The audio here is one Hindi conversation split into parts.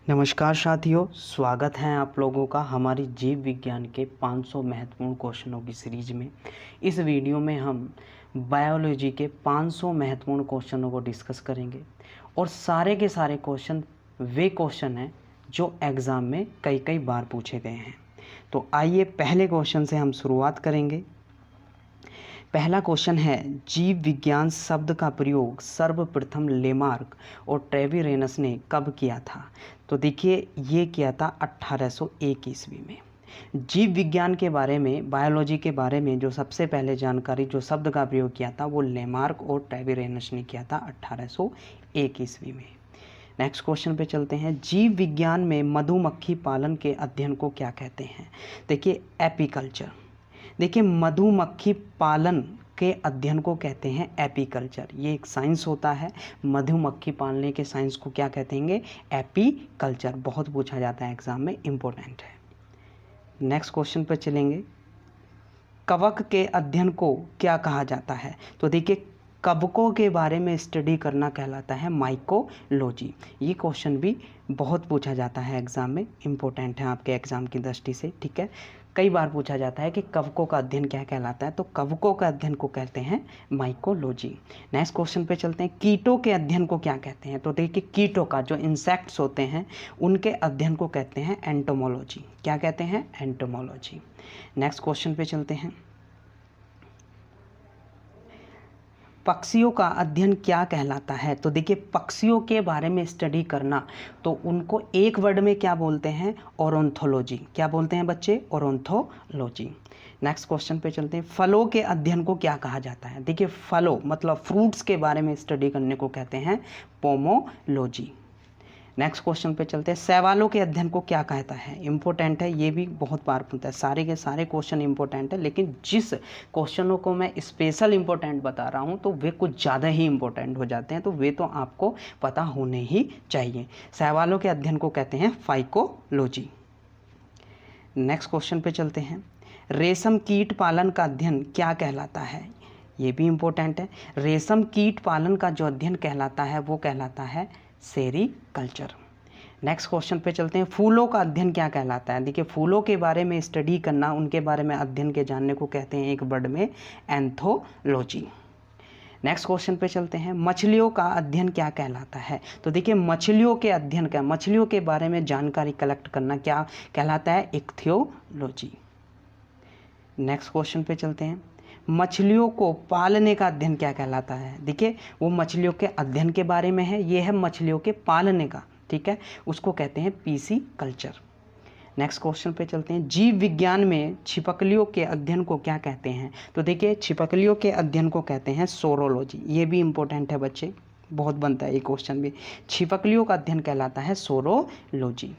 नमस्कार साथियों, स्वागत है आप लोगों का हमारी जीव विज्ञान के 500 महत्वपूर्ण क्वेश्चनों की सीरीज में। इस वीडियो में हम बायोलॉजी के 500 महत्वपूर्ण क्वेश्चनों को डिस्कस करेंगे और सारे के सारे क्वेश्चन वे क्वेश्चन हैं जो एग्ज़ाम में कई कई बार पूछे गए हैं। तो आइए पहले क्वेश्चन से हम शुरुआत करेंगे। पहला क्वेश्चन है, जीव विज्ञान शब्द का प्रयोग सर्वप्रथम लेमार्क और ट्रेविरेनस ने कब किया था? तो देखिए, ये किया था 1801 ईस्वी में। जीव विज्ञान के बारे में, बायोलॉजी के बारे में जो सबसे पहले जानकारी, जो शब्द का प्रयोग किया था, वो लेमार्क और ट्रेविरेनस ने किया था 1801 ईस्वी में। नेक्स्ट क्वेश्चन पे चलते हैं। जीव विज्ञान में मधुमक्खी पालन के अध्ययन को क्या कहते हैं? देखिए, एपीकल्चर। देखिए, मधुमक्खी पालन के अध्ययन को कहते हैं एपीकल्चर। ये एक साइंस होता है। मधुमक्खी पालने के साइंस को क्या कहते हैं? एपीकल्चर। बहुत पूछा जाता है एग्जाम में, इम्पोर्टेंट है। नेक्स्ट क्वेश्चन पर चलेंगे। कवक के अध्ययन को क्या कहा जाता है? तो देखिए, कवकों के बारे में स्टडी करना कहलाता है माइकोलॉजी। ये क्वेश्चन भी बहुत पूछा जाता है एग्जाम में, इम्पोर्टेंट है आपके एग्जाम की दृष्टि से। ठीक है, कई बार पूछा जाता है कि कवकों का अध्ययन क्या कहलाता है, तो कवकों का अध्ययन को कहते हैं माइकोलॉजी। नेक्स्ट क्वेश्चन पे चलते हैं। कीटों के अध्ययन को क्या कहते हैं? तो देखिए, कीटों का, जो इंसेक्ट्स होते हैं, उनके अध्ययन को कहते हैं एंटोमोलॉजी। क्या कहते हैं? एंटोमोलॉजी। नेक्स्ट क्वेश्चन पे चलते हैं। पक्षियों का अध्ययन क्या कहलाता है? तो देखिए, पक्षियों के बारे में स्टडी करना, तो उनको एक वर्ड में क्या बोलते हैं? ऑर्निथोलॉजी। क्या बोलते हैं बच्चे? ऑर्निथोलॉजी। नेक्स्ट क्वेश्चन पे चलते हैं। फलों के अध्ययन को क्या कहा जाता है? देखिए, फलों मतलब फ्रूट्स के बारे में स्टडी करने को कहते हैं पोमोलॉजी। नेक्स्ट क्वेश्चन पे चलते हैं। शैवालों के अध्ययन को क्या कहता है? इंपॉर्टेंट है, ये भी बहुत बार पूछता है। सारे के सारे क्वेश्चन इंपॉर्टेंट है, लेकिन जिस क्वेश्चनों को मैं स्पेशल इंपॉर्टेंट बता रहा हूँ तो वे कुछ ज़्यादा ही इंपॉर्टेंट हो जाते हैं, तो वे तो आपको पता होने ही चाहिए। शैवालों के अध्ययन को कहते हैं फाइकोलॉजी। नेक्स्ट क्वेश्चन पे चलते हैं। रेशम कीट पालन का अध्ययन क्या कहलाता है? ये भी इंपॉर्टेंट है। रेशम कीट पालन का जो अध्ययन कहलाता है वो कहलाता है सेरीकल्चर। नेक्स्ट क्वेश्चन पे चलते हैं। फूलों का अध्ययन क्या कहलाता है? देखिए, फूलों के बारे में स्टडी करना, उनके बारे में अध्ययन के जानने को कहते हैं एक वर्ड में एंथोलॉजी। नेक्स्ट क्वेश्चन पे चलते हैं। मछलियों का अध्ययन क्या कहलाता है? तो देखिए, मछलियों के अध्ययन क्या, मछलियों के बारे में जानकारी कलेक्ट करना क्या कहलाता है? इक्थियोलॉजी। नेक्स्ट क्वेश्चन पे चलते हैं। मछलियों को पालने का अध्ययन क्या कहलाता है? देखिए, वो मछलियों के अध्ययन के बारे में है, ये है मछलियों के पालने का। ठीक है, उसको कहते हैं पीसी कल्चर। नेक्स्ट क्वेश्चन पे चलते हैं। जीव विज्ञान में छिपकलियों के अध्ययन को क्या कहते हैं? तो देखिए, छिपकलियों के अध्ययन को कहते हैं सोरोलॉजी। ये भी इंपॉर्टेंट है बच्चे, बहुत बनता है ये क्वेश्चन भी। छिपकलियों का अध्ययन कहलाता है सोरोलॉजी।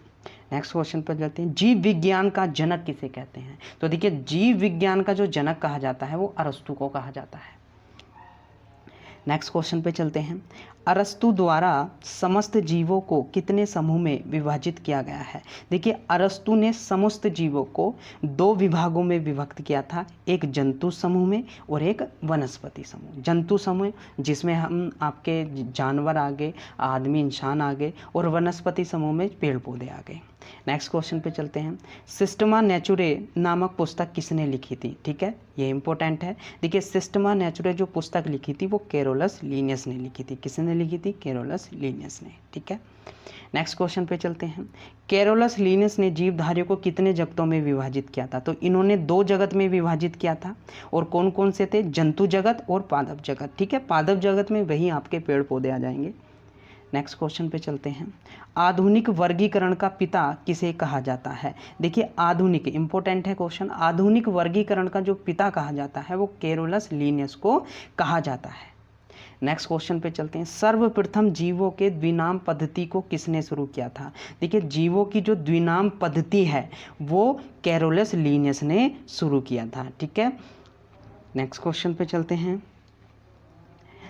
नेक्स्ट क्वेश्चन पर जाते हैं। जीव विज्ञान का जनक किसे कहते हैं? तो देखिए, जीव विज्ञान का जो जनक कहा जाता है वो अरस्तु को कहा जाता है। नेक्स्ट क्वेश्चन पे चलते हैं। अरस्तु द्वारा समस्त जीवों को कितने समूह में विभाजित किया गया है? देखिए, अरस्तु ने समस्त जीवों को दो विभागों में विभक्त किया था, एक जंतु समूह में और एक वनस्पति समूह। जंतु समूह जिसमें हम आपके जानवर आ गए, आदमी इंसान आ गए, और वनस्पति समूह में पेड़ पौधे आ गए। नेक्स्ट क्वेश्चन पे चलते हैं। सिस्टमा नेचुरे नामक पुस्तक किसने लिखी थी? ठीक है, ये इंपॉर्टेंट है। देखिए, सिस्टमा नेचुरे जो पुस्तक लिखी थी वो कैरोलस लीनियस ने लिखी थी। किसने लिखी थी? कैरोलस लीनियस ने। ठीक है, नेक्स्ट क्वेश्चन पे चलते हैं। कैरोलस लीनियस ने जीवधारियों को कितने जगतों में विभाजित किया था? तो इन्होंने दो जगत में विभाजित किया था, और कौन कौन से थे? जंतु जगत और पादप जगत। ठीक है, पादप जगत में वही आपके पेड़ पौधे आ जाएंगे। नेक्स्ट क्वेश्चन पे चलते हैं। आधुनिक वर्गीकरण का पिता किसे कहा जाता है? देखिए, आधुनिक, इंपॉर्टेंट है क्वेश्चन। आधुनिक वर्गीकरण का जो पिता कहा जाता है वो कैरोलस लीनियस को कहा जाता है। नेक्स्ट क्वेश्चन पे चलते हैं। सर्वप्रथम जीवों के द्विनाम पद्धति को किसने शुरू किया था? देखिए, जीवों की जो द्विनाम पद्धति है वो कैरोलस लीनियस ने शुरू किया था। ठीक है, नेक्स्ट क्वेश्चन पे चलते हैं।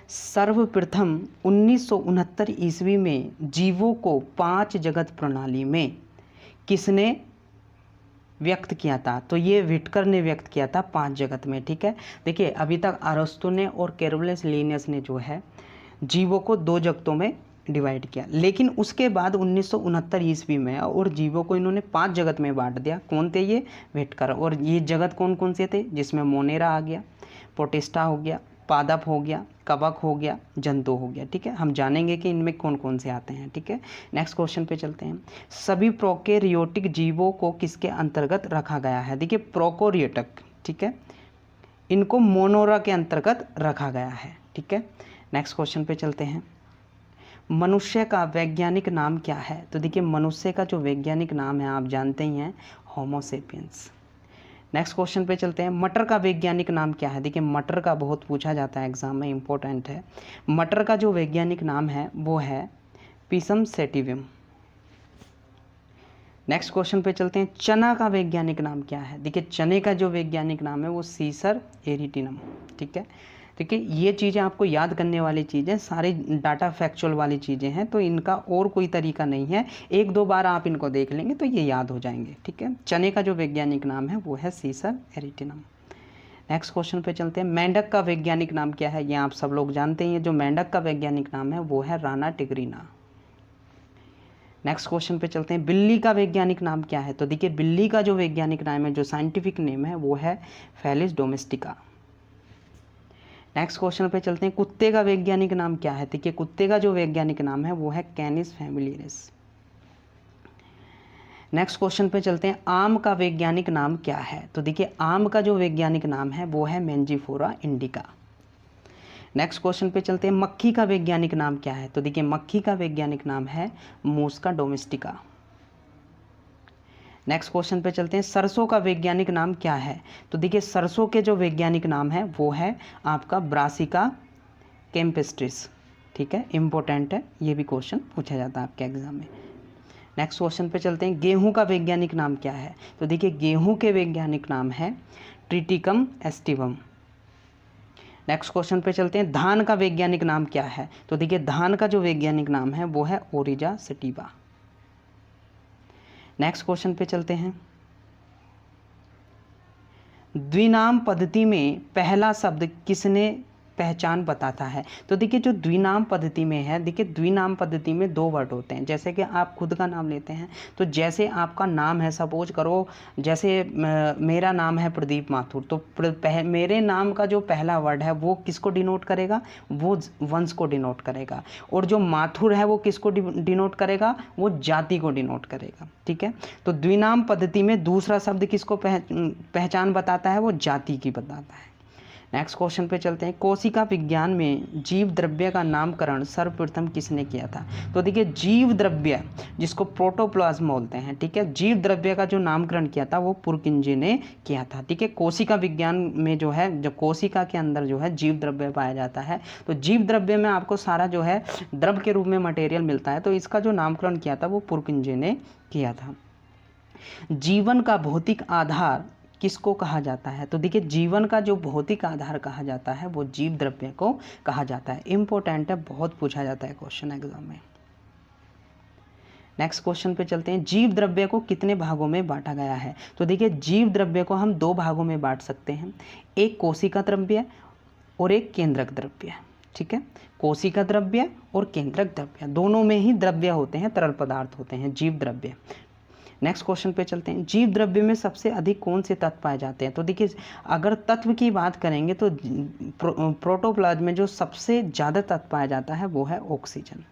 सर्वप्रथम 1969 ईस्वी में जीवों को 5 जगत प्रणाली में किसने व्यक्त किया था? तो ये व्हिटकर ने व्यक्त किया था 5 जगत में। ठीक है, देखिए, अभी तक अरस्तु ने और कैरोलस लीनियस ने जो है जीवों को 2 जगतों में डिवाइड किया। लेकिन उसके बाद 1969 ईस्वी में और जीवों को इन्होंने 5 जगत में बांट दिया। कौन थे ये? व्हिटकर। और ये जगत कौन कौन से थे? जिसमें मोनेरा आ गया, प्रोटिस्टा हो गया, पादप हो गया, कवक हो गया, जंतु हो गया। ठीक है, हम जानेंगे कि इनमें कौन कौन से आते हैं। ठीक है, नेक्स्ट क्वेश्चन पे चलते हैं। सभी प्रोकैरियोटिक जीवों को किसके अंतर्गत रखा गया है? देखिए प्रोकैरियोटिक, ठीक है, इनको मोनोरा के अंतर्गत रखा गया है। ठीक है, नेक्स्ट क्वेश्चन पे चलते हैं। मनुष्य का वैज्ञानिक नाम क्या है? तो देखिए मनुष्य का जो वैज्ञानिक नाम है आप जानते ही हैं, होमो सेपियंस। नेक्स्ट क्वेश्चन पे चलते हैं। मटर का वैज्ञानिक नाम क्या है? देखिए मटर का बहुत पूछा जाता है एग्जाम में, इंपॉर्टेंट है। मटर का जो वैज्ञानिक नाम है वो है पिसम सेटिवियम। नेक्स्ट क्वेश्चन पे चलते हैं। चना का वैज्ञानिक नाम क्या है? देखिए चने का जो वैज्ञानिक नाम है वो सीसर एरिटिनम। ठीक है, देखिए ये चीज़ें आपको याद करने वाली चीज़ें, सारी डाटा फैक्चुअल वाली चीज़ें हैं, तो इनका और कोई तरीका नहीं है, एक दो बार आप इनको देख लेंगे तो ये याद हो जाएंगे। ठीक है, चने का जो वैज्ञानिक नाम है वो है सीसर एरिटिनम। नेक्स्ट क्वेश्चन पे चलते हैं। मेंढक का वैज्ञानिक नाम क्या है? ये आप सब लोग जानते हैं, जो मेंढक का वैज्ञानिक नाम है वो है राना टिग्रीना। नेक्स्ट क्वेश्चन पे चलते हैं। बिल्ली का वैज्ञानिक नाम क्या है? तो देखिए बिल्ली का जो वैज्ञानिक नाम है, जो साइंटिफिक नेम है वो है फेलिस डोमेस्टिका। नेक्स्ट क्वेश्चन पे चलते हैं। कुत्ते का वैज्ञानिक नाम क्या है? देखिए कुत्ते का जो वैज्ञानिक नाम है वो है कैनिस फैमिलियरिस। नेक्स्ट क्वेश्चन पे चलते हैं। आम का वैज्ञानिक नाम क्या है? तो देखिए आम का जो वैज्ञानिक नाम है वो है मेंजीफोरा इंडिका। नेक्स्ट क्वेश्चन पे चलते हैं। मक्खी का वैज्ञानिक नाम क्या है? तो देखिए मक्खी का वैज्ञानिक नाम है मूस्का डोमेस्टिका। नेक्स्ट क्वेश्चन पे चलते हैं। सरसों का वैज्ञानिक नाम क्या है? तो देखिए सरसों के जो वैज्ञानिक नाम है वो है आपका ब्रासिका कैम्पेस्ट्रिस। ठीक है, इंपॉर्टेंट है, ये भी क्वेश्चन पूछा जाता है आपके एग्जाम में। नेक्स्ट क्वेश्चन पे चलते हैं। गेहूं का वैज्ञानिक नाम क्या है? तो देखिए गेहूं के वैज्ञानिक नाम है ट्रिटिकम एस्टिवम। नेक्स्ट क्वेश्चन पे चलते हैं। धान का वैज्ञानिक नाम क्या है? तो देखिए धान का जो वैज्ञानिक नाम है वो है ओरिजा सटिवा। नेक्स्ट क्वेश्चन पे चलते हैं। द्विनाम पद्धति में पहला शब्द किसने पहचान बताता है? तो देखिए जो द्विनाम पद्धति में है, देखिए द्विनाम पद्धति में 2 वर्ड होते हैं। जैसे कि आप खुद का नाम लेते हैं, तो जैसे आपका नाम है, सपोज करो जैसे मेरा नाम है प्रदीप माथुर, तो मेरे नाम का जो पहला वर्ड है वो किसको डिनोट करेगा? वो वंश को डिनोट करेगा। और जो माथुर है वो किसको डिनोट करेगा? वो जाति को डिनोट करेगा। ठीक है, तो द्विनाम पद्धति में दूसरा शब्द किसको पहचान बताता है? वो जाति की बताता है। नेक्स्ट क्वेश्चन पे चलते हैं। कोशिका विज्ञान में जीव द्रव्य का नामकरण सर्वप्रथम किसने किया था? तो देखिए जीव द्रव्य जिसको प्रोटोप्लाज्म बोलते हैं, ठीक है, जीव द्रव्य का जो नामकरण किया था वो पुरकिंजे ने किया था। ठीक है, कोशिका विज्ञान में जो है, जो कोशिका के अंदर जो है जीव द्रव्य पाया जाता है, तो जीव द्रव्य में आपको सारा जो है द्रव के रूप में मटेरियल मिलता है, तो इसका जो नामकरण किया था वो पुरकिंजे ने किया था। जीवन का भौतिक आधार किसको कहा जाता है? तो देखिए जीवन का जो भौतिक आधार कहा जाता है वो जीव द्रव्य को कहा जाता है। इंपॉर्टेंट है, बहुत पूछा जाता है क्वेश्चन एग्जाम में। नेक्स्ट क्वेश्चन पे चलते हैं। जीव द्रव्य को कितने भागों में बांटा गया है? तो देखिए जीव द्रव्य को हम 2 भागों में बांट सकते हैं, एक कोशिका द्रव्य और एक केंद्रक द्रव्य। ठीक है, कोशिका द्रव्य और केंद्रक द्रव्य दोनों में ही द्रव्य होते हैं, तरल पदार्थ होते हैं जीव द्रव्य। नेक्स्ट क्वेश्चन पे चलते हैं। जीव द्रव्य में सबसे अधिक कौन से तत्व पाए जाते हैं? तो देखिए अगर तत्व की बात करेंगे तो प्रोटोप्लाज्म में जो सबसे ज़्यादा तत्व पाया जाता है वो है ऑक्सीजन।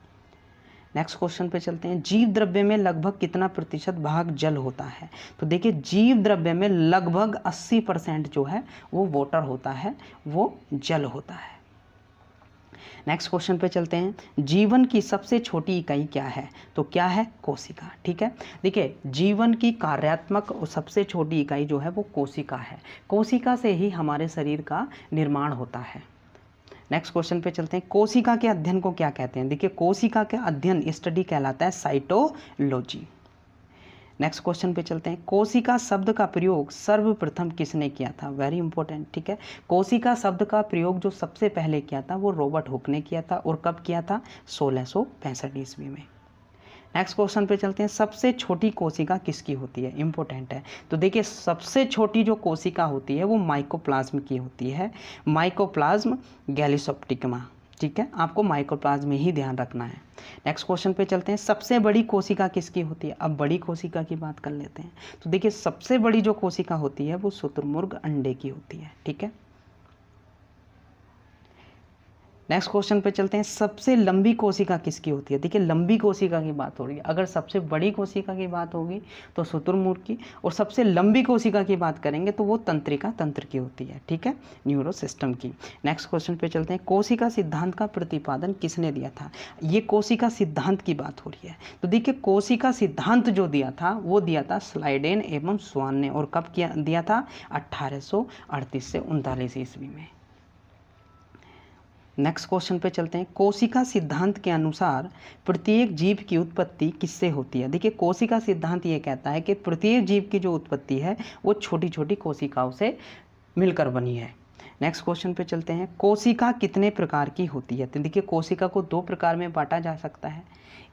नेक्स्ट क्वेश्चन पे चलते हैं। जीव द्रव्य में लगभग कितना प्रतिशत भाग जल होता है? तो देखिए जीव द्रव्य में लगभग 80% जो है वो वाटर होता है, वो जल होता है। नेक्स्ट क्वेश्चन पे चलते हैं। जीवन की सबसे छोटी इकाई क्या है? तो क्या है? कोशिका। ठीक है, देखिए जीवन की कार्यात्मक सबसे छोटी इकाई जो है वो कोशिका है। कोशिका से ही हमारे शरीर का निर्माण होता है। नेक्स्ट क्वेश्चन पे चलते हैं। कोशिका के अध्ययन को क्या कहते हैं? देखिए कोशिका के अध्ययन स्टडी कहलाता है साइटोलॉजी। नेक्स्ट क्वेश्चन पे चलते हैं। कोशिका शब्द का प्रयोग सर्वप्रथम किसने किया था? Very important. ठीक है, कोशिका शब्द का प्रयोग जो सबसे पहले किया था वो रॉबर्ट हुक ने किया था, और कब किया था? 1665 ईस्वी में। नेक्स्ट क्वेश्चन पे चलते हैं। सबसे छोटी कोशिका किसकी होती है? इंपॉर्टेंट है। तो देखिए सबसे छोटी जो कोशिका होती है वो माइकोप्लाज्म की होती है, माइकोप्लाज्म गैलिसोप्टिकमा। ठीक है, आपको माइक्रोप्लाज्म में ही ध्यान रखना है। नेक्स्ट क्वेश्चन पे चलते हैं, सबसे बड़ी कोशिका किसकी होती है? अब बड़ी कोशिका की बात कर लेते हैं। तो देखिए सबसे बड़ी जो कोशिका होती है वो शुतुरमुर्ग अंडे की होती है। ठीक है, नेक्स्ट क्वेश्चन पे चलते हैं, सबसे लंबी कोशिका किसकी होती है? देखिए लंबी कोशिका की बात हो रही है, अगर सबसे बड़ी कोशिका की बात होगी तो शुतुरमुर्ग की, और सबसे लंबी कोशिका की बात करेंगे तो वो तंत्रिका तंत्र की होती है। ठीक है, न्यूरो सिस्टम की। नेक्स्ट क्वेश्चन पे चलते हैं, कोशिका सिद्धांत का प्रतिपादन किसने दिया था? ये कोशिका सिद्धांत की बात हो रही है। तो देखिए कोशिका सिद्धांत जो दिया था वो दिया था स्लाइडेन एवं स्वान ने, और कब किया दिया था? 1838 से 39 ईस्वी में। नेक्स्ट क्वेश्चन पे चलते हैं, कोशिका सिद्धांत के अनुसार प्रत्येक जीव की उत्पत्ति किससे होती है? देखिए कोशिका सिद्धांत ये कहता है कि प्रत्येक जीव की जो उत्पत्ति है वो छोटी छोटी कोशिकाओं से मिलकर बनी है। नेक्स्ट क्वेश्चन पे चलते हैं, कोशिका कितने प्रकार की होती है? तो देखिए कोशिका को दो प्रकार में बांटा जा सकता है,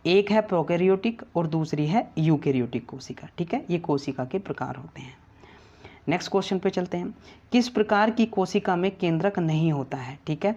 एक है प्रोकैरियोटिक और दूसरी है यूकैरियोटिक कोशिका। ठीक है, ये कोशिका के प्रकार होते हैं। नेक्स्ट क्वेश्चन पे चलते हैं, किस प्रकार की कोशिका में केंद्रक नहीं होता है? ठीक है,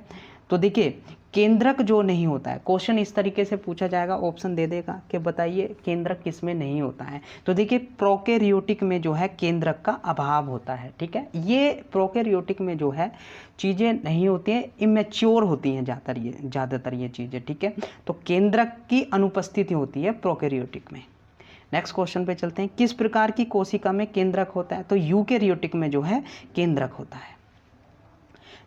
तो देखिए केंद्रक जो नहीं होता है, क्वेश्चन इस तरीके से पूछा जाएगा, ऑप्शन दे देगा कि बताइए केंद्रक किस में नहीं होता है। तो देखिए प्रोकैरियोटिक में जो है केंद्रक का अभाव होता है। ठीक है, ये प्रोकैरियोटिक में जो है चीज़ें नहीं होती हैं, इमेच्योर होती हैं ज़्यादातर ये चीज़ें। ठीक है, तो केंद्रक की अनुपस्थिति होती है प्रोकैरियोटिक में। नेक्स्ट क्वेश्चन पे चलते हैं, किस प्रकार की कोशिका में केंद्रक होता है? तो यूकैरियोटिक में जो है केंद्रक होता है।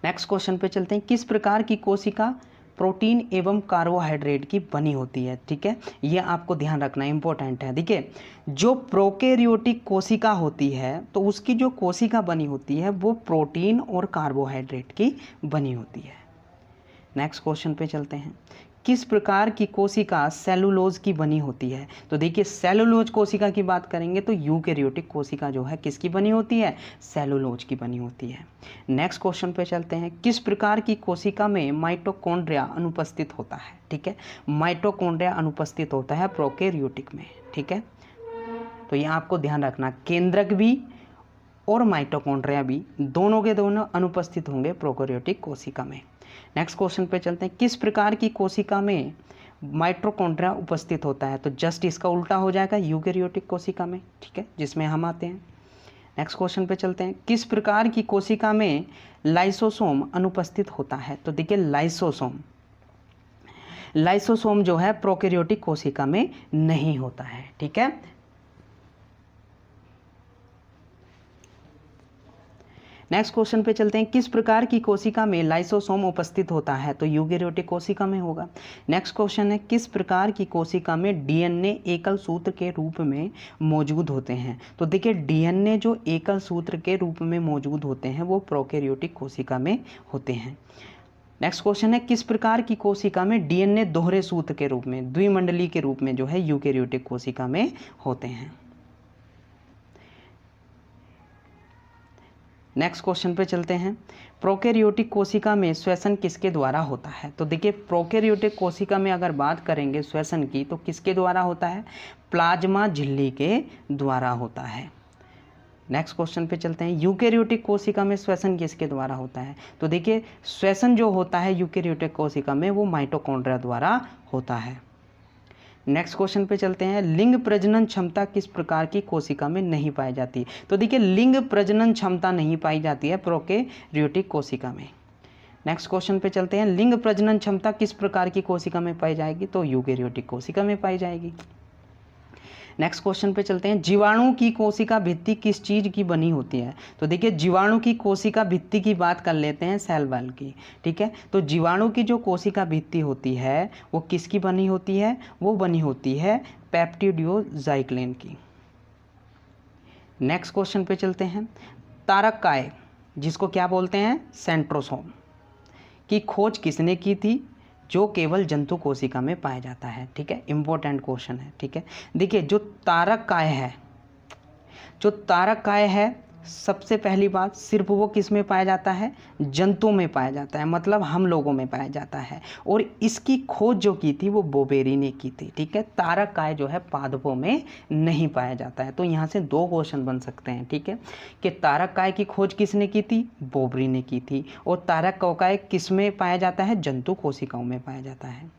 नेक्स्ट क्वेश्चन पे चलते हैं, किस प्रकार की कोशिका प्रोटीन एवं कार्बोहाइड्रेट की बनी होती है? ठीक है, ये आपको ध्यान रखना इंपॉर्टेंट है। देखिए जो प्रोकैरियोटिक कोशिका होती है तो उसकी जो कोशिका बनी होती है वो प्रोटीन और कार्बोहाइड्रेट की बनी होती है। नेक्स्ट क्वेश्चन पे चलते हैं, किस प्रकार की कोशिका सेलुलोज की बनी होती है? तो देखिए सेलुलोज कोशिका की बात करेंगे तो यूकैरियोटिक कोशिका जो है किसकी बनी होती है? सेलुलोज की बनी होती है। नेक्स्ट क्वेश्चन पे चलते हैं, किस प्रकार की कोशिका में माइटोकॉन्ड्रिया अनुपस्थित होता है? ठीक है, माइटोकॉन्ड्रिया अनुपस्थित होता है प्रोकैरियोटिक में। ठीक है, तो ये आपको ध्यान रखना, केंद्रक भी और माइटोकॉन्ड्रिया भी दोनों के दोनों अनुपस्थित होंगे प्रोकैरियोटिक कोशिका में। नेक्स्ट क्वेश्चन पे चलते हैं, किस प्रकार की कोशिका में माइटोकॉन्ड्रिया उपस्थित होता है? तो जस्ट इसका उल्टा हो जाएगा यूकैरियोटिक कोशिका में। ठीक है, जिसमें हम आते हैं। नेक्स्ट क्वेश्चन पे चलते हैं, किस प्रकार की कोशिका में लाइसोसोम अनुपस्थित होता है? तो देखिए लाइसोसोम जो है प्रोकैरियोटिक कोशिका में नहीं होता है। ठीक है, नेक्स्ट क्वेश्चन पे चलते हैं, किस प्रकार की कोशिका में लाइसोसोम उपस्थित होता है? तो यूकैरियोटिक कोशिका में होगा। नेक्स्ट क्वेश्चन है, किस प्रकार की कोशिका में डीएनए एकल सूत्र के रूप में मौजूद होते हैं? तो देखिए डीएनए जो एकल सूत्र के रूप में मौजूद होते हैं वो प्रोकैरियोटिक कोशिका में होते हैं। नेक्स्ट क्वेश्चन है, किस प्रकार की कोशिका में डीएनए दोहरे सूत्र के रूप में, द्विमंडली के रूप में जो है यूकैरियोटिक कोशिका में होते हैं। नेक्स्ट क्वेश्चन पे चलते हैं, प्रोकैरियोटिक कोशिका में श्वसन किसके द्वारा होता है? तो देखिए प्रोकैरियोटिक कोशिका में अगर बात करेंगे श्वसन की तो किसके द्वारा होता है? प्लाज्मा झिल्ली के द्वारा होता है। नेक्स्ट क्वेश्चन पे चलते हैं, यूकैरियोटिक कोशिका में श्वसन किसके द्वारा होता है? तो देखिए श्वसन जो होता है यूकैरियोटिक कोशिका में वो माइटोकॉन्ड्रिया द्वारा होता है। नेक्स्ट क्वेश्चन पे चलते हैं, लिंग प्रजनन क्षमता किस प्रकार की कोशिका में नहीं पाई जाती? तो देखिए लिंग प्रजनन क्षमता नहीं पाई जाती है प्रोकैरियोटिक कोशिका में। नेक्स्ट क्वेश्चन पे चलते हैं, लिंग प्रजनन क्षमता किस प्रकार की कोशिका में पाई जाएगी? तो यूकैरियोटिक कोशिका में पाई जाएगी। नेक्स्ट क्वेश्चन पे चलते हैं, जीवाणु की कोशिका भित्ति किस चीज़ की बनी होती है? तो देखिए जीवाणु की कोशिका भित्ति की बात कर लेते हैं, सेल वॉल की। ठीक है, तो जीवाणु की जो कोशिका भित्ति होती है वो किसकी बनी होती है? वो बनी होती है पेप्टिडोग्लाइकेन की। नेक्स्ट क्वेश्चन पे चलते हैं, तारककाय जिसको क्या बोलते हैं? सेंट्रोसोम की खोज किसने की थी? जो केवल जंतु कोशिका में पाया जाता है। ठीक है, इंपॉर्टेंट क्वेश्चन है। ठीक है, देखिए जो तारककाय है सबसे पहली बात, सिर्फ वो किस में पाया जाता है? जंतुओं में पाया जाता है, मतलब हम लोगों में पाया जाता है। और इसकी खोज जो की थी वो बोबेरी ने की थी, ठीक है। तारक काय जो है पादपों में नहीं पाया जाता है। तो यहाँ से 2 क्वेश्चन बन सकते हैं, ठीक है, कि तारक काय की खोज किसने की थी? बोबेरी ने की थी। और तारक काय किस में पाया जाता है? जंतु कोशिकाओं में पाया जाता है।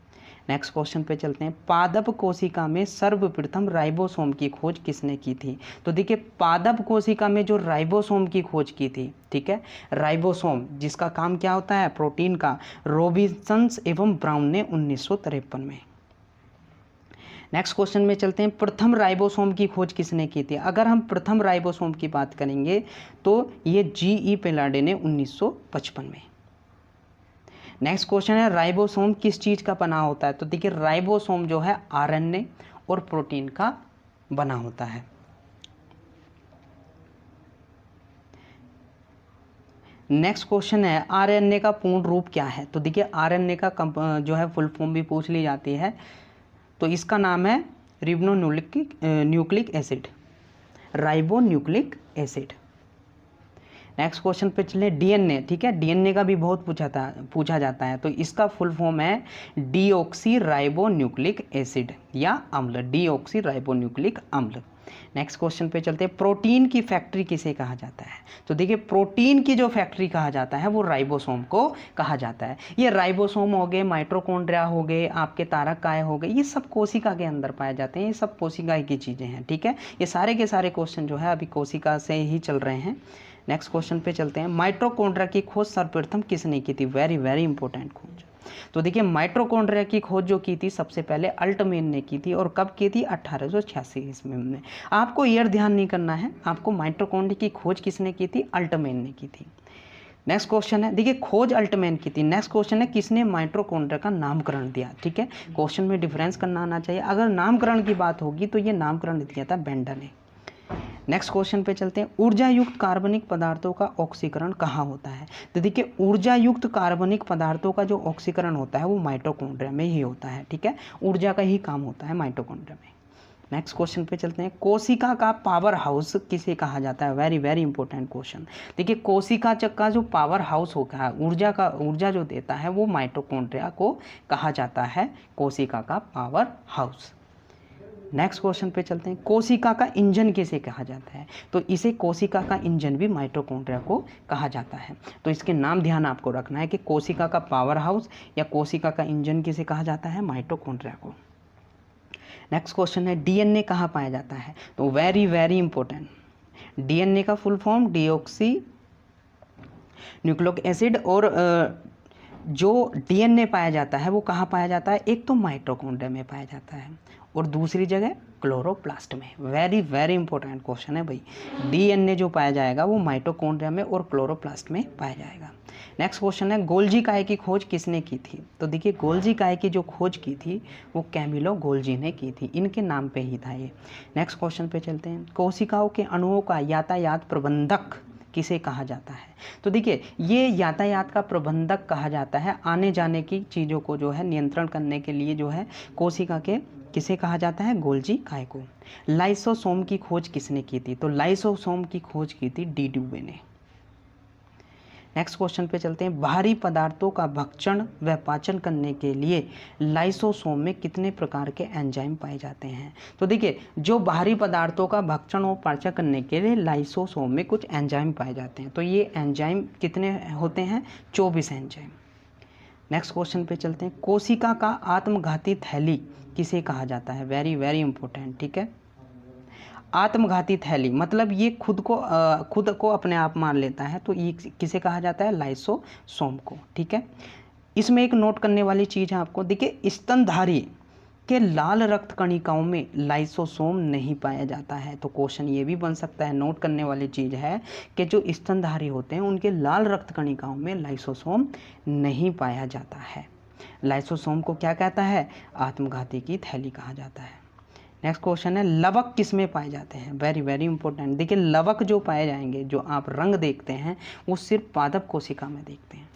नेक्स्ट क्वेश्चन पे चलते हैं। पादप कोशिका में सर्वप्रथम राइबोसोम की खोज किसने की थी? तो देखिए, पादप कोशिका में जो राइबोसोम की खोज की थी, ठीक है, राइबोसोम जिसका काम क्या होता है? प्रोटीन का, रॉबिन्सन्स एवं ब्राउन ने 1953 में। नेक्स्ट क्वेश्चन में चलते हैं। प्रथम राइबोसोम की खोज किसने की थी? अगर हम प्रथम राइबोसोम की बात करेंगे तो ये जी.ई. पेलाडे ने 1955 में। नेक्स्ट क्वेश्चन है, राइबोसोम किस चीज़ का बना होता है? तो देखिए, राइबोसोम जो है आरएनए और प्रोटीन का बना होता है। नेक्स्ट क्वेश्चन है, आरएनए का पूर्ण रूप क्या है? तो देखिए, आरएनए का जो है फुल फॉर्म भी पूछ ली जाती है, तो इसका नाम है nucleic acid, ribonucleic acid. Next question पे चले, डीएनए, ठीक है, डीएनए का भी बहुत पूछा जाता है, तो इसका फुल फॉर्म है डीऑक्सी राइबोन्यूक्लिक एसिड या अम्ल, डीऑक्सी राइबोन्यूक्लिक अम्ल। नेक्स्ट क्वेश्चन पे चलते हैं। प्रोटीन की फैक्ट्री किसे कहा जाता है? तो देखिए, प्रोटीन की जो फैक्ट्री कहा जाता है वो राइबोसोम को कहा जाता है। ये राइबोसोम हो गए, माइटोकॉन्ड्रिया हो गए, आपके तारक काय हो गए, ये सब कोशिका के अंदर पाए जाते हैं, ये सब कोशिका की चीज़ें हैं, ठीक है। ये सारे के सारे क्वेश्चन जो है अभी कोशिका से ही चल रहे हैं। नेक्स्ट क्वेश्चन पे चलते हैं। माइटोकॉन्ड्रिया की खोज सर्वप्रथम किसने की थी? वेरी वेरी इंपॉर्टेंट खोज। तो देखिए, माइटोकॉन्ड्रिया की खोज जो की थी सबसे पहले अल्टमेन ने की थी, और कब की थी? 1886 ईस्वी में। आपको ईयर ध्यान नहीं करना है, आपको माइटोकॉन्ड्रिया की खोज किसने की थी? अल्टमेन ने की थी। नेक्स्ट क्वेश्चन है, देखिए, खोज अल्टमेन की थी। नेक्स्ट क्वेश्चन है, किसने माइटोकॉन्ड्रिया का नामकरण दिया? ठीक है, क्वेश्चन में डिफरेंस करना आना चाहिए। अगर नामकरण की बात होगी तो ये नामकरण दिया था बेंडा ने। नेक्स्ट क्वेश्चन पे चलते हैं। ऊर्जा युक्त कार्बनिक पदार्थों का ऑक्सीकरण कहाँ होता है? तो देखिए, ऊर्जा युक्त कार्बनिक पदार्थों का जो ऑक्सीकरण होता है वो माइटोकॉन्ड्रिया में ही होता है, ठीक है, ऊर्जा का ही काम होता है माइटोकॉन्ड्रिया में। नेक्स्ट क्वेश्चन पे चलते हैं। कोशिका का पावर हाउस किसे कहा जाता है? Very very important question. देखिए, कोशिका का जो पावर हाउस होता है, ऊर्जा जो देता है वो माइटोकॉन्ड्रिया को कहा जाता है कोशिका का पावर हाउस। नेक्स्ट क्वेश्चन पे चलते हैं। कोशिका का इंजन किसे कहा जाता है? तो इसे कोशिका का इंजन भी माइटोकॉन्ड्रिया को कहा जाता है। तो इसके नाम ध्यान आपको रखना है कि कोशिका का पावर हाउस या कोशिका का इंजन किसे कहा जाता है? माइटोकॉन्ड्रिया को। नेक्स्ट क्वेश्चन है, डीएनए कहाँ पाया जाता है? तो वेरी वेरी इंपॉर्टेंट, डीएनए का full form deoxy nucleic acid. और जो डीएनए पाया जाता है वो कहाँ पाया जाता है? एक तो माइटोकॉन्ड्रिया में पाया जाता है और दूसरी जगह क्लोरोप्लास्ट में। वेरी वेरी इंपॉर्टेंट क्वेश्चन है भाई। डीएनए जो पाया जाएगा वो माइटोकॉन्ड्रिया में और क्लोरोप्लास्ट में पाया जाएगा। नेक्स्ट क्वेश्चन है, गोल्जी काय की खोज किसने की थी? तो देखिए, गोल्जी काय की जो खोज की थी वो कैमिलो गोल्जी ने की थी, इनके नाम पे ही था ये। नेक्स्ट क्वेश्चन पे चलते हैं। कोशिकाओं के अणुओं का यातायात प्रबंधक किसे कहा जाता है? तो देखिए, ये यातायात का प्रबंधक कहा जाता है, आने जाने की चीज़ों को जो है नियंत्रण करने के लिए जो है कोशिका के किसे कहा जाता है? गोल्जी काय को। लाइसोसोम की खोज किसने की थी? तो लाइसोसोम की खोज की थी डी ड्यूवे ने। नेक्स्ट क्वेश्चन पे चलते हैं। भारी पदार्थों का भक्षण व पाचन करने के लिए लाइसोसोम में कितने प्रकार के एंजाइम पाए जाते हैं? तो देखिए, जो भारी पदार्थों का भक्षण और पाचन करने के लिए लाइसोसोम में कुछ एंजाइम पाए जाते हैं। तो ये एंजाइम कितने होते हैं? 24 एंजाइम। नेक्स्ट क्वेश्चन पे चलते हैं। कोशिका का आत्मघाती थैली किसे कहा जाता है? वेरी वेरी इंपॉर्टेंट, ठीक है। आत्मघाती थैली मतलब ये खुद को अपने आप मार लेता है, तो ये किसे कहा जाता है? लाइसोसोम को, ठीक है। इसमें एक नोट करने वाली चीज़ है आपको, देखिए, स्तनधारी के लाल रक्त कणिकाओं में लाइसोसोम नहीं पाया जाता है। तो क्वेश्चन ये भी बन सकता है, नोट करने वाली चीज़ है कि जो स्तनधारी होते हैं उनके लाल रक्त कणिकाओं में लाइसोसोम नहीं पाया जाता है। लाइसोसोम को क्या कहता है? आत्मघाती की थैली कहा जाता है। नेक्स्ट क्वेश्चन है, लवक किस में पाए जाते हैं? Very very important. देखिए, लवक जो पाए जाएंगे, जो आप रंग देखते हैं, वो सिर्फ पादप कोशिका में देखते हैं।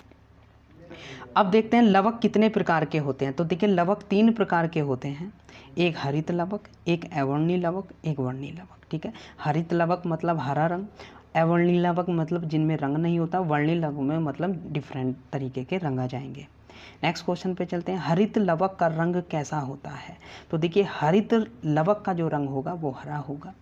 अब देखते हैं लवक कितने प्रकार के होते हैं। तो देखिए, लवक 3 प्रकार के होते हैं, एक हरित लवक, एक अवर्णीय लवक, एक वर्णीय लवक, ठीक है। हरित लवक मतलब हरा रंग, अवर्णीय लवक मतलब जिनमें रंग नहीं होता, वर्णीय लवक में मतलब डिफरेंट तरीके के रंग आ जाएंगे। नेक्स्ट क्वेश्चन पे चलते हैं, हरित लवक का रंग कैसा होता है? तो देखिए हरित लवक का जो रंग होगा वो हरा होगा।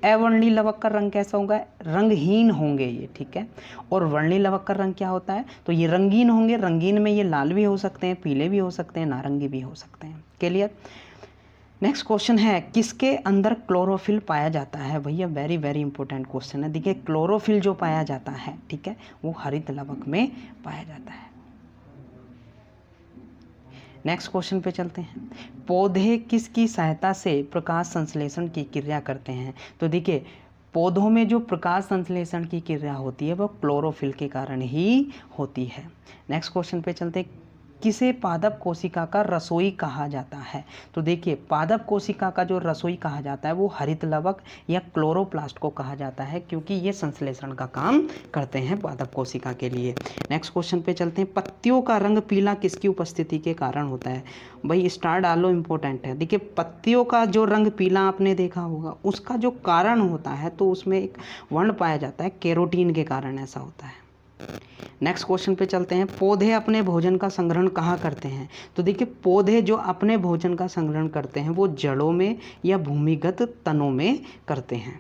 अवर्णीय लवक का रंग कैसा होगा? रंगहीन होंगे ये, ठीक है। और वर्णीय लवक का रंग क्या होता है? तो ये रंगीन होंगे। रंगीन में ये लाल भी हो सकते हैं, पीले भी हो सकते हैं, नारंगी भी हो सकते हैं। क्लियर? नेक्स्ट क्वेश्चन है, किसके अंदर क्लोरोफिल पाया जाता है? भैया वेरी वेरी इंपॉर्टेंट क्वेश्चन है। देखिए क्लोरोफिल जो पाया जाता है, ठीक है, वो हरित लवक में पाया जाता है। नेक्स्ट क्वेश्चन पे चलते हैं, पौधे किसकी सहायता से प्रकाश संश्लेषण की क्रिया करते हैं? तो देखिए पौधों में जो प्रकाश संश्लेषण की क्रिया होती है वो क्लोरोफिल के कारण ही होती है। नेक्स्ट क्वेश्चन पे चलते हैं, किसे पादप कोशिका का रसोई कहा जाता है? तो देखिए पादप कोशिका का जो रसोई कहा जाता है वो हरित लवक या क्लोरोप्लास्ट को कहा जाता है, क्योंकि ये संश्लेषण का काम करते हैं पादप कोशिका के लिए। नेक्स्ट क्वेश्चन पे चलते हैं, पत्तियों का रंग पीला किसकी उपस्थिति के कारण होता है? भाई स्टार डालो, इंपॉर्टेंट है। देखिए पत्तियों का जो रंग पीला आपने देखा होगा, उसका जो कारण होता है तो उसमें एक वर्ण पाया जाता है, केरोटीन के कारण ऐसा होता है। नेक्स्ट क्वेश्चन पे चलते हैं, पौधे अपने भोजन का संग्रहण कहाँ करते हैं? तो देखिए पौधे जो अपने भोजन का संग्रहण करते हैं वो जड़ों में या भूमिगत तनों में करते हैं।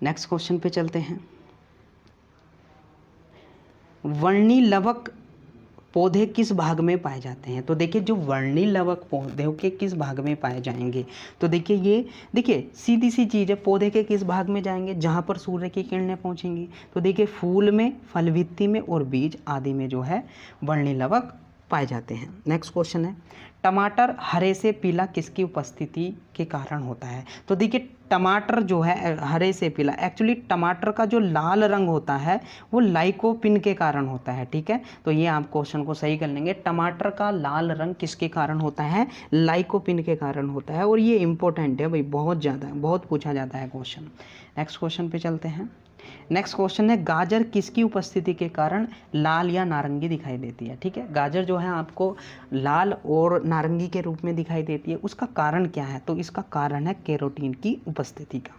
नेक्स्ट क्वेश्चन पे चलते हैं, वर्णीय लवक पौधे किस भाग में पाए जाते हैं? तो देखिए जो वर्णीय लवक पौधों के किस भाग में पाए जाएंगे? तो देखिए ये देखिए सीधी सी चीज़ है, पौधे के किस भाग में जाएंगे? जहाँ पर सूर्य की किरणें पहुँचेंगी। तो देखिए फूल में, फल भित्ति में और बीज आदि में जो है वर्णीय लवक पाए जाते हैं। नेक्स्ट क्वेश्चन है, टमाटर हरे से पीला किसकी उपस्थिति के कारण होता है? तो देखिए टमाटर जो है हरे से पीला, एक्चुअली टमाटर का जो लाल रंग होता है वो लाइकोपिन के कारण होता है, ठीक है। तो ये आप क्वेश्चन को सही कर लेंगे, टमाटर का लाल रंग किसके कारण होता है? लाइकोपिन के कारण होता है। और ये इंपॉर्टेंट है भाई, बहुत ज़्यादा, बहुत पूछा जाता है क्वेश्चन। नेक्स्ट क्वेश्चन पे चलते हैं। नेक्स्ट क्वेश्चन है, गाजर किसकी उपस्थिति के कारण लाल या नारंगी दिखाई देती है? ठीक है, गाजर जो है आपको लाल और नारंगी के रूप में दिखाई देती है, उसका कारण क्या है? तो इसका कारण है कैरोटीन की उपस्थिति का।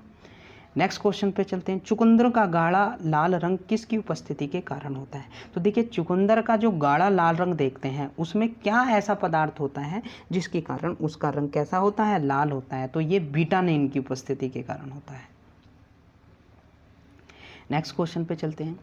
नेक्स्ट क्वेश्चन पे चलते हैं, चुकंदर का गाढ़ा लाल रंग किसकी उपस्थिति के कारण होता है? तो देखिए चुकंदर का जो गाढ़ा लाल रंग देखते हैं उसमें क्या ऐसा पदार्थ होता है जिसके कारण उसका रंग कैसा होता है? लाल होता है। तो ये विटामिन की उपस्थिति के कारण होता है। नेक्स्ट क्वेश्चन पे चलते हैं,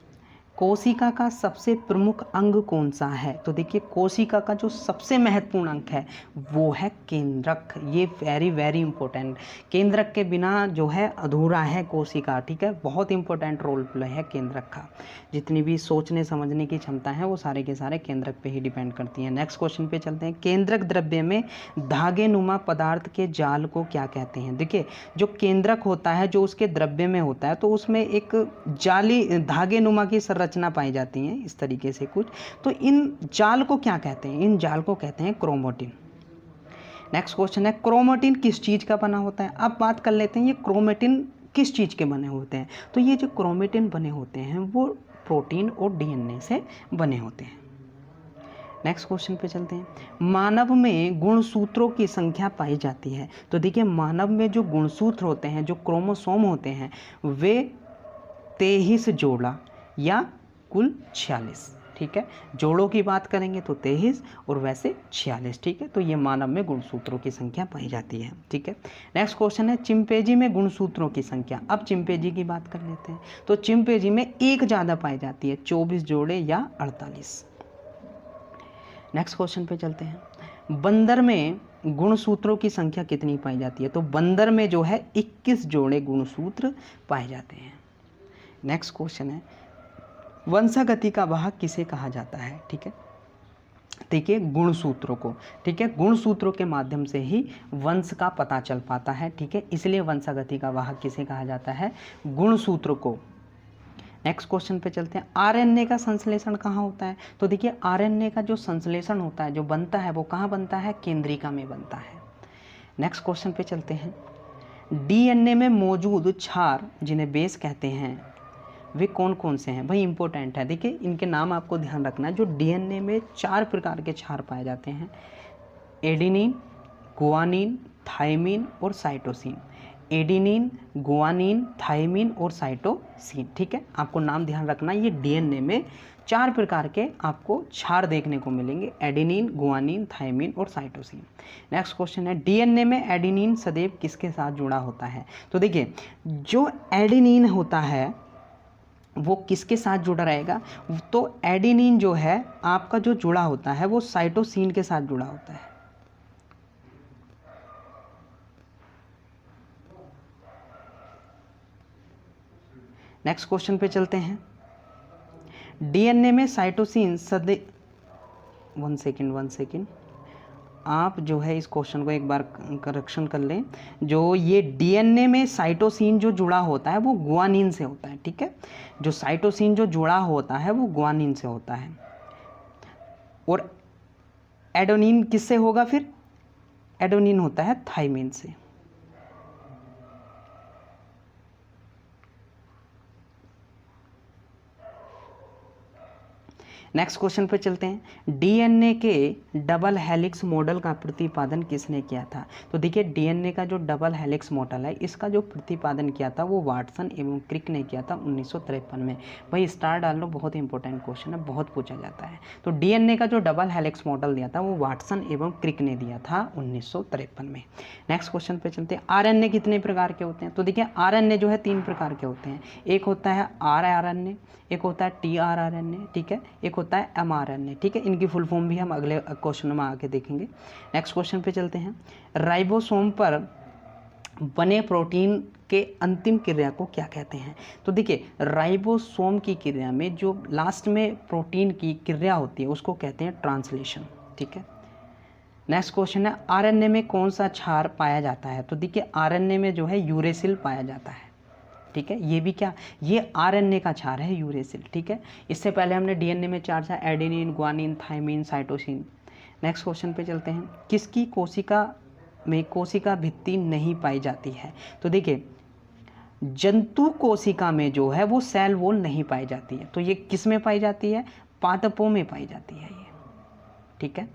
कोशिका का सबसे प्रमुख अंग कौन सा है? तो देखिए कोशिका का जो सबसे महत्वपूर्ण अंग है वो है केंद्रक। ये वेरी वेरी इंपॉर्टेंट, केंद्रक के बिना जो है अधूरा है कोशिका, ठीक है। बहुत इंपॉर्टेंट रोल प्ले है केंद्रक का। जितनी भी सोचने समझने की क्षमता है वो सारे के सारे केंद्रक पे ही डिपेंड करती हैं। नेक्स्ट क्वेश्चन पे चलते हैं, केंद्रक द्रव्य में धागे नुमा पदार्थ के जाल को क्या कहते हैं? देखिए जो केंद्रक होता है जो उसके द्रव्य में होता है तो उसमें एक जाली धागे नुमा की रचना पाई जाती हैं इस तरीके से कुछ, तो इन जाल को क्या कहते हैं? इन जाल को कहते हैं क्रोमेटिन। नेक्स्ट क्वेश्चन है, क्रोमेटिन किस चीज का बना होता है? अब बात कर लेते हैं ये क्रोमेटिन किस चीज के बने होते हैं। तो ये जो क्रोमेटिन बने होते हैं वो प्रोटीन और डीएनए से बने होते हैं। नेक्स्ट क्वेश्चन पे चलते हैं, मानव में गुणसूत्रों की संख्या पाई जाती है। तो देखिए मानव में जो गुणसूत्र होते हैं, जो क्रोमोसोम होते हैं, वे 23 जोड़ा या कुल 46, ठीक है। जोड़ों की बात करेंगे तो 23 और वैसे 46, ठीक है। तो ये मानव में गुणसूत्रों की संख्या पाई जाती है, ठीक है। नेक्स्ट क्वेश्चन है, चिंपैंजी में गुणसूत्रों की संख्या। अब चिंपैंजी की बात कर लेते हैं, तो चिंपैंजी में एक ज़्यादा पाई जाती है, 24 जोड़े या 48। नेक्स्ट क्वेश्चन पे चलते हैं, बंदर में गुणसूत्रों की संख्या कितनी पाई जाती है? तो बंदर में जो है 21 जोड़े गुणसूत्र पाए जाते हैं। नेक्स्ट क्वेश्चन है, वंशागति का वाहक किसे कहा जाता है? ठीक है, देखिए गुणसूत्रों को, ठीक है, गुणसूत्रों के माध्यम से ही वंश का पता चल पाता है, ठीक है, इसलिए वंशागति का वाहक किसे कहा जाता है? गुणसूत्र को। नेक्स्ट क्वेश्चन पे चलते हैं, आरएनए का संश्लेषण कहाँ होता है? तो देखिए आरएनए का जो संश्लेषण होता है, जो बनता है, वो कहाँ बनता है? केंद्रिका में बनता है। नेक्स्ट क्वेश्चन पे चलते हैं, डीएनए में मौजूद क्षार जिन्हें बेस कहते हैं वे कौन कौन से हैं? भाई इंपॉर्टेंट है, देखिए इनके नाम आपको ध्यान रखना है। जो डीएनए में 4 प्रकार के क्षार पाए जाते हैं, एडेनिन, गुआनिन, थायमिन और साइटोसिन। एडिनिन, गुआनिन, थायमिन और साइटोसिन। ठीक है, आपको नाम ध्यान रखना, ये डीएनए में 4 प्रकार के आपको क्षार देखने को मिलेंगे, एडिनिन, गुआनिन, थायमिन और साइटोसिन। नेक्स्ट क्वेश्चन है, डीएनए में एडिनिन सदैव किसके साथ जुड़ा होता है? तो देखिए, जो एडिनिन होता है वो किसके साथ जुड़ा रहेगा? तो एडिनिन जो है आपका जो जुड़ा होता है वो साइटोसिन के साथ जुड़ा होता है। नेक्स्ट क्वेश्चन पे चलते हैं, डीएनए में साइटोसिन सदैव 1 सेकेंड आप जो है इस क्वेश्चन को एक बार करेक्शन कर लें। जो ये डीएनए में साइटोसिन जो जुड़ा होता है वो गुआनिन से होता है। ठीक है, जो साइटोसिन जो जुड़ा होता है वो गुआनिन से होता है, और एडेनिन किससे होगा? फिर एडेनिन होता है थायमिन से। नेक्स्ट क्वेश्चन पे चलते हैं, डीएनए के डबल हेलिक्स मॉडल का प्रतिपादन किसने किया था? तो देखिए, डीएनए का जो डबल हेलिक्स मॉडल है इसका जो प्रतिपादन किया था वो वाटसन एवं क्रिक ने किया था 1953 में। भाई स्टार डाल लो, बहुत इंपॉर्टेंट क्वेश्चन है, बहुत पूछा जाता है। तो डीएनए का जो डबल हेलिक्स मॉडल दिया था वो वाटसन एवं क्रिक ने दिया था 1953 में। नेक्स्ट क्वेश्चन पे चलते हैं, आरएनए कितने प्रकार के होते हैं? तो देखिए, आरएनए जो है 3 प्रकार के होते हैं। एक होता है आरआरएनए, एक होता है टीआरआरएनए, ठीक है, एक होता है एमआरएनए। ठीक है, इनकी फुल फॉर्म भी हम अगले क्वेश्चन में आके देखेंगे। नेक्स्ट क्वेश्चन पे चलते हैं, राइबोसोम पर बने प्रोटीन के अंतिम क्रिया को क्या कहते हैं? तो देखिए, राइबोसोम की क्रिया में जो लास्ट में प्रोटीन की क्रिया होती है उसको कहते हैं ट्रांसलेशन। ठीक है, नेक्स्ट क्वेश्चन है, आरएनए में कौन सा क्षार पाया जाता है? तो देखिए, आरएनए में जो है यूरेसिल पाया जाता है। ठीक है, ये भी क्या, ये आरएनए का क्षार है यूरेसिल। ठीक है, इससे पहले हमने डीएनए में 4 था, adenine, guanine, thymine, cytosine. Next question पे चलते हैं, किसकी कोशिका में कोशिका भित्ति नहीं पाई जाती है? तो देखिए, जंतु कोशिका में जो है वो सेल वॉल नहीं पाई जाती है। तो ये किस में पाई जाती है? पादपों में पाई जाती है ये। ठीक है,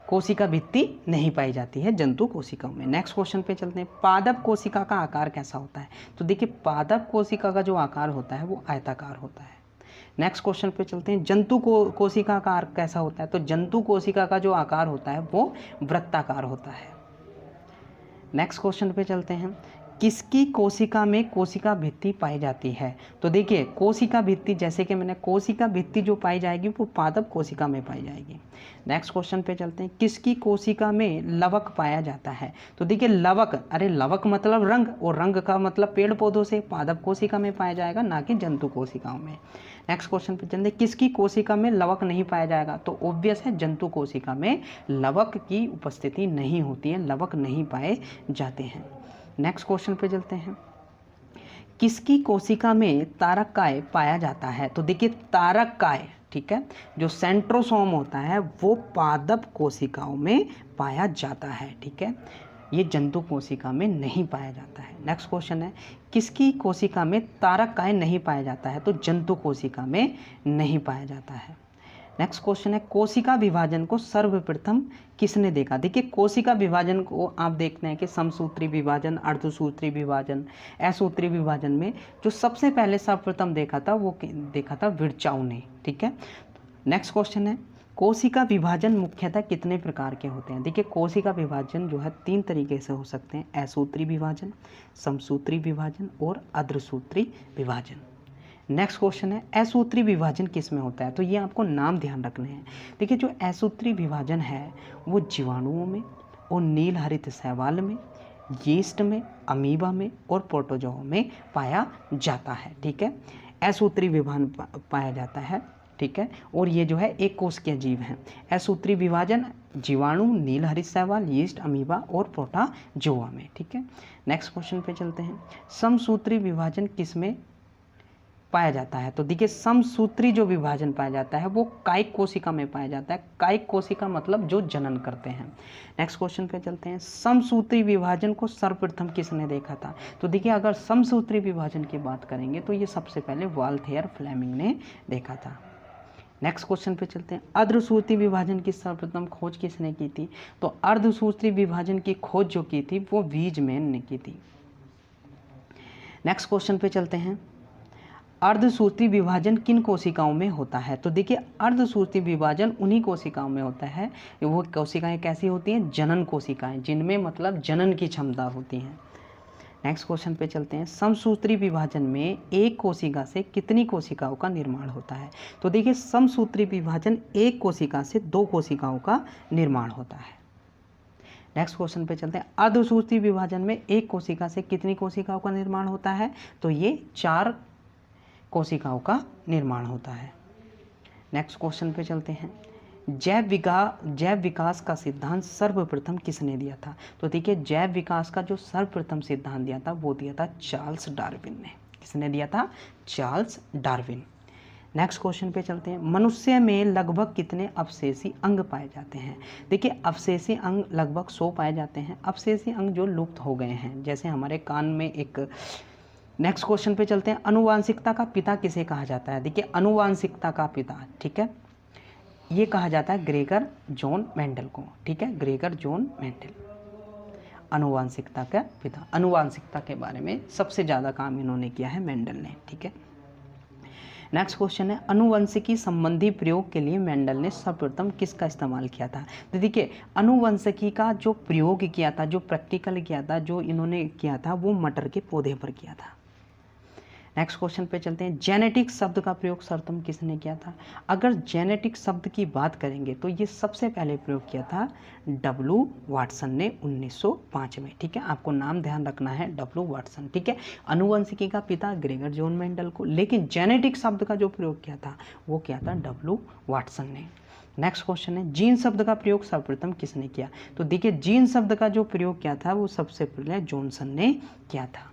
कोशिका भित्ति नहीं पाई जाती है जंतु कोशिकाओं में। नेक्स्ट क्वेश्चन पे चलते हैं, पादप कोशिका का आकार कैसा होता है? तो देखिए, पादप कोशिका का जो आकार होता है वो आयताकार होता है। नेक्स्ट क्वेश्चन पे चलते हैं, जंतु कोशिका का आकार कैसा होता है? तो जंतु कोशिका का जो आकार होता है वो वृत्ताकार होता है। नेक्स्ट क्वेश्चन पे चलते हैं, किसकी कोशिका में कोशिका भित्ति पाई जाती है? तो देखिए, कोशिका भित्ति, जैसे कि मैंने कोशिका भित्ति जो पाई जाएगी वो पादप कोशिका में पाई जाएगी। नेक्स्ट क्वेश्चन पे चलते हैं, किसकी कोशिका में लवक पाया जाता है? तो देखिए, लवक, अरे लवक मतलब रंग, और रंग का मतलब पेड़ पौधों से, पादप कोशिका में पाया जाएगा, ना कि जंतु कोशिकाओं में। नेक्स्ट क्वेश्चन पे चलते हैं, किसकी कोशिका में लवक नहीं पाया जाएगा? तो ऑब्वियस है, जंतु कोशिका में लवक की उपस्थिति नहीं होती है, लवक नहीं पाए जाते हैं। नेक्स्ट क्वेश्चन पे चलते हैं, किसकी कोशिका में तारककाय पाया जाता है? तो देखिए, तारककाय, ठीक है, जो सेंट्रोसोम होता है वो पादप कोशिकाओं में पाया जाता है। ठीक है, ये जंतु कोशिका में नहीं पाया जाता है। नेक्स्ट क्वेश्चन है, किसकी कोशिका में तारककाय नहीं पाया जाता है? तो जंतु कोशिका में नहीं पाया जाता है। नेक्स्ट क्वेश्चन है, कोशिका विभाजन को सर्वप्रथम किसने देखा? देखिए, कोशिका विभाजन को आप देखते हैं कि समसूत्री विभाजन, अर्धसूत्री विभाजन, असूत्री विभाजन में जो सबसे पहले सर्वप्रथम देखा था वो देखा था विर्चाउ ने। ठीक है, नेक्स्ट क्वेश्चन है, कोशिका विभाजन मुख्यतः कितने प्रकार के होते हैं? देखिए, कोशिका विभाजन जो है 3 तरीके से हो सकते हैं, असूत्री विभाजन, समसूत्री विभाजन और अर्धसूत्री विभाजन। नेक्स्ट क्वेश्चन है, असूत्री विभाजन किस में होता है? तो ये आपको नाम ध्यान रखने हैं। देखिए, जो असूत्री विभाजन है वो जीवाणुओं में और नील हरित शैवाल में, यीस्ट में, अमीबा में और प्रोटोजोआ में पाया जाता है। ठीक है, असूत्री विभाजन पाया जाता है। ठीक है, और ये जो है एक कोशिकीय जीव हैं। असूत्री विभाजन जीवाणु, नील हरित शैवाल, यीस्ट, अमीबा और प्रोटोजोआ में। ठीक है, नेक्स्ट क्वेश्चन पे चलते हैं, समसूत्री विभाजन किस में पाया जाता है? तो देखिए, समसूत्री जो विभाजन पाया जाता है वो कायिक कोशिका में पाया जाता है। कायिक कोशिका मतलब जो जनन करते हैं। नेक्स्ट क्वेश्चन पे चलते हैं, समसूत्री विभाजन को सर्वप्रथम किसने देखा था? तो देखिए, अगर समसूत्री विभाजन की बात करेंगे तो ये सबसे पहले वाल्थेयर फ्लेमिंग ने देखा था। नेक्स्ट क्वेश्चन पे चलते हैं, अर्धसूत्री विभाजन की सर्वप्रथम खोज किसने की थी? तो अर्धसूत्री विभाजन की खोज जो की थी वो वीजमैन ने की थी। नेक्स्ट क्वेश्चन पे चलते हैं, अर्धसूत्री विभाजन किन कोशिकाओं में होता है? तो देखिए अर्धसूत्री विभाजन उन्हीं कोशिकाओं में होता है, वो कोशिकाएं कैसी होती हैं? जनन कोशिकाएं, जिनमें मतलब जनन की क्षमता होती हैं। नेक्स्ट क्वेश्चन पे चलते हैं, समसूत्री विभाजन में एक कोशिका से कितनी कोशिकाओं का निर्माण होता है? तो देखिए समसूत्री विभाजन एक कोशिका से 2 कोशिकाओं का निर्माण होता है। नेक्स्ट क्वेश्चन पे चलते हैं, अर्धसूत्री विभाजन में एक कोशिका से कितनी कोशिकाओं का निर्माण होता है? तो ये 4 कोशिकाओं का निर्माण होता है। नेक्स्ट क्वेश्चन पे चलते हैं, जैव विकास का सिद्धांत सर्वप्रथम किसने दिया था? तो देखिए जैव विकास का जो सर्वप्रथम सिद्धांत दिया था वो दिया था चार्ल्स डार्विन ने। किसने दिया था? Charles Darwin. नेक्स्ट क्वेश्चन पे चलते हैं, मनुष्य में लगभग कितने अवशेषी अंग पाए जाते हैं? देखिए अवशेषी अंग लगभग 100 पाए जाते हैं, अवशेषी अंग जो लुप्त हो गए हैं, जैसे हमारे कान में एक। नेक्स्ट क्वेश्चन पे चलते हैं, अनुवांशिकता का पिता किसे कहा जाता है? देखिए अनुवांशिकता का पिता, ठीक है, ये कहा जाता है ग्रेगर जॉन मेंडल को, ठीक है, ग्रेगर जॉन मेंडल अनुवांशिकता का पिता। अनुवांशिकता के बारे में सबसे ज़्यादा काम इन्होंने किया है मेंडल ने, ठीक है। नेक्स्ट क्वेश्चन है, अनुवंशिकी संबंधी प्रयोग के लिए मेंडल ने सर्वप्रथम किसका इस्तेमाल किया था? तो देखिए अनुवंशिकी का जो प्रयोग किया था, जो प्रैक्टिकल किया था, जो इन्होंने किया था, वो मटर के पौधे पर किया था। नेक्स्ट क्वेश्चन पे चलते हैं, जेनेटिक शब्द का प्रयोग सर्वप्रथम किसने किया था? अगर जेनेटिक शब्द की बात करेंगे तो ये सबसे पहले प्रयोग किया था डब्ल्यू वाटसन ने 1905 में, ठीक है। आपको नाम ध्यान रखना है, डब्ल्यू वाटसन, ठीक है। अनुवंशिकी का पिता ग्रेगर जॉन मेंडल को, लेकिन जेनेटिक शब्द का जो प्रयोग किया था वो किया था डब्ल्यू वाटसन ने। नेक्स्ट क्वेश्चन है, जीन शब्द का प्रयोग सर्वप्रथम किसने किया? तो देखिए जीन शब्द का जो प्रयोग किया था वो सबसे पहले जॉनसन ने किया था।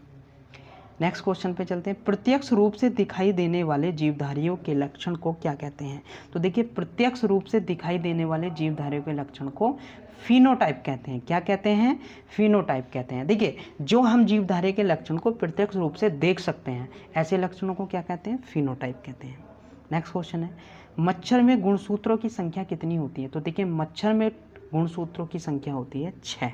नेक्स्ट क्वेश्चन पे चलते हैं, प्रत्यक्ष रूप से दिखाई देने वाले जीवधारियों के लक्षण को क्या कहते हैं? तो देखिए प्रत्यक्ष रूप से दिखाई देने वाले जीवधारियों के लक्षण को फिनोटाइप कहते हैं। क्या कहते हैं? फिनोटाइप कहते हैं। देखिए जो हम जीवधारी के लक्षण को प्रत्यक्ष रूप से देख सकते हैं, ऐसे लक्षणों को क्या कहते हैं? फिनोटाइप कहते हैं। नेक्स्ट क्वेश्चन है, मच्छर में गुणसूत्रों की संख्या कितनी होती है? तो देखिए मच्छर में गुणसूत्रों की संख्या होती है 6।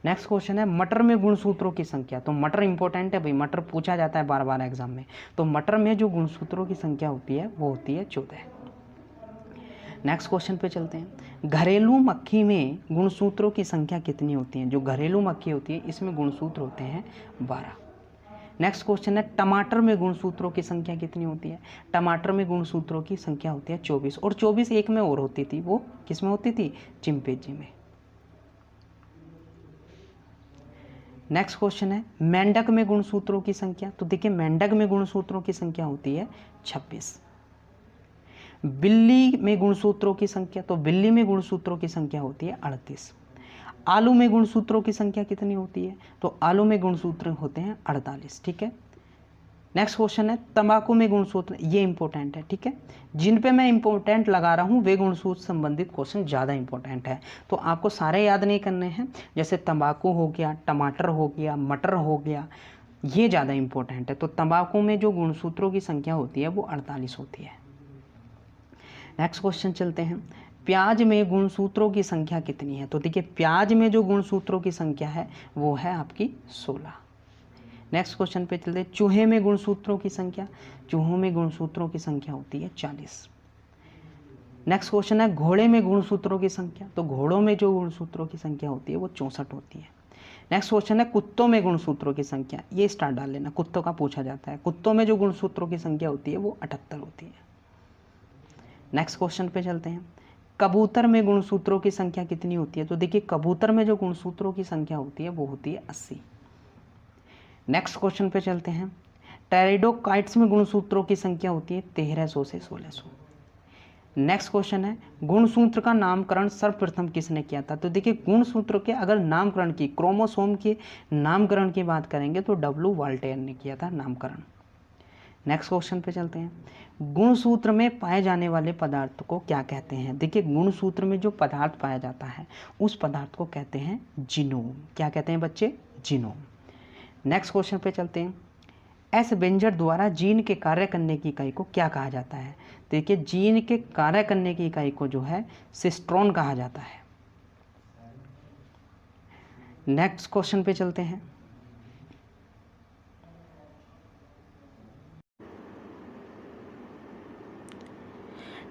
नेक्स्ट क्वेश्चन है, मटर में गुणसूत्रों की संख्या। तो मटर इंपॉर्टेंट है भाई, मटर पूछा जाता है बार बार एग्जाम में। तो मटर में जो गुणसूत्रों की संख्या होती है वो होती है 14। नेक्स्ट क्वेश्चन पे चलते हैं, घरेलू मक्खी में गुणसूत्रों की संख्या कितनी होती है? जो घरेलू मक्खी होती है इसमें गुणसूत्र होते हैं 12। नेक्स्ट क्वेश्चन है, टमाटर में गुणसूत्रों की संख्या कितनी होती है? टमाटर में गुणसूत्रों की संख्या होती है 24, और 24 एक में और होती थी, वो किस में होती थी? चिंपैंजी में। नेक्स्ट क्वेश्चन है, मेंढक में गुणसूत्रों की संख्या। तो देखिए मेंढक में गुणसूत्रों की संख्या होती है 26। बिल्ली में गुणसूत्रों की संख्या, तो बिल्ली में गुणसूत्रों की संख्या होती है 38। आलू में गुणसूत्रों की संख्या कितनी होती है? तो आलू में गुणसूत्र होते हैं 48, ठीक है। नेक्स्ट क्वेश्चन है, तंबाकू में गुणसूत्र, ये इंपॉर्टेंट है, ठीक है। जिन पे मैं इंपॉर्टेंट लगा रहा हूँ वे गुणसूत्र संबंधित क्वेश्चन ज़्यादा इंपॉर्टेंट है, तो आपको सारे याद नहीं करने हैं। जैसे तंबाकू हो गया, टमाटर हो गया, मटर हो गया, ये ज़्यादा इंपॉर्टेंट है। तो तंबाकू में जो गुणसूत्रों की संख्या होती है वो 48 होती है। नेक्स्ट क्वेश्चन चलते हैं, प्याज में गुणसूत्रों की संख्या कितनी है? तो देखिए प्याज में जो गुणसूत्रों की संख्या है वो है आपकी 16। नेक्स्ट क्वेश्चन पे चलते हैं, चूहे में गुणसूत्रों की संख्या। चूहों में गुणसूत्रों की संख्या होती है 40। नेक्स्ट क्वेश्चन है, घोड़े में गुणसूत्रों की संख्या। तो घोड़ों में जो गुणसूत्रों की संख्या होती है वो 64 होती है। नेक्स्ट क्वेश्चन है, कुत्तों में गुणसूत्रों की संख्या। ये स्टार डाल लेना, कुत्तों का पूछा जाता है। कुत्तों में जो गुणसूत्रों की संख्या होती है वो 78 होती है। नेक्स्ट क्वेश्चन पे चलते हैं, कबूतर में गुणसूत्रों की संख्या कितनी होती है? तो देखिए कबूतर में जो गुणसूत्रों की संख्या होती है वो होती है 80। नेक्स्ट क्वेश्चन पे चलते हैं, टेरिडोकाइट्स में गुणसूत्रों की संख्या होती है 1300 से 1600। नेक्स्ट क्वेश्चन है, गुणसूत्र का नामकरण सर्वप्रथम किसने किया था? तो देखिए गुणसूत्र के अगर नामकरण की, क्रोमोसोम के नामकरण की बात करेंगे तो डब्ल्यू वाल्टेयर ने किया था नामकरण। नेक्स्ट क्वेश्चन पे चलते हैं, गुणसूत्र में पाए जाने वाले पदार्थ को क्या कहते हैं? देखिए गुणसूत्र में जो पदार्थ पाया जाता है उस पदार्थ को कहते हैं जीनोम। क्या कहते हैं बच्चे? जीनोम। नेक्स्ट क्वेश्चन पे चलते हैं, एस बेंजर द्वारा जीन के कार्य करने की इकाई को क्या कहा जाता है? देखिए जीन के कार्य करने की इकाई को जो है सिस्ट्रॉन कहा जाता है। नेक्स्ट क्वेश्चन पे चलते हैं,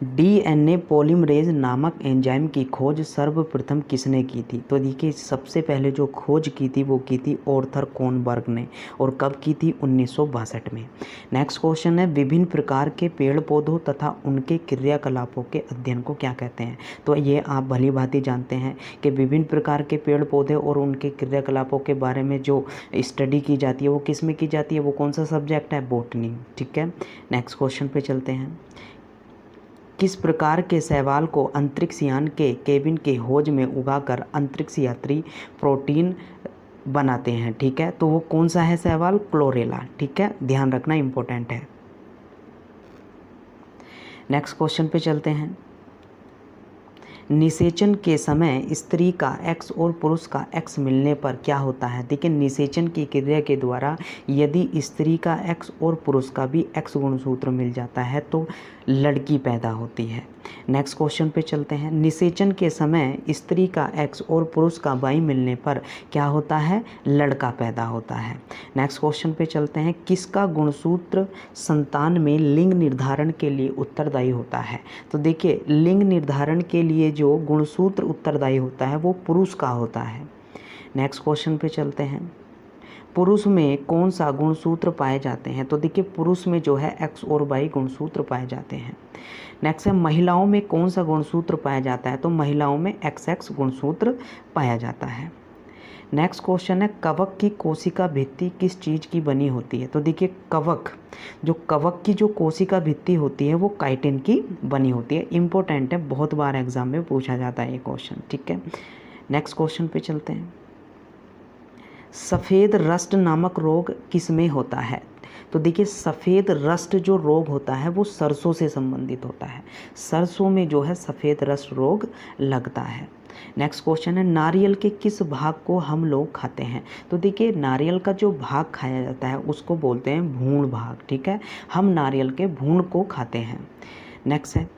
डीएनए पॉलीमरेज नामक एंजाइम की खोज सर्वप्रथम किसने की थी? तो देखिए सबसे पहले जो खोज की थी वो की थी आर्थर कोनबर्ग ने, और कब की थी? 1962 में। नेक्स्ट क्वेश्चन है, विभिन्न प्रकार के पेड़ पौधों तथा उनके क्रियाकलापों के अध्ययन को क्या कहते हैं? तो ये आप भली भांति जानते हैं कि विभिन्न प्रकार के पेड़ पौधे और उनके क्रियाकलापों के बारे में जो स्टडी की जाती है वो किस में की जाती है? वो कौन सा सब्जेक्ट है? बॉटनी। ठीक है, नेक्स्ट क्वेश्चन पे चलते हैं। किस प्रकार के शैवाल को अंतरिक्ष यान के केबिन के होज में उगाकर अंतरिक्ष यात्री प्रोटीन बनाते हैं? ठीक है, तो वो कौन सा है शैवाल? क्लोरेला। ठीक है, ध्यान रखना इंपॉर्टेंट है। नेक्स्ट क्वेश्चन पे चलते हैं। निषेचन के समय स्त्री का X और पुरुष का X मिलने पर क्या होता है? देखिए निषेचन की क्रिया के द्वारा यदि स्त्री का X और पुरुष का भी X गुणसूत्र मिल जाता है तो लड़की पैदा होती है। नेक्स्ट क्वेश्चन पे चलते हैं। निषेचन के समय स्त्री का X और पुरुष का Y मिलने पर क्या होता है? लड़का पैदा होता है। नेक्स्ट क्वेश्चन पे चलते हैं। किसका गुणसूत्र संतान में लिंग निर्धारण के लिए उत्तरदायी होता है? तो देखिए लिंग निर्धारण के लिए जो गुणसूत्र उत्तरदायी होता है वो पुरुष का होता है। नेक्स्ट क्वेश्चन पे चलते हैं। पुरुष में कौन सा गुणसूत्र पाए जाते हैं? तो देखिए पुरुष में जो है X और Y गुणसूत्र पाए जाते हैं। नेक्स्ट है, महिलाओं में कौन सा गुणसूत्र पाया जाता है? तो महिलाओं में XX गुणसूत्र पाया जाता है। नेक्स्ट क्वेश्चन है, कवक की कोशिका भित्ति किस चीज़ की बनी होती है? तो देखिए कवक की जो कोशिका भित्ति होती है वो काइटिन की बनी होती है। इंपॉर्टेंट है, बहुत बार एग्जाम में पूछा जाता है ये क्वेश्चन। ठीक है, नेक्स्ट क्वेश्चन पे चलते हैं। सफ़ेद रस्ट नामक रोग किस में होता है? तो देखिए सफ़ेद रस्ट जो रोग होता है वो सरसों से संबंधित होता है। सरसों में जो है सफ़ेद रस्ट रोग लगता है। नेक्स्ट क्वेश्चन है, नारियल के किस भाग को हम लोग खाते हैं? तो देखिए नारियल का जो भाग खाया जाता है उसको बोलते हैं भूण भाग। ठीक है, हम नारियल के भूण को खाते हैं। नेक्स्ट है,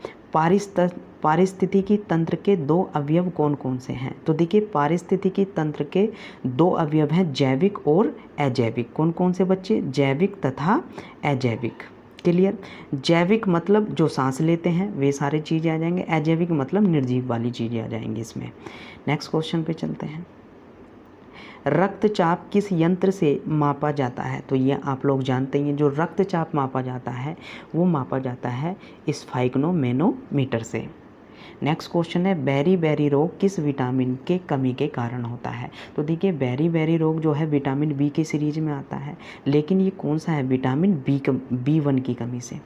पारिस्थितिकी तंत्र के दो अवयव कौन कौन से हैं? तो देखिए पारिस्थितिकी तंत्र के दो अवयव हैं, जैविक और अजैविक। कौन कौन से बच्चे? जैविक तथा अजैविक। क्लियर? जैविक मतलब जो सांस लेते हैं वे सारी चीज़ें आ जाएंगे, अजैविक मतलब निर्जीव वाली चीज़ें आ जाएंगी इसमें। नेक्स्ट क्वेश्चन पे चलते हैं। रक्तचाप किस यंत्र से मापा जाता है? तो ये आप लोग जानते हैं, जो रक्तचाप मापा जाता है वो मापा जाता है स्फाइग्नोमेनोमीटर से। नेक्स्ट क्वेश्चन है, बेरी रोग किस विटामिन के कमी के कारण होता है? तो देखिए बेरी रोग जो है विटामिन बी के सीरीज में आता है, लेकिन ये कौन सा है? विटामिन B1 की कमी से।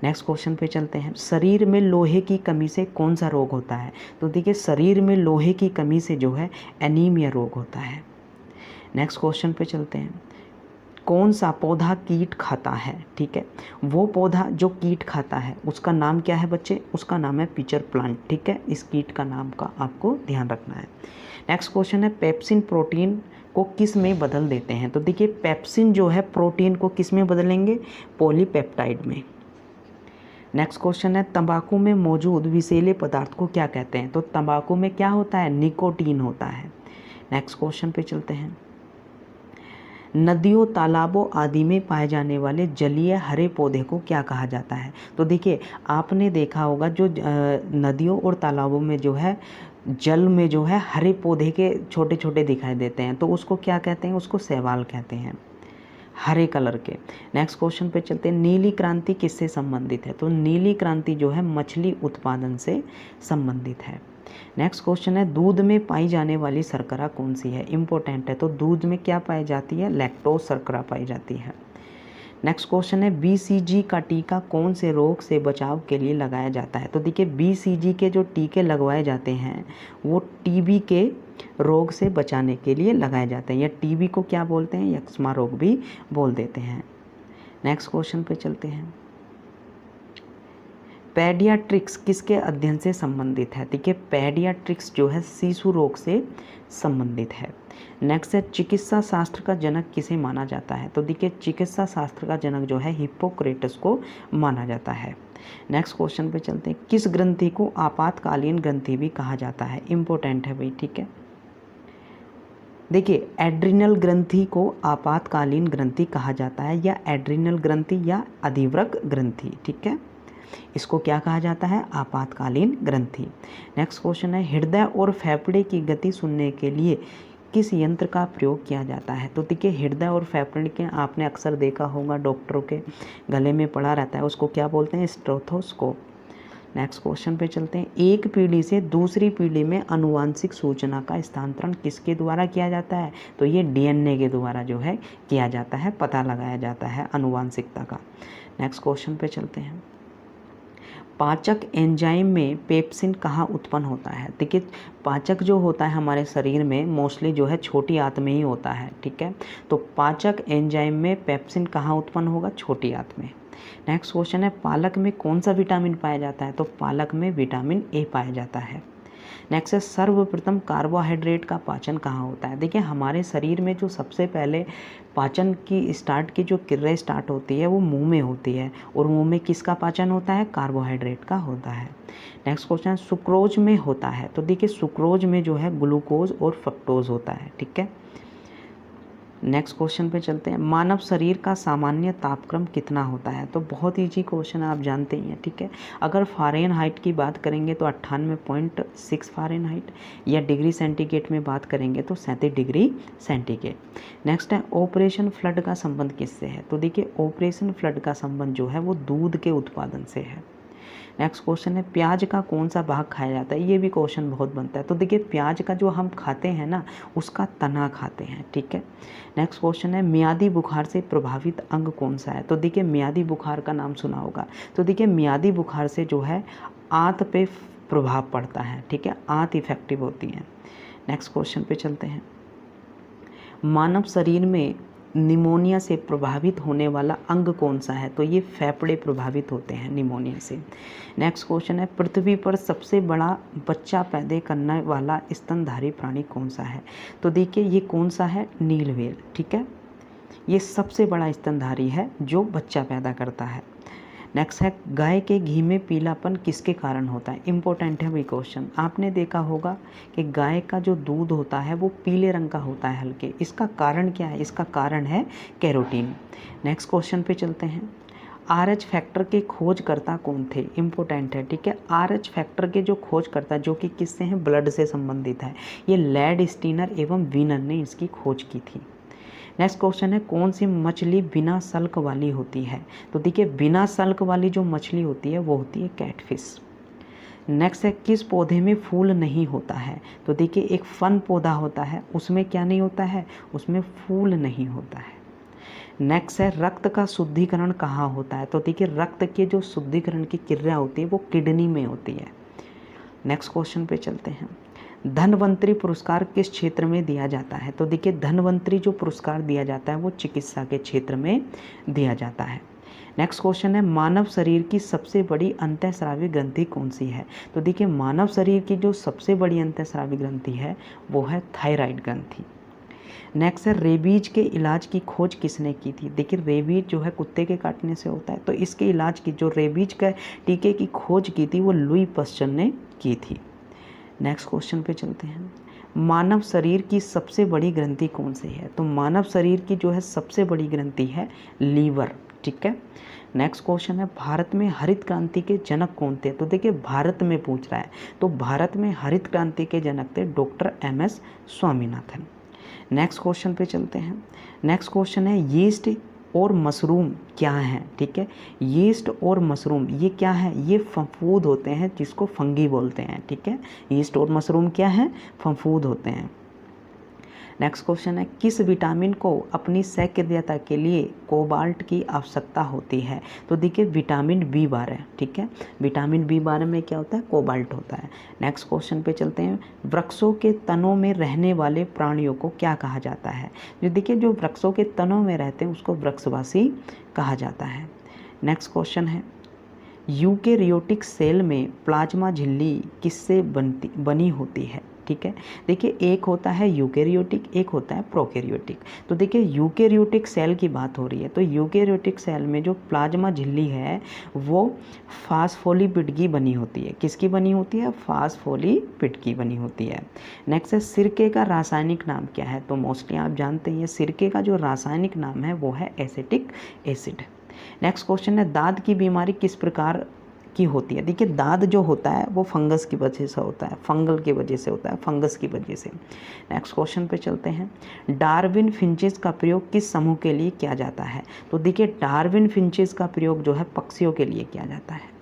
नेक्स्ट क्वेश्चन पे चलते हैं। शरीर में लोहे की कमी से कौन सा रोग होता है? तो देखिए शरीर में लोहे की कमी से जो है एनीमिया रोग होता है। नेक्स्ट क्वेश्चन पे चलते हैं। कौन सा पौधा कीट खाता है? ठीक है, वो पौधा जो कीट खाता है उसका नाम क्या है बच्चे? उसका नाम है पिचर प्लांट। ठीक है, इस कीट का नाम का आपको ध्यान रखना है। नेक्स्ट क्वेश्चन है, पेप्सिन प्रोटीन को किस में बदल देते हैं? तो देखिए पेप्सिन जो है प्रोटीन को किस में बदलेंगे? पॉलीपेप्टाइड में। नेक्स्ट क्वेश्चन है, तंबाकू में मौजूद विषैले पदार्थ को क्या कहते हैं? तो तंबाकू में क्या होता है? निकोटीन होता है। नेक्स्ट क्वेश्चन पे चलते हैं। नदियों तालाबों आदि में पाए जाने वाले जलीय हरे पौधे को क्या कहा जाता है? तो देखिए आपने देखा होगा जो नदियों और तालाबों में जो है जल में जो है हरे पौधे के छोटे छोटे दिखाई देते हैं, तो उसको क्या कहते हैं? उसको शैवाल कहते हैं, हरे कलर के। नेक्स्ट क्वेश्चन पे चलते हैं। नीली क्रांति किससे संबंधित है? तो नीली क्रांति जो है मछली उत्पादन से संबंधित है। नेक्स्ट क्वेश्चन है, दूध में पाई जाने वाली शर्करा कौन सी है? इंपॉर्टेंट है, तो दूध में क्या पाई जाती है? लैक्टोज शर्करा पाई जाती है। नेक्स्ट क्वेश्चन है, BCG का टीका कौन से रोग से बचाव के लिए लगाया जाता है? तो देखिए BCG के जो टीके लगवाए जाते हैं वो TB के रोग से बचाने के लिए लगाए जाते हैं, या TB को क्या बोलते हैं? यक्ष्मा रोग भी बोल देते हैं। नेक्स्ट क्वेश्चन पे चलते हैं। पेडियाट्रिक्स किसके अध्ययन से संबंधित है? देखिए पेडियाट्रिक्स जो है शिशु रोग से संबंधित है। नेक्स्ट है, चिकित्सा शास्त्र का जनक किसे माना जाता है? तो देखिए चिकित्सा शास्त्र का जनक जो है हिप्पोक्रेटस को माना जाता है। नेक्स्ट क्वेश्चन पे चलते हैं। किस ग्रंथि को आपातकालीन ग्रंथि भी कहा जाता है? इंपॉर्टेंट है भाई। ठीक है, देखिए एड्रिनल ग्रंथि को आपातकालीन ग्रंथि कहा जाता है, या एड्रिनल ग्रंथि या अधिवृक्क ग्रंथि। ठीक है, इसको क्या कहा जाता है? आपातकालीन ग्रंथि। नेक्स्ट क्वेश्चन है, हृदय और फेफड़े की गति सुनने के लिए किस यंत्र का प्रयोग किया जाता है? तो देखिए हृदय और फेफड़े के आपने अक्सर देखा होगा, डॉक्टरों के गले में पड़ा रहता है, उसको क्या बोलते हैं? स्टेथोस्कोप। नेक्स्ट क्वेश्चन पे चलते हैं, एक पीढ़ी से दूसरी पीढ़ी में आनुवांशिक सूचना का स्थानांतरण किसके द्वारा किया जाता है? तो ये डीएनए के द्वारा जो है किया जाता है, पता लगाया जाता है आनुवांशिकता का। नेक्स्ट क्वेश्चन पे चलते हैं, पाचक एंजाइम में पेप्सिन कहाँ उत्पन्न होता है? देखिए पाचक जो होता है हमारे शरीर में मोस्टली जो है छोटी आंत में ही होता है, ठीक है। तो पाचक एंजाइम में पेप्सिन कहाँ उत्पन्न होगा? छोटी आंत में। नेक्स्ट क्वेश्चन है, पालक में कौन सा विटामिन पाया जाता है? तो पालक में विटामिन ए पाया जाता है। नेक्स्ट है, सर्वप्रथम कार्बोहाइड्रेट का पाचन कहाँ होता है? देखिए हमारे शरीर में जो सबसे पहले पाचन की जो क्रिया स्टार्ट होती है वो मुंह में होती है, और मुंह में किसका पाचन होता है? कार्बोहाइड्रेट का होता है। नेक्स्ट क्वेश्चन है, सुक्रोज में होता है? तो देखिए सुक्रोज में जो है ग्लूकोज और फ्रक्टोज होता है, ठीक है। नेक्स्ट क्वेश्चन पे चलते हैं, मानव शरीर का सामान्य तापक्रम कितना होता है? तो बहुत ईजी क्वेश्चन आप जानते ही हैं, ठीक है। अगर फ़ारेनहाइट की बात करेंगे तो 98.6 फ़ारेनहाइट, या डिग्री सेंटीग्रेड में बात करेंगे तो 37 डिग्री सेंटीग्रेड। नेक्स्ट है, ऑपरेशन फ्लड का संबंध किससे है? तो देखिए ऑपरेशन फ्लड का संबंध जो है वो दूध के उत्पादन से है। नेक्स्ट क्वेश्चन है, प्याज का कौन सा भाग खाया जाता है? ये भी क्वेश्चन बहुत बनता है। तो देखिए प्याज का जो हम खाते हैं ना, उसका तना खाते हैं, ठीक है। नेक्स्ट क्वेश्चन है, मियादी बुखार से प्रभावित अंग कौन सा है? तो देखिए मियादी बुखार का नाम सुना होगा। तो देखिए मियादी बुखार से जो है आंत पे प्रभाव पड़ता है, ठीक है, आंत इफेक्टिव होती है। नेक्स्ट क्वेश्चन पे चलते हैं, मानव शरीर में निमोनिया से प्रभावित होने वाला अंग कौन सा है? तो ये फेफड़े प्रभावित होते हैं निमोनिया से। नेक्स्ट क्वेश्चन है, पृथ्वी पर सबसे बड़ा बच्चा पैदा करने वाला स्तनधारी प्राणी कौन सा है? तो देखिए ये कौन सा है? नील व्हेल, ठीक है। ये सबसे बड़ा स्तनधारी है जो बच्चा पैदा करता है। नेक्स्ट है, गाय के घी में पीलापन किसके कारण होता है? इंपॉर्टेंट है भाई क्वेश्चन। आपने देखा होगा कि गाय का जो दूध होता है वो पीले रंग का होता है हल्के। इसका कारण क्या है? इसका कारण है कैरोटीन। नेक्स्ट क्वेश्चन पे चलते हैं, RH फैक्टर के खोजकर्ता कौन थे? इंपॉर्टेंट है, ठीक है। RH फैक्टर के जो खोजकर्ता जो कि किससे हैं? ब्लड से संबंधित है। ये लैड स्टीनर एवं वीनर ने इसकी खोज की थी। नेक्स्ट क्वेश्चन है, कौन सी मछली बिना सल्क वाली होती है? तो देखिए बिना सल्क वाली जो मछली होती है वो होती है कैटफिश। नेक्स्ट है, किस पौधे में फूल नहीं होता है? तो देखिए एक फन पौधा होता है, उसमें क्या नहीं होता है? उसमें फूल नहीं होता है। नेक्स्ट है, रक्त का शुद्धिकरण कहाँ होता है? तो देखिए रक्त के जो शुद्धिकरण की क्रिया होती है वो किडनी में होती है। नेक्स्ट क्वेश्चन पे चलते हैं, धन्वंतरी पुरस्कार किस क्षेत्र में दिया जाता है? तो देखिए धन्वंतरी जो पुरस्कार दिया जाता है वो चिकित्सा के क्षेत्र में दिया जाता है। नेक्स्ट क्वेश्चन है, मानव शरीर की सबसे बड़ी अंतःस्रावी ग्रंथि कौन सी है? तो देखिए मानव शरीर की जो सबसे बड़ी अंतःस्रावी ग्रंथि है वो है थायराइड ग्रंथि। नेक्स्ट है, रेबीज के इलाज की खोज किसने की थी? देखिए रेबीज जो है कुत्ते के काटने से होता है, तो इसके इलाज की जो रेबीज का टीके की खोज की थी वो लुई पास्चर ने की थी। नेक्स्ट क्वेश्चन पे चलते हैं, मानव शरीर की सबसे बड़ी ग्रंथि कौन सी है? तो मानव शरीर की जो है सबसे बड़ी ग्रंथि है लीवर, ठीक है। नेक्स्ट क्वेश्चन है, भारत में हरित क्रांति के जनक कौन थे? तो देखिए भारत में पूछ रहा है, तो भारत में हरित क्रांति के जनक थे doctor MS Swaminathan. Next question पे चलते हैं, नेक्स्ट क्वेश्चन है, यीस्ट और मशरूम क्या है? ठीक है, यीस्ट और मशरूम ये क्या है? ये फफूद होते हैं जिसको फंगी बोलते हैं, ठीक है। यीस्ट और मशरूम क्या है? फफूद होते हैं। नेक्स्ट क्वेश्चन है, किस विटामिन को अपनी सक्रियता के लिए कोबाल्ट की आवश्यकता होती है? तो देखिए विटामिन B12, ठीक है। विटामिन B12 में क्या होता है? कोबाल्ट होता है। नेक्स्ट क्वेश्चन पे चलते हैं, वृक्षों के तनों में रहने वाले प्राणियों को क्या कहा जाता है? जो देखिए जो वृक्षों के तनों में रहते हैं उसको वृक्षवासी कहा जाता है। नेक्स्ट क्वेश्चन है, यूकेरियोटिक सेल में प्लाज्मा झिल्ली किससे बनी होती है? ठीक है, देखिए एक होता है यूकेरियोटिक, एक होता है प्रोकैरियोटिक। तो देखिए यूकेरियोटिक सेल की बात हो रही है, तो यूकेरियोटिक सेल में जो प्लाज्मा झिल्ली है वो फास्फोलिपिड की बनी होती है। किसकी बनी होती है? फास्फोलिपिड की बनी होती है। नेक्स्ट है, सिरके का रासायनिक नाम क्या है? तो मोस्टली आप जानते हैं सिरके का जो रासायनिक नाम है वो है एसिटिक एसिड। नेक्स्ट क्वेश्चन है, दांत की बीमारी किस प्रकार की होती है। देखिए दाद जो होता है वो फंगस की वजह से होता है, फंगल की वजह से होता है, फंगस की वजह से। नेक्स्ट क्वेश्चन पे चलते हैं। डार्विन फिंचेस का प्रयोग किस समूह के लिए किया जाता है? तो देखिए डार्विन फिंचेस का प्रयोग जो है पक्षियों के लिए किया जाता है।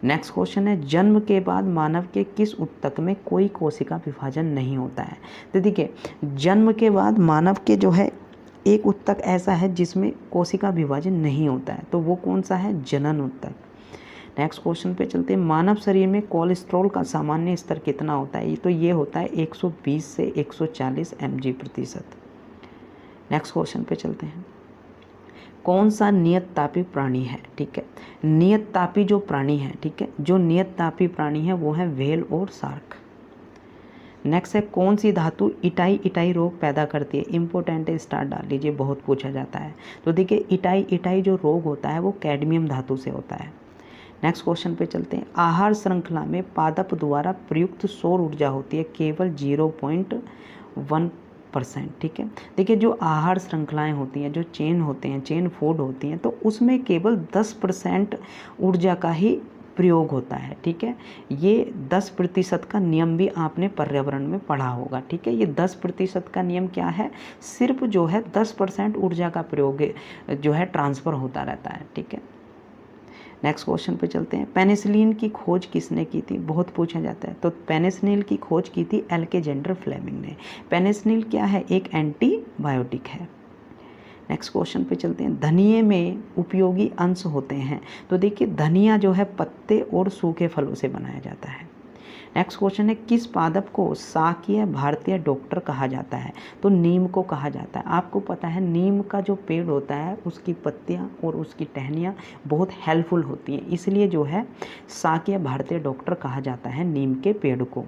नेक्स्ट क्वेश्चन है, जन्म के बाद मानव के किस ऊतक में कोई कोशिका विभाजन नहीं होता है? तो देखिए जन्म के बाद मानव के जो है एक ऊतक ऐसा है जिसमें कोशिका विभाजन नहीं होता है, तो वो कौन सा है? जनन ऊतक। नेक्स्ट क्वेश्चन पे चलते हैं। मानव शरीर में कोलेस्ट्रॉल का सामान्य स्तर कितना होता है? तो ये होता है 120 से 140 mg/। नेक्स्ट क्वेश्चन पे चलते हैं। कौन सा नियततापी प्राणी है? ठीक है, नियततापी जो प्राणी है, ठीक है, जो नियततापी प्राणी है वो है व्हेल और शार्क। नेक्स्ट है, कौन सी धातु इटाई इटाई रोग पैदा करती है? इंपॉर्टेंट है, स्टार डाल लीजिए, बहुत पूछा जाता है। तो देखिए इटाई इटाई जो रोग होता है वो कैडमियम धातु से होता है। नेक्स्ट क्वेश्चन पे चलते हैं। आहार श्रृंखला में पादप द्वारा प्रयुक्त सौर ऊर्जा होती है केवल 0.1%। ठीक है, देखिए जो आहार श्रृंखलाएं होती हैं, जो चेन होते हैं, चेन फूड होती हैं, तो उसमें केवल 10% ऊर्जा का ही प्रयोग होता है। ठीक है, ये 10% का नियम भी आपने पर्यावरण में पढ़ा होगा। ठीक है, ये 10% का नियम क्या है? सिर्फ जो है 10% ऊर्जा का प्रयोग जो है ट्रांसफ़र होता रहता है। ठीक है, नेक्स्ट क्वेश्चन पे चलते हैं। पेनिसिलिन की खोज किसने की थी? बहुत पूछा जाता है। तो पेनिसिलिन की खोज की थी अलेक्जेंडर फ्लेमिंग ने। पेनिसिलिन क्या है? एक एंटीबायोटिक है। नेक्स्ट क्वेश्चन पे चलते हैं। धनिये में उपयोगी अंश होते हैं? तो देखिए धनिया जो है पत्ते और सूखे फलों से बनाया जाता है। नेक्स्ट क्वेश्चन है, किस पादप को शाकीय भारतीय डॉक्टर कहा जाता है? तो नीम को कहा जाता है। आपको पता है नीम का जो पेड़ होता है उसकी पत्तियां और उसकी टहनियां बहुत हेल्पफुल होती हैं, इसलिए जो है शाकीय भारतीय डॉक्टर कहा जाता है नीम के पेड़ को।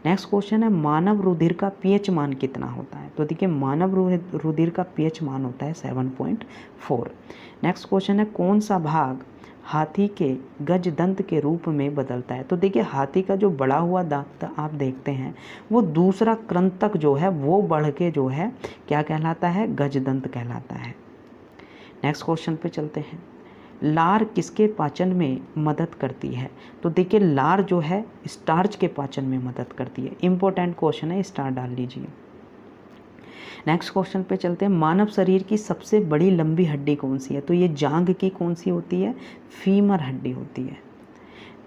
नेक्स्ट क्वेश्चन है, मानव रुधिर का पीएच मान कितना होता है? तो देखिए मानव रुधिर का पीएच मान होता है 7.4। नेक्स्ट क्वेश्चन है, कौन सा भाग हाथी के गजदंत के रूप में बदलता है? तो देखिए हाथी का जो बड़ा हुआ दांत आप देखते हैं वो दूसरा कृंतक जो है वो बढ़ के जो है क्या कहलाता है? गजदंत कहलाता है। नेक्स्ट क्वेश्चन पे चलते हैं। लार किसके पाचन में मदद करती है? तो देखिए लार जो है स्टार्च के पाचन में मदद करती है। इंपॉर्टेंट क्वेश्चन है, स्टार डाल लीजिए। नेक्स्ट क्वेश्चन पे चलते हैं। मानव शरीर की सबसे बड़ी लंबी हड्डी कौन सी है? तो ये जांघ की कौन सी होती है? फीमर हड्डी होती है।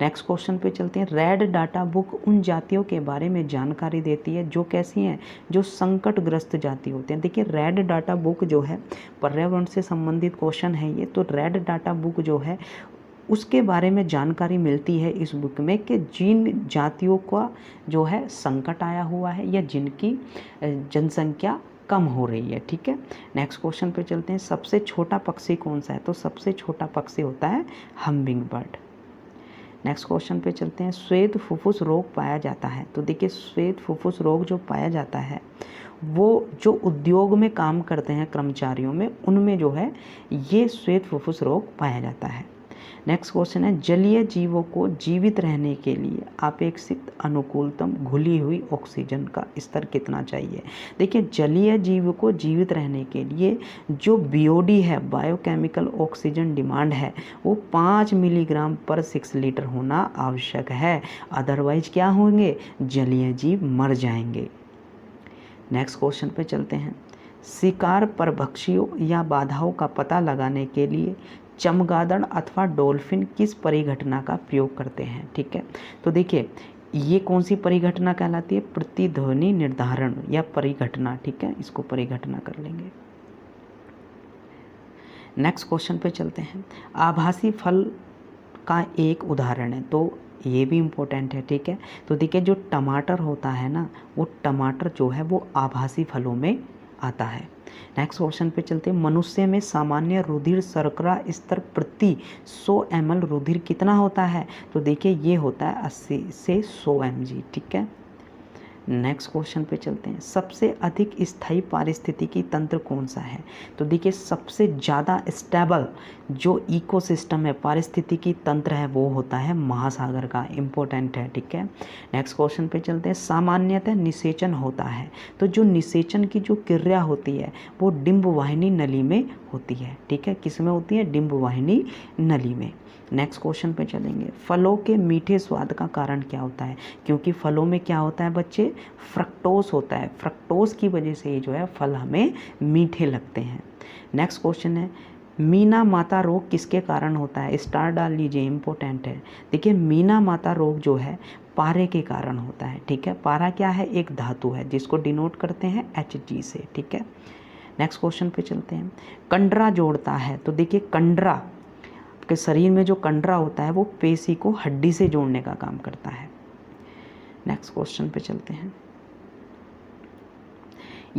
नेक्स्ट क्वेश्चन पे चलते हैं। रेड डाटा बुक उन जातियों के बारे में जानकारी देती है जो कैसी हैं? जो संकटग्रस्त जाति होते हैं। देखिए रेड डाटा बुक जो है पर्यावरण से संबंधित क्वेश्चन है ये, तो रेड डाटा बुक जो है उसके बारे में जानकारी मिलती है इस बुक में कि जिन जातियों का जो है संकट आया हुआ है या जिनकी जनसंख्या कम हो रही है। ठीक है, नेक्स्ट क्वेश्चन पे चलते हैं। सबसे छोटा पक्षी कौन सा है? तो सबसे छोटा पक्षी होता है हमिंग बर्ड। नेक्स्ट क्वेश्चन पे चलते हैं। श्वेत फुफ्फुस रोग पाया जाता है? तो देखिए श्वेत फुफ्फुस रोग जो पाया जाता है वो जो उद्योग में काम करते हैं कर्मचारियों में, उनमें जो है ये श्वेत फुफ्फुस रोग पाया जाता है। नेक्स्ट क्वेश्चन है, जलीय जीवों को जीवित रहने के लिए अपेक्षित अनुकूलतम घुली हुई ऑक्सीजन का स्तर कितना चाहिए? देखिए जलीय जीव को जीवित रहने के लिए जो बीओडी है, बायोकेमिकल ऑक्सीजन डिमांड है, वो 5 मिलीग्राम पर 6 लीटर होना आवश्यक है। अदरवाइज क्या होंगे? जलीय जीव मर जाएंगे। नेक्स्ट क्वेश्चन पे चलते हैं। शिकार परभक्षियों या बाधाओं का पता लगाने के लिए चमगादड़ अथवा डॉल्फिन किस परिघटना का प्रयोग करते हैं? ठीक है, तो देखिए ये कौन सी परिघटना कहलाती है? प्रतिध्वनि निर्धारण या परिघटना। ठीक है, इसको परिघटना कर लेंगे। नेक्स्ट क्वेश्चन पे चलते हैं। आभासी फल का एक उदाहरण है, तो ये भी इम्पोर्टेंट है। ठीक है, तो देखिए जो टमाटर होता है ना, वो टमाटर जो है वो आभासी फलों में आता है। नेक्स्ट क्वेश्चन पे चलते हैं। मनुष्य में सामान्य रुधिर शर्करा स्तर प्रति 100 ml रुधिर कितना होता है? तो देखिए ये होता है 80 से 100 mg। ठीक है, नेक्स्ट क्वेश्चन पे चलते हैं, सबसे अधिक स्थायी पारिस्थितिकी तंत्र कौन सा है? तो देखिए सबसे ज़्यादा स्टेबल जो इकोसिस्टम है, पारिस्थितिकी तंत्र है, वो होता है महासागर का। इम्पोर्टेंट है, ठीक है। नेक्स्ट क्वेश्चन पे चलते हैं, सामान्यतः निषेचन होता है, तो जो निषेचन की जो क्रिया होती है वो डिंब वाहिनी नली में होती है, ठीक है। किस में होती है? डिंब वाहिनी नली में। नेक्स्ट क्वेश्चन पे चलेंगे, फलों के मीठे स्वाद का कारण क्या होता है? क्योंकि फलों में क्या होता है बच्चे? फ्रक्टोज होता है। फ्रक्टोज की वजह से जो है फल हमें मीठे लगते हैं। नेक्स्ट क्वेश्चन है, मीना माता रोग किसके कारण होता है? स्टार डाल लीजिए, इंपॉर्टेंट है। देखिए मीना माता रोग जो है पारे के कारण होता है, ठीक है। पारा क्या है? एक धातु है जिसको डिनोट करते हैं Hg से, ठीक है। नेक्स्ट क्वेश्चन पे चलते हैं, कंडरा जोड़ता है, तो देखिए कंडरा के शरीर में जो कंडरा होता है वो पेशी को हड्डी से जोड़ने का काम करता है। नेक्स्ट क्वेश्चन पे चलते हैं,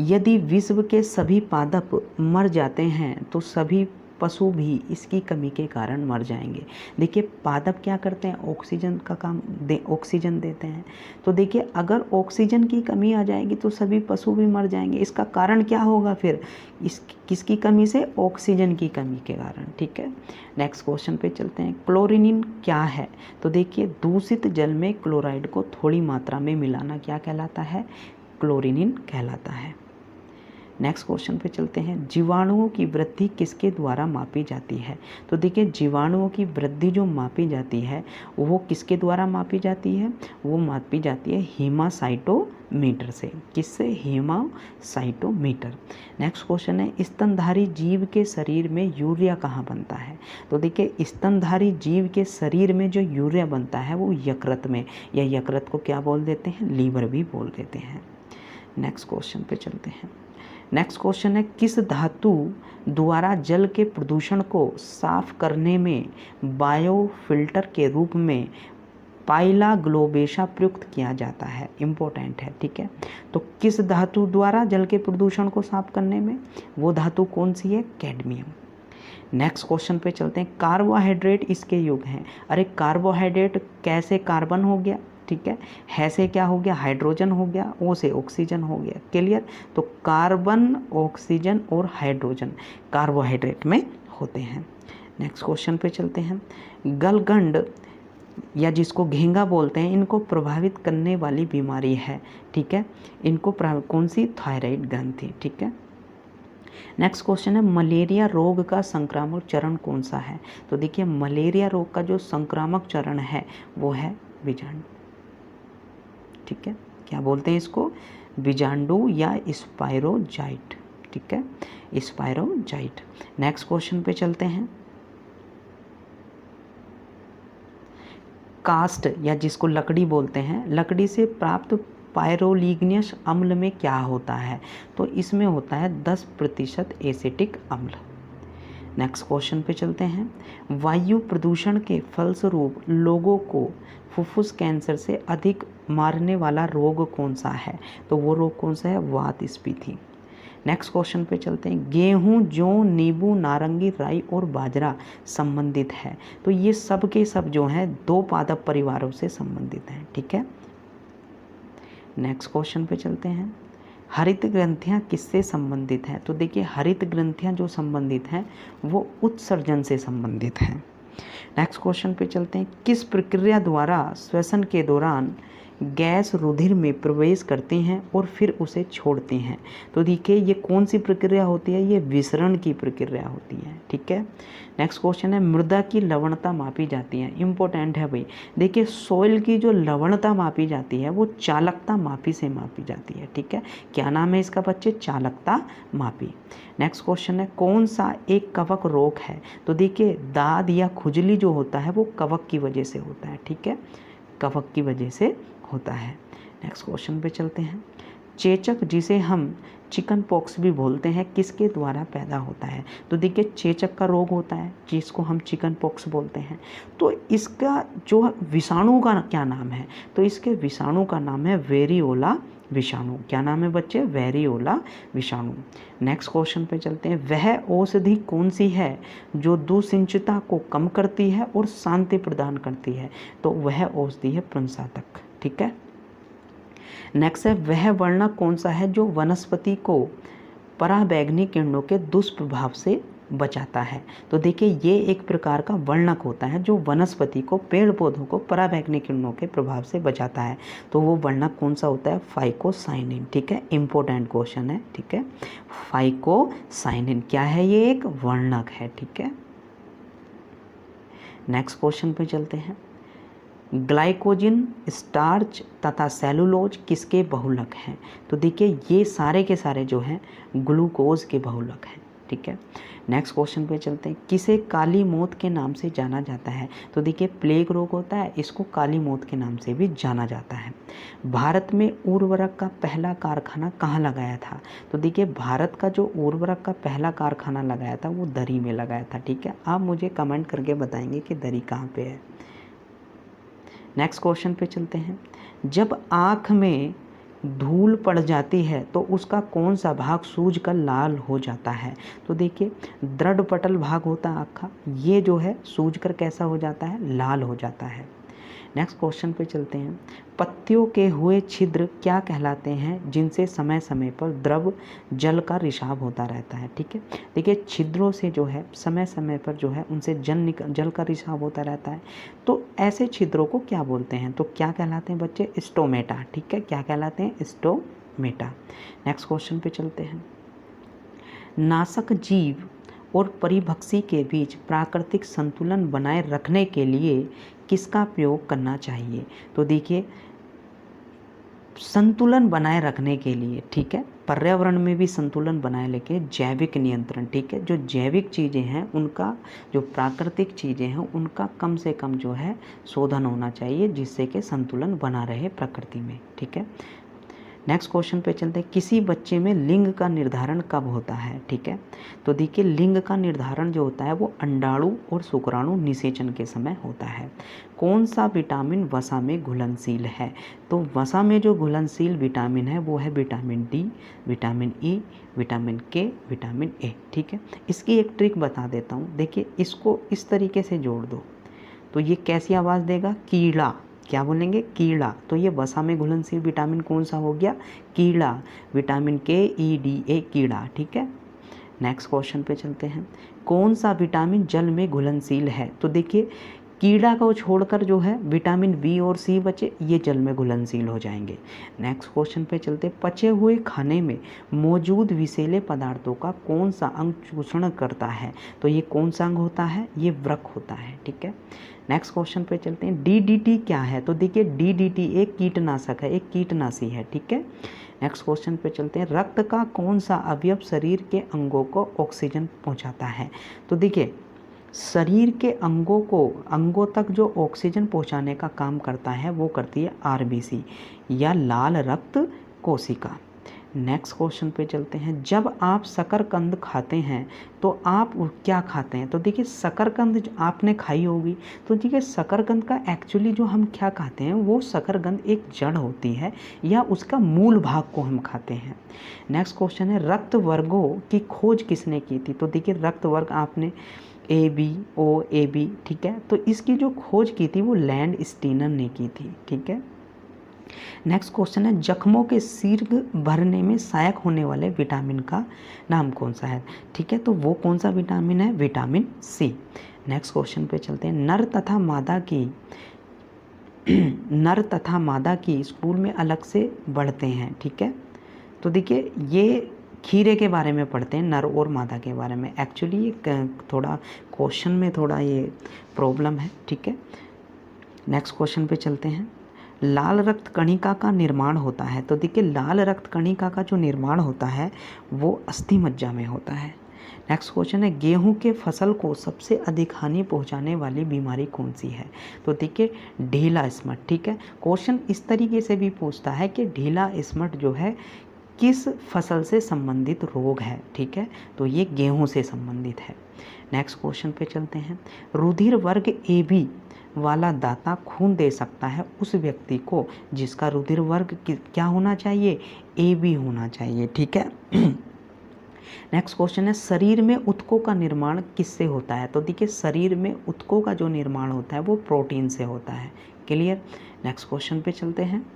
यदि विश्व के सभी पादप मर जाते हैं तो सभी पशु भी इसकी कमी के कारण मर जाएंगे। देखिए पादप क्या करते हैं? ऑक्सीजन का काम ऑक्सीजन देते हैं। तो देखिए अगर ऑक्सीजन की कमी आ जाएगी तो सभी पशु भी मर जाएंगे। इसका कारण क्या होगा फिर? किसकी कमी से? ऑक्सीजन की कमी के कारण, ठीक है। नेक्स्ट क्वेश्चन पे चलते हैं, क्लोरिन क्या है? तो देखिए दूषित जल में क्लोराइड को थोड़ी मात्रा में मिलाना क्या कहलाता है? क्लोरिन कहलाता है। नेक्स्ट क्वेश्चन पे चलते हैं, जीवाणुओं की वृद्धि किसके द्वारा मापी जाती है? तो देखिए जीवाणुओं की वृद्धि जो मापी जाती है वो किसके द्वारा मापी जाती है? वो मापी जाती है हेमासाइटोमीटर से। किससे? हेमासाइटोमीटर। नेक्स्ट क्वेश्चन है, स्तनधारी जीव के शरीर में यूरिया कहाँ बनता है? तो देखिए स्तनधारी जीव के शरीर में जो यूरिया बनता है वो यकृत में, या यकृत को क्या बोल देते हैं? लीवर भी बोल देते हैं। नेक्स्ट क्वेश्चन पे चलते हैं, नेक्स्ट क्वेश्चन है, किस धातु द्वारा जल के प्रदूषण को साफ करने में बायोफिल्टर के रूप में पाइला ग्लोबेशा प्रयुक्त किया जाता है? इम्पोर्टेंट है, ठीक है। तो किस धातु द्वारा जल के प्रदूषण को साफ करने में? वो धातु कौन सी है? कैडमियम। नेक्स्ट क्वेश्चन पे चलते हैं, कार्बोहाइड्रेट इसके युग हैं। अरे कार्बोहाइड्रेट कैसे? कार्बन हो गया, ठीक है से क्या हो गया? हाइड्रोजन हो गया, ओ से ऑक्सीजन हो गया। क्लियर? तो कार्बन, ऑक्सीजन और हाइड्रोजन कार्बोहाइड्रेट में होते हैं। नेक्स्ट क्वेश्चन पे चलते हैं, गलगंड या जिसको घेंगा बोलते हैं, इनको प्रभावित करने वाली बीमारी है, ठीक है। इनको कौन सी? थायराइड ग्रंथि, ठीक है। नेक्स्ट क्वेश्चन है, मलेरिया रोग का संक्रामक चरण कौन सा है? तो देखिए मलेरिया रोग का जो संक्रामक चरण है वो है बीजाणु, ठीक है। क्या बोलते हैं इसको? बीजांडु या स्पाइरोजाइट, ठीक है, स्पाइरोजाइट। नेक्स्ट क्वेश्चन पे चलते हैं, कास्ट या जिसको लकड़ी बोलते हैं, लकड़ी से प्राप्त पायरोलिग्नियस अम्ल में क्या होता है? तो इसमें होता है 10% एसिटिक अम्ल। नेक्स्ट क्वेश्चन पे चलते हैं, वायु प्रदूषण के फलस्वरूप लोगों को फुफ्फुस कैंसर से अधिक मारने वाला रोग कौन सा है? तो वो रोग कौन सा है? वात स्फीति। नेक्स्ट क्वेश्चन पे चलते हैं, गेहूं, जौ, नींबू, नारंगी, राई और बाजरा संबंधित है। तो ये सब के सब जो हैं 2 पादप परिवारों से संबंधित हैं, ठीक है। नेक्स्ट क्वेश्चन पे चलते हैं, हरित ग्रंथियाँ किससे संबंधित हैं? तो देखिए हरित ग्रंथियाँ जो संबंधित हैं वो उत्सर्जन से संबंधित हैं। नेक्स्ट क्वेश्चन पे चलते हैं, किस प्रक्रिया द्वारा श्वसन के दौरान गैस रुधिर में प्रवेश करती हैं और फिर उसे छोड़ती हैं? तो देखिए ये कौन सी प्रक्रिया होती है? ये विसरण की प्रक्रिया होती है, ठीक है। नेक्स्ट क्वेश्चन है, मृदा की लवणता मापी जाती है। इंपॉर्टेंट है भाई। देखिए सॉइल की जो लवणता मापी जाती है वो चालकता मापी से मापी जाती है, ठीक है। क्या नाम है इसका बच्चे? चालकता मापी। नेक्स्ट क्वेश्चन है, कौन सा एक कवक रोग है? तो देखिए दाद या खुजली जो होता है वो कवक की वजह से होता है, ठीक है, कवक की वजह से होता है। नेक्स्ट क्वेश्चन पे चलते हैं, चेचक जिसे हम चिकन पॉक्स भी बोलते हैं किसके द्वारा पैदा होता है? तो देखिए चेचक का रोग होता है जिसको हम चिकन पॉक्स बोलते हैं। तो इसका जो विषाणु का क्या नाम है? तो इसके विषाणु का नाम है वेरियोला विषाणु। क्या नाम है बच्चे? वेरियोला विषाणु। नेक्स्ट क्वेश्चन पे चलते हैं, वह औषधि कौन सी है जो दुश्चिंता को कम करती है और शांति प्रदान करती है? तो वह औषधि है प्रंसातक, ठीक है। नेक्स्ट है वह वर्णक कौन सा है जो वनस्पति को पराबैंगनी किरणों के दुष्प्रभाव से बचाता है। तो देखिए ये एक प्रकार का वर्णक होता है जो वनस्पति को, पेड़ पौधों को पराबैंगनी किरणों के प्रभाव से बचाता है। तो वो वर्णक कौन सा होता है? फाइकोसाइनिन। ठीक है, इंपॉर्टेंट क्वेश्चन है। ठीक है, फाइकोसाइनिन क्या है? ये एक वर्णक है। ठीक है, नेक्स्ट क्वेश्चन पे चलते हैं। ग्लाइकोजन, स्टार्च तथा सेलुलोज किसके बहुलक हैं? तो देखिए ये सारे के सारे जो हैं ग्लूकोज के बहुलक हैं। ठीक है, नेक्स्ट क्वेश्चन पे चलते हैं। किसे काली मौत के नाम से जाना जाता है? तो देखिए प्लेग रोग होता है, इसको काली मौत के नाम से भी जाना जाता है। भारत में उर्वरक का पहला कारखाना कहाँ लगाया था? तो देखिए भारत का जो उर्वरक का पहला कारखाना लगाया था वो दरी में लगाया था। ठीक है, आप मुझे कमेंट करके बताएंगे कि दरी कहाँ पे है। नेक्स्ट क्वेश्चन पे चलते हैं। जब आँख में धूल पड़ जाती है तो उसका कौन सा भाग सूजकर लाल हो जाता है? तो देखिए दृढ़ पटल भाग होता है आँख का, ये जो है सूजकर कैसा हो जाता है? लाल हो जाता है। नेक्स्ट क्वेश्चन पे चलते हैं। पत्तियों के हुए छिद्र क्या कहलाते हैं जिनसे समय समय पर द्रव जल का रिसाव होता रहता है? ठीक है, देखिए छिद्रों से जो है समय समय पर जो है उनसे जल का रिसाव होता रहता है। तो ऐसे छिद्रों को क्या बोलते हैं? तो क्या कहलाते हैं बच्चे? स्टोमेटा। ठीक है, क्या कहलाते हैं? स्टोमेटा। नेक्स्ट क्वेश्चन पे चलते हैं। नाशक जीव और परिभक्षी के बीच प्राकृतिक संतुलन बनाए रखने के लिए किसका प्रयोग करना चाहिए? तो देखिए संतुलन बनाए रखने के लिए, ठीक है, पर्यावरण में भी संतुलन बनाए लेके जैविक नियंत्रण। ठीक है, जो जैविक चीज़ें हैं उनका, जो प्राकृतिक चीज़ें हैं उनका कम से कम जो है शोधन होना चाहिए, जिससे कि संतुलन बना रहे प्रकृति में। ठीक है, नेक्स्ट क्वेश्चन पे चलते हैं। किसी बच्चे में लिंग का निर्धारण कब होता है? ठीक है, तो देखिए लिंग का निर्धारण जो होता है वो अंडाणु और शुक्राणु निषेचन के समय होता है। कौन सा विटामिन वसा में घुलनशील है? तो वसा में जो घुलनशील विटामिन है वो है vitamin D, vitamin E, vitamin के, विटामिन ए। ठीक है, इसकी एक ट्रिक बता देता हूँ। देखिए इसको इस तरीके से जोड़ दो तो ये कैसी आवाज़ देगा? कीड़ा। क्या बोलेंगे? कीड़ा। तो ये वसा में घुलनशील विटामिन कौन सा हो गया? कीड़ा, विटामिन के, ई, डी, ए, कीड़ा। ठीक है, नेक्स्ट क्वेश्चन पे चलते हैं। कौन सा विटामिन जल में घुलनशील है? तो देखिए कीड़ा को छोड़कर जो है विटामिन बी और सी बचे, ये जल में घुलनशील हो जाएंगे। नेक्स्ट क्वेश्चन पे चलते। पचे हुए खाने में मौजूद विषैले पदार्थों का कौन सा अंग चूषण करता है? तो ये कौन सा अंग होता है? ये वृक्क होता है। ठीक है, नेक्स्ट क्वेश्चन पे चलते हैं। डीडीटी क्या है? तो देखिए डीडीटी एक कीटनाशक है, एक कीटनाशी है। ठीक है, नेक्स्ट क्वेश्चन पे चलते हैं। रक्त का कौन सा अवयव शरीर के अंगों को ऑक्सीजन पहुंचाता है? तो देखिए शरीर के अंगों तक जो ऑक्सीजन पहुंचाने का काम करता है वो करती है आरबीसी या लाल रक्त कोशिका। नेक्स्ट क्वेश्चन पे चलते हैं। जब आप शकरकंद खाते हैं तो आप क्या खाते हैं? तो देखिए शकरकंद आपने खाई होगी, तो देखिए शकरकंद का एक्चुअली जो हम क्या खाते हैं वो शकरकंद एक जड़ होती है या उसका मूल भाग को हम खाते हैं। नेक्स्ट क्वेश्चन है रक्त वर्गों की खोज किसने की थी? तो देखिए रक्त वर्ग आपने A B O A B, ठीक है, तो इसकी जो खोज की थी वो लैंड स्टीनर ने की थी। ठीक है, नेक्स्ट क्वेश्चन है जख्मों के शीघ्र भरने में सहायक होने वाले विटामिन का नाम कौन सा है? ठीक है, तो वो कौन सा विटामिन है? Vitamin C. नेक्स्ट क्वेश्चन पे चलते हैं। नर तथा मादा की स्कूल में अलग से बढ़ते हैं। ठीक है, तो देखिए ये खीरे के बारे में पढ़ते हैं, नर और मादा के बारे में। एक्चुअली ये थोड़ा क्वेश्चन में थोड़ा ये प्रॉब्लम है। ठीक है, नेक्स्ट क्वेश्चन पे चलते हैं। लाल रक्त कणिका का निर्माण होता है? तो देखिए लाल रक्त कणिका का जो निर्माण होता है वो अस्थि मज्जा में होता है। नेक्स्ट क्वेश्चन है गेहूं के फसल को सबसे अधिक हानि पहुंचाने वाली बीमारी कौन सी है? तो देखिए ढीला स्मट। ठीक है, क्वेश्चन इस तरीके से भी पूछता है कि ढीला स्मट जो है किस फसल से संबंधित रोग है? ठीक है, तो ये गेहूं से संबंधित है। नेक्स्ट क्वेश्चन पे चलते हैं। रुधिर वर्ग ए बी वाला दाता खून दे सकता है उस व्यक्ति को जिसका रुधिर वर्ग क्या होना चाहिए? ए बी होना चाहिए। ठीक है, नेक्स्ट क्वेश्चन है शरीर में ऊतकों का निर्माण किससे होता है? तो देखिए शरीर में ऊतकों का जो निर्माण होता है वो प्रोटीन से होता है। क्लियर। नेक्स्ट क्वेश्चन पे चलते हैं।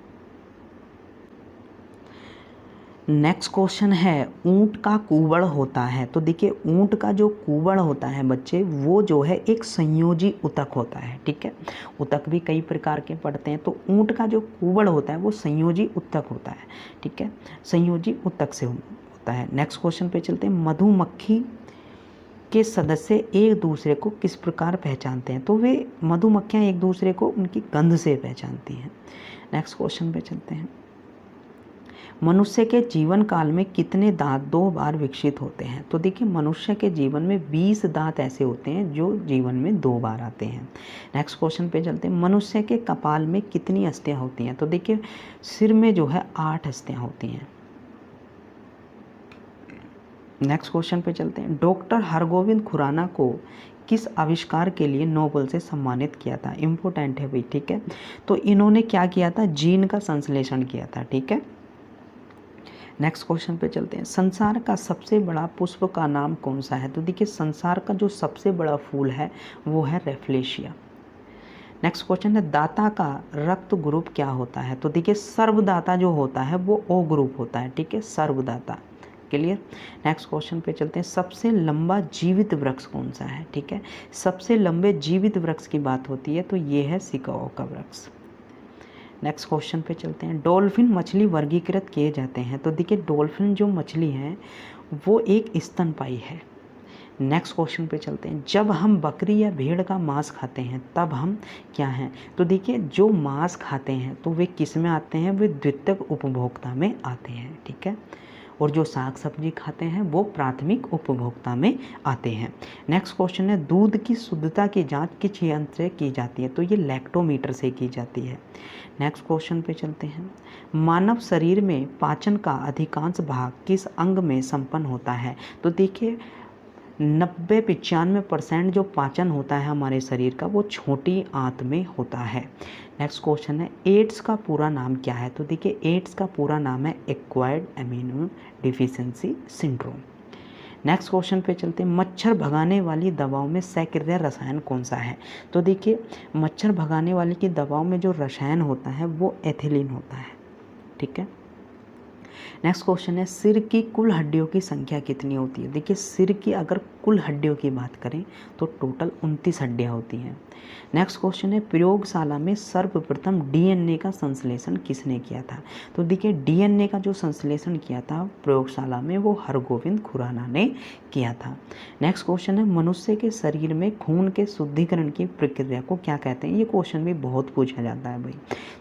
नेक्स्ट क्वेश्चन है ऊंट का कूबड़ होता है। तो देखिए ऊंट का जो कूबड़ होता है बच्चे वो जो है एक संयोजी उतक होता है। ठीक है, उतक भी कई प्रकार के पढ़ते हैं, तो ऊंट का जो कूबड़ होता है वो संयोजी उतक होता है। ठीक है, संयोजी उतक से होता है। नेक्स्ट क्वेश्चन पे चलते हैं, मधुमक्खी के सदस्य एक दूसरे को किस प्रकार पहचानते हैं। तो वे मधुमक्खियाँ एक दूसरे को उनकी गंध से पहचानती हैं। नेक्स्ट क्वेश्चन पे चलते हैं, मनुष्य के जीवन काल में कितने दांत 2 बार विकसित होते हैं। तो देखिए मनुष्य के जीवन में 20 दांत ऐसे होते हैं जो जीवन में 2 बार आते हैं। नेक्स्ट क्वेश्चन पे चलते हैं, मनुष्य के कपाल में कितनी अस्थियां होती हैं। तो देखिए सिर में जो है 8 अस्थियां होती हैं। नेक्स्ट क्वेश्चन पे चलते हैं, डॉक्टर हरगोविंद खुराना को किस आविष्कार के लिए नोबेल से सम्मानित किया था। इम्पोर्टेंट है भाई। ठीक है, तो इन्होंने क्या किया था, जीन का संश्लेषण किया था। ठीक है, नेक्स्ट क्वेश्चन पे चलते हैं, संसार का सबसे बड़ा पुष्प का नाम कौन सा है। तो देखिए संसार का जो सबसे बड़ा फूल है वो है रेफ्लेशिया। नेक्स्ट क्वेश्चन है, दाता का रक्त ग्रुप क्या होता है। तो देखिए सर्वदाता जो होता है वो ओ ग्रुप होता है। ठीक है, सर्वदाता। क्लियर। नेक्स्ट क्वेश्चन पे चलते हैं, सबसे लंबा जीवित वृक्ष कौन सा है। ठीक है, सबसे लंबे जीवित वृक्ष की बात होती है तो ये है सिकाओ का वृक्ष। नेक्स्ट क्वेश्चन पे चलते हैं, डॉल्फिन मछली वर्गीकृत किए जाते हैं। तो देखिए डॉल्फिन जो मछली है वो एक स्तनपायी है। नेक्स्ट क्वेश्चन पे चलते हैं, जब हम बकरी या भेड़ का मांस खाते हैं तब हम क्या हैं। तो देखिए जो मांस खाते हैं तो वे किस में आते हैं, वे द्वितीयक उपभोक्ता में आते हैं। ठीक है, और जो साग सब्जी खाते हैं वो प्राथमिक उपभोक्ता में आते हैं। नेक्स्ट क्वेश्चन है, दूध की शुद्धता की जांच किस यंत्र से की जाती है। तो ये लैक्टोमीटर से की जाती है। नेक्स्ट क्वेश्चन पे चलते हैं, मानव शरीर में पाचन का अधिकांश भाग किस अंग में संपन्न होता है। तो देखिए 90-95% जो पाचन होता है हमारे शरीर का वो छोटी आंत में होता है। नेक्स्ट क्वेश्चन है, एड्स का पूरा नाम क्या है। तो देखिए एड्स का पूरा नाम है acquired immuno deficiency syndrome. Next question पे चलते हैं, मच्छर भगाने वाली दवाओं में सक्रिय रसायन कौन सा है। तो देखिए मच्छर भगाने वाली की दवाओं में जो रसायन होता है वो एथिलीन होता है। ठीक है, नेक्स्ट क्वेश्चन है, सिर की कुल हड्डियों की संख्या कितनी होती है। देखिए सिर की अगर कुल हड्डियों की बात करें तो टोटल 29 हड्डियाँ होती हैं। नेक्स्ट क्वेश्चन है, प्रयोगशाला में सर्वप्रथम डीएनए का संश्लेषण किसने किया था। तो देखिए डीएनए का जो संश्लेषण किया था प्रयोगशाला में वो हरगोविंद खुराना ने किया था। नेक्स्ट क्वेश्चन है, मनुष्य के शरीर में खून के शुद्धिकरण की प्रक्रिया को क्या कहते हैं। ये क्वेश्चन भी बहुत पूछा जाता है भाई।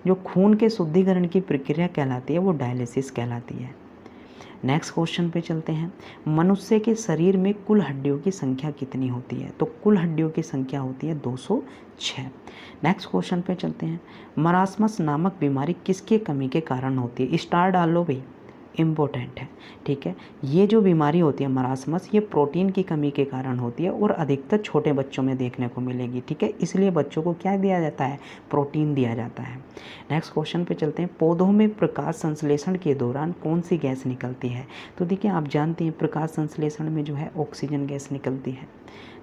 जो खून के शुद्धिकरण की प्रक्रिया कहलाती है वो डायलिसिस कहलाती है। नेक्स्ट क्वेश्चन पे चलते हैं, मनुष्य के शरीर में कुल हड्डियों की संख्या कितनी होती है। तो कुल हड्डियों की संख्या होती है 206। नेक्स्ट क्वेश्चन पे चलते हैं, मरासमस नामक बीमारी किसके कमी के कारण होती है। स्टार डालो भाई, इम्पोर्टेंट है। ठीक है, ये जो बीमारी होती है मरासमस ये प्रोटीन की कमी के कारण होती है और अधिकतर छोटे बच्चों में देखने को मिलेगी। ठीक है, इसलिए बच्चों को क्या दिया जाता है, प्रोटीन दिया जाता है। नेक्स्ट क्वेश्चन पे चलते हैं, पौधों में प्रकाश संश्लेषण के दौरान कौन सी गैस निकलती है। तो देखिए आप जानते हैं प्रकाश संश्लेषण में जो है ऑक्सीजन गैस निकलती है।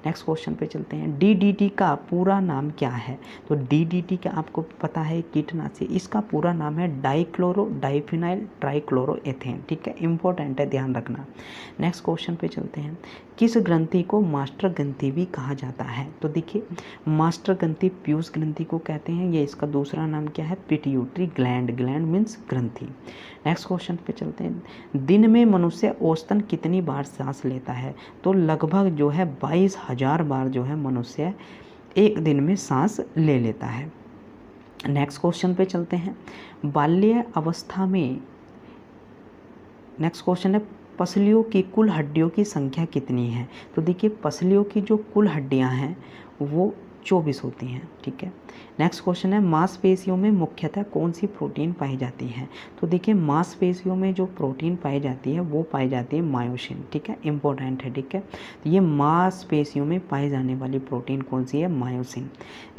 नेक्स्ट क्वेश्चन पे चलते हैं, डीडीटी का पूरा नाम क्या है। तो डीडीटी का आपको पता है कीटनाशी, इसका पूरा नाम है डाइक्लोरो डाइफिनाइल ट्राइक्लोरोएथेन। ठीक है, इंपॉर्टेंट है, ध्यान रखना। नेक्स्ट क्वेश्चन पे चलते हैं, किस ग्रंथि को मास्टर ग्रंथि भी कहा जाता है। तो देखिए मास्टर ग्रंथि पीयूष ग्रंथि को कहते हैं, ये इसका दूसरा नाम क्या है, पिट्यूटरी ग्लैंड। ग्लैंड मीन्स ग्रंथि। नेक्स्ट क्वेश्चन पे चलते हैं, दिन में मनुष्य औसतन कितनी बार सांस लेता है। तो लगभग जो है 22,000 बार जो है मनुष्य एक दिन में सांस ले लेता है। नेक्स्ट क्वेश्चन पे चलते हैं, बाल्य अवस्था में, नेक्स्ट क्वेश्चन है, पसलियों की कुल हड्डियों की संख्या कितनी है। तो देखिए पसलियों की जो कुल हड्डियां हैं वो 24 होती हैं। ठीक है, नेक्स्ट क्वेश्चन है, मांसपेशियों में मुख्यतः कौन सी प्रोटीन पाई जाती है। तो देखिए मांसपेशियों में जो प्रोटीन पाई जाती है वो पाई जाती है मायोसिन। ठीक है, इंपॉर्टेंट है। ठीक है, तो ये मांसपेशियों में पाई जाने वाली प्रोटीन कौन सी है, मायोसिन।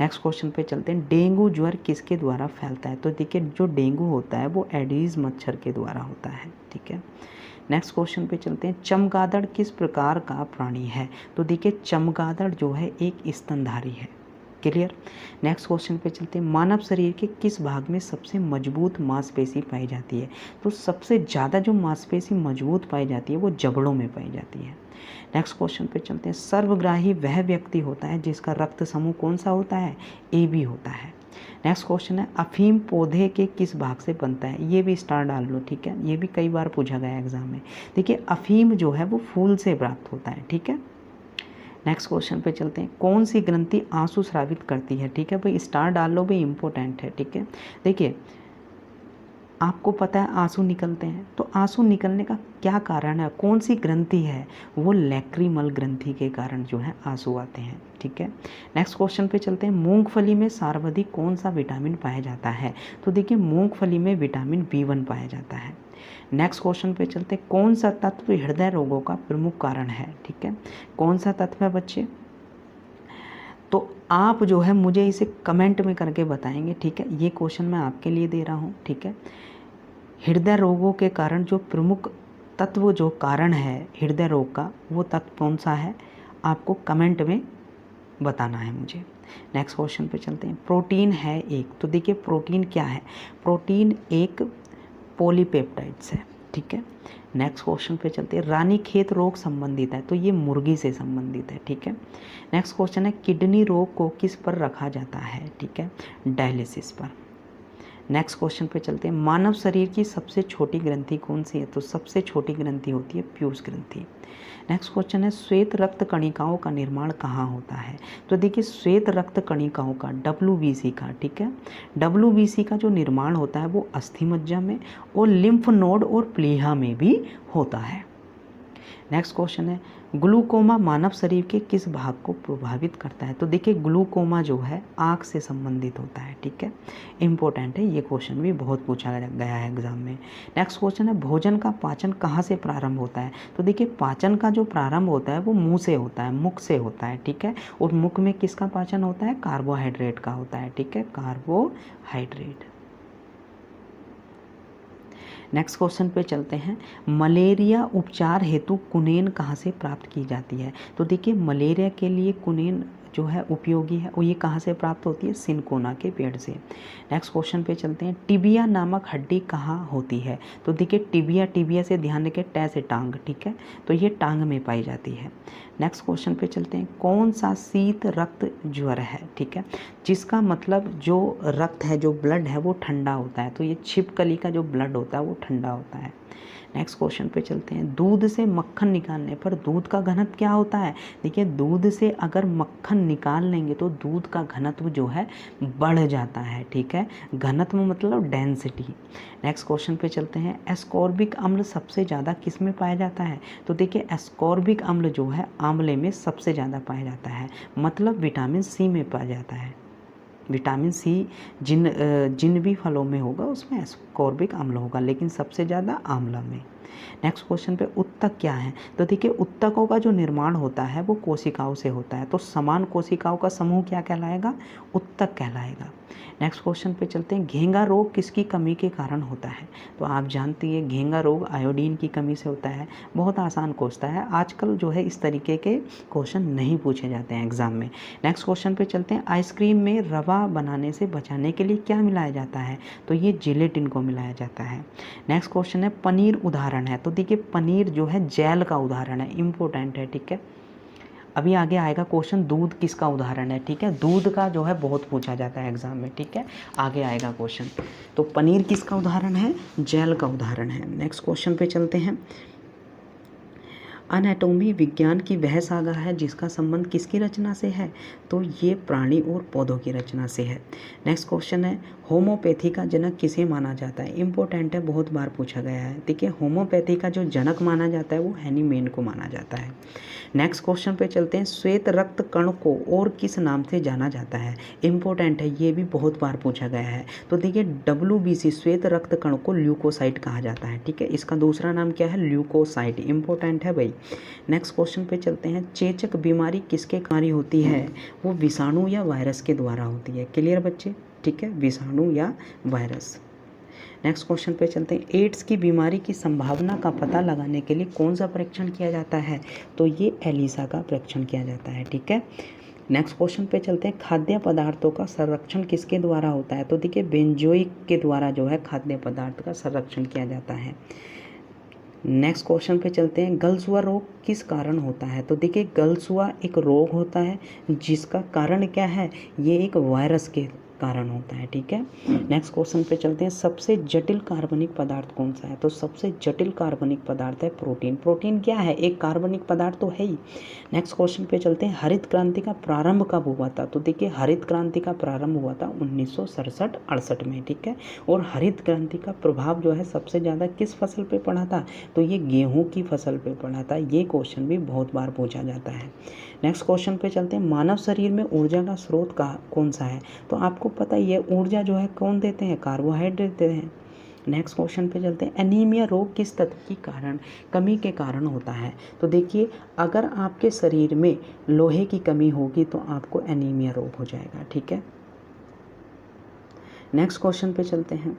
नेक्स्ट क्वेश्चन पे चलते हैं, डेंगू ज्वर किसके द्वारा फैलता है। तो देखिए जो डेंगू होता है वो एडीज मच्छर के द्वारा होता है। ठीक है, नेक्स्ट क्वेश्चन पे चलते हैं, चमगादड़ किस प्रकार का प्राणी है। तो देखिए चमगादड़ जो है एक स्तनधारी है। क्लियर। नेक्स्ट क्वेश्चन पे चलते हैं, मानव शरीर के किस भाग में सबसे मजबूत मांसपेशी पाई जाती है? तो सबसे ज़्यादा जो मांसपेशी मजबूत पाई जाती है वो जबड़ों में पाई जाती है। नेक्स्ट क्वेश्चन पे चलते हैं, सर्वग्राही वह व्यक्ति होता है जिसका रक्त समूह कौन सा होता है? AB होता है। नेक्स्ट क्वेश्चन है, अफीम पौधे के किस भाग से बनता है? ये भी स्टार डाल लो, ठीक है, ये भी कई बार पूछा गया एग्जाम में। देखिए अफीम जो है वो फूल से प्राप्त होता है, ठीक है। नेक्स्ट क्वेश्चन पे चलते हैं, कौन सी ग्रंथि आंसू स्रावित करती है? ठीक है भाई, स्टार डाल लो भाई, इंपॉर्टेंट है, ठीक है। देखिए आपको पता है आंसू निकलते हैं, तो आंसू निकलने का क्या कारण है, कौन सी ग्रंथि है? वो लैक्रीमल ग्रंथि के कारण जो है आंसू आते हैं, ठीक है। नेक्स्ट क्वेश्चन पे चलते हैं, मूंगफली में सर्वाधिक कौन सा विटामिन पाया जाता है? तो देखिए मूंगफली में विटामिन B1 पाया जाता है। नेक्स्ट क्वेश्चन पे चलते हैं, कौन सा तत्व हृदय रोगों का प्रमुख कारण है? ठीक है, कौन सा तत्व है बच्चे? तो आप जो है मुझे इसे कमेंट में करके बताएंगे, ठीक है। ये क्वेश्चन मैं आपके लिए दे रहा हूँ, ठीक है। हृदय रोगों के कारण जो प्रमुख तत्व जो कारण है हृदय रोग का, वो तत्व कौन सा है? आपको कमेंट में बताना है मुझे। नेक्स्ट क्वेश्चन पे चलते हैं, प्रोटीन है एक, तो देखिए प्रोटीन क्या है? प्रोटीन एक पॉलीपेप्टाइड्स है, ठीक है। नेक्स्ट क्वेश्चन पे चलते हैं, रानीखेत रोग संबंधित है, तो ये मुर्गी से संबंधित है, ठीक है। नेक्स्ट क्वेश्चन है, किडनी रोग को किस पर रखा जाता है? ठीक है, डायलिसिस पर। नेक्स्ट क्वेश्चन पे चलते हैं, मानव शरीर की सबसे छोटी ग्रंथि कौन सी है? तो सबसे छोटी ग्रंथि होती है पीयूष ग्रंथि। नेक्स्ट क्वेश्चन है, श्वेत रक्त कणिकाओं का निर्माण कहाँ होता है? तो देखिए श्वेत रक्त कणिकाओं का WBC का, ठीक है, WBC का जो निर्माण होता है वो अस्थिमज्जा में और लिम्फ नोड और प्लीहा में भी होता है। नेक्स्ट क्वेश्चन है, ग्लूकोमा मानव शरीर के किस भाग को प्रभावित करता है? तो देखिए ग्लूकोमा जो है आँख से संबंधित होता है, ठीक है, इंपॉर्टेंट है, ये क्वेश्चन भी बहुत पूछा गया है एग्जाम में। नेक्स्ट क्वेश्चन है, भोजन का पाचन कहाँ से प्रारंभ होता है? तो देखिए पाचन का जो प्रारंभ होता है वो मुंह से होता है, मुख से होता है, ठीक है। और मुख में किसका पाचन होता है? कार्बोहाइड्रेट का होता है, ठीक है, कार्बोहाइड्रेट। नेक्स्ट क्वेश्चन पे चलते हैं, मलेरिया उपचार हेतु कुनेन कहाँ से प्राप्त की जाती है? तो देखिए मलेरिया के लिए कुनेन जो है उपयोगी है, और ये कहाँ से प्राप्त होती है? सिनकोना के पेड़ से। नेक्स्ट क्वेश्चन पे चलते हैं, टिबिया नामक हड्डी कहाँ होती है? तो देखिए टिबिया से ध्यान रखें, टे से टांग, ठीक है, तो ये टांग में पाई जाती है। नेक्स्ट क्वेश्चन पे चलते हैं, कौन सा शीत रक्त ज्वर है? ठीक है, जिसका मतलब जो रक्त है, जो ब्लड है वो ठंडा होता है, तो ये छिपकली का जो ब्लड होता है वो ठंडा होता है। नेक्स्ट क्वेश्चन पे चलते हैं, दूध से मक्खन निकालने पर दूध का घनत्व क्या होता है? देखिए दूध से अगर मक्खन निकाल लेंगे तो दूध का घनत्व जो है बढ़ जाता है, ठीक है, घनत्व मतलब डेंसिटी। नेक्स्ट क्वेश्चन पे चलते हैं, एस्कॉर्बिक अम्ल सबसे ज़्यादा किस में पाया जाता है? तो देखिए एस्कॉर्बिक अम्ल जो है आंवले में सबसे ज़्यादा पाया जाता है, मतलब विटामिन C में पाया जाता है। विटामिन C जिन भी फलों में होगा उसमें एस्कॉर्बिक अम्ल होगा, लेकिन सबसे ज़्यादा आंवला में। नेक्स्ट क्वेश्चन पे, उत्तक क्या है? तो देखिए उत्तकों का जो निर्माण होता है वो कोशिकाओं से होता है, तो समान कोशिकाओं का समूह क्या कहलाएगा? उत्तक कहलाएगा। नेक्स्ट क्वेश्चन पे चलते हैं, घेंगा रोग किसकी कमी के कारण होता है? तो आप जानती है घेंगा रोग आयोडीन की कमी से होता है। बहुत आसान क्वेश्चन है, आजकल जो है इस तरीके के क्वेश्चन नहीं पूछे जाते हैं एग्जाम में। नेक्स्ट क्वेश्चन पे चलते हैं, आइसक्रीम में रवा बनाने से बचाने के लिए क्या मिलाया जाता है? तो ये जिलेटिन को मिलाया जाता है। नेक्स्ट क्वेश्चन है, पनीर उदाहरण है? तो देखिए पनीर जो है जेल का उदाहरण है, इंपॉर्टेंट है, ठीक है। अभी आगे आएगा क्वेश्चन, दूध किसका उदाहरण है? ठीक है, दूध का जो है बहुत पूछा जाता है एग्जाम में, ठीक है, आगे आएगा क्वेश्चन। तो पनीर किसका उदाहरण है? जेल का उदाहरण है। नेक्स्ट क्वेश्चन पे चलते हैं, एनाटॉमी विज्ञान की वह शाखा है जिसका संबंध किसकी रचना से है? तो ये प्राणी और पौधों की रचना से है। नेक्स्ट क्वेश्चन है, होम्योपैथी का जनक किसे माना जाता है? इंपॉर्टेंट है, बहुत बार पूछा गया है। देखिए होम्योपैथी का जो जनक माना जाता है वो हैनीमैन को माना जाता है। नेक्स्ट क्वेश्चन पे चलते हैं, श्वेत रक्त कण को और किस नाम से जाना जाता है? इंपॉर्टेंट है, ये भी बहुत बार पूछा गया है। तो देखिए WBC श्वेत रक्त कण को ल्यूकोसाइट कहा जाता है, ठीक है, इसका दूसरा नाम क्या है? ल्यूकोसाइट, इंपॉर्टेंट है भाई। नेक्स्ट क्वेश्चन पे चलते हैं, चेचक बीमारी किसके कारण होती है? वो विषाणु या वायरस के द्वारा होती है। क्लियर बच्चे, ठीक है, विषाणु या वायरस। नेक्स्ट क्वेश्चन पे चलते हैं, एड्स की बीमारी की संभावना का पता लगाने के लिए कौन सा परीक्षण किया जाता है? तो ये एलिसा का परीक्षण किया जाता है, ठीक है। नेक्स्ट क्वेश्चन पे चलते हैं, खाद्य पदार्थों का संरक्षण किसके द्वारा होता है? तो देखिए बेंजोइक के द्वारा जो है खाद्य पदार्थ का संरक्षण किया जाता है। नेक्स्ट क्वेश्चन पे चलते हैं, गलसुआ रोग किस कारण होता है? तो देखिए गलसुआ एक रोग होता है जिसका कारण क्या है? ये एक वायरस के कारण होता है, ठीक है। नेक्स्ट क्वेश्चन पे चलते हैं, सबसे जटिल कार्बनिक पदार्थ कौन सा है? तो सबसे जटिल कार्बनिक पदार्थ है प्रोटीन। प्रोटीन क्या है? एक कार्बनिक पदार्थ तो है ही। नेक्स्ट क्वेश्चन पे चलते हैं, हरित क्रांति का प्रारंभ कब हुआ था? तो देखिए हरित क्रांति का प्रारंभ हुआ था 1967-68 में, ठीक है। और हरित क्रांति का प्रभाव जो है सबसे ज़्यादा किस फसल पे पड़ा था? तो ये गेहूं की फसल पे पड़ा था। ये क्वेश्चन भी बहुत बार पूछा जाता है। नेक्स्ट क्वेश्चन पे चलते हैं, मानव शरीर में ऊर्जा का स्रोत कौन सा है? तो आपको पता ही है ऊर्जा जो है कौन देते हैं? कार्बोहाइड्रेट देते हैं। नेक्स्ट क्वेश्चन पे चलते हैं, एनीमिया रोग किस तत्व की कारण कमी के कारण होता है? तो देखिए अगर आपके शरीर में लोहे की कमी होगी तो आपको एनीमिया रोग हो जाएगा, ठीक है। नेक्स्ट क्वेश्चन पे चलते हैं,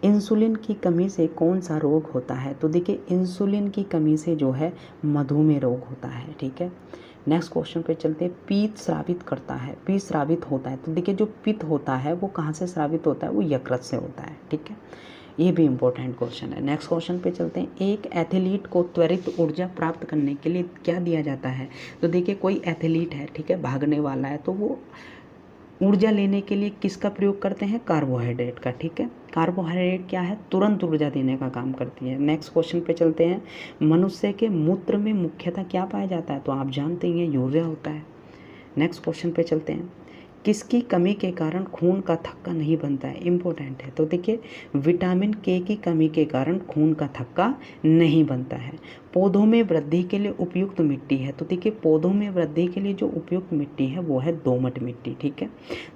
इंसुलिन की कमी से कौन सा रोग होता है? तो देखिए इंसुलिन की कमी से जो है मधुमेह रोग होता है, ठीक है। नेक्स्ट क्वेश्चन पे चलते हैं, पित्त स्रावित करता है, पित्त स्रावित होता है। तो देखिए जो पित्त होता है वो कहाँ से स्रावित होता है? वो यकृत से होता है, ठीक है। ये भी इम्पोर्टेंट क्वेश्चन है। नेक्स्ट क्वेश्चन पे चलते हैं, एक एथलीट को त्वरित ऊर्जा प्राप्त करने के लिए क्या दिया जाता है? तो देखिए कोई एथलीट है, ठीक है, भागने वाला है, तो वो ऊर्जा लेने के लिए किसका प्रयोग करते हैं? कार्बोहाइड्रेट का, ठीक है। कार्बोहाइड्रेट क्या है? तुरंत ऊर्जा देने का काम करती है। नेक्स्ट क्वेश्चन पे चलते हैं, मनुष्य के मूत्र में मुख्यतः क्या पाया जाता है? तो आप जानते ही हैं यूरिया होता है। नेक्स्ट क्वेश्चन पे चलते हैं, किसकी कमी के कारण खून का थक्का नहीं बनता है? इम्पोर्टेंट है। तो देखिए विटामिन के की कमी के कारण खून का थक्का नहीं बनता है। पौधों में वृद्धि के लिए उपयुक्त मिट्टी है? तो देखिए पौधों में वृद्धि के लिए जो उपयुक्त मिट्टी है वो है दोमट मिट्टी, ठीक है।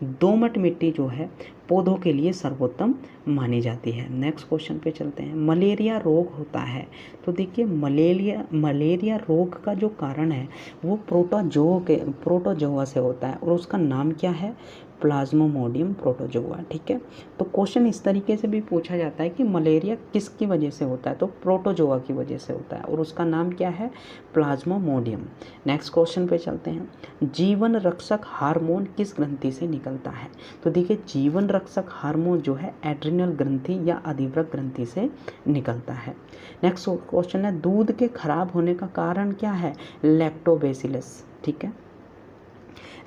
दोमट मिट्टी जो है पौधों के लिए सर्वोत्तम मानी जाती है। नेक्स्ट क्वेश्चन पे चलते हैं, मलेरिया रोग होता है? तो देखिए मलेरिया रोग का जो कारण है वो प्रोटोजोआ से होता है और उसका नाम क्या है? प्लाज्मोडियम प्रोटोजोआ, ठीक है। तो क्वेश्चन इस तरीके से भी पूछा जाता है कि मलेरिया किसकी वजह से होता है? तो प्रोटोजोआ की वजह से होता है और उसका नाम क्या है? प्लाज्मोडियम। नेक्स्ट क्वेश्चन पे चलते हैं, जीवन रक्षक हार्मोन किस ग्रंथि से निकलता है? तो देखिए जीवन रक्षक हार्मोन जो है एड्रिनल ग्रंथि या अधिवृक्क ग्रंथि से निकलता है। नेक्स्ट क्वेश्चन है, दूध के खराब होने का कारण क्या है? लैक्टोबैसिलस, ठीक है।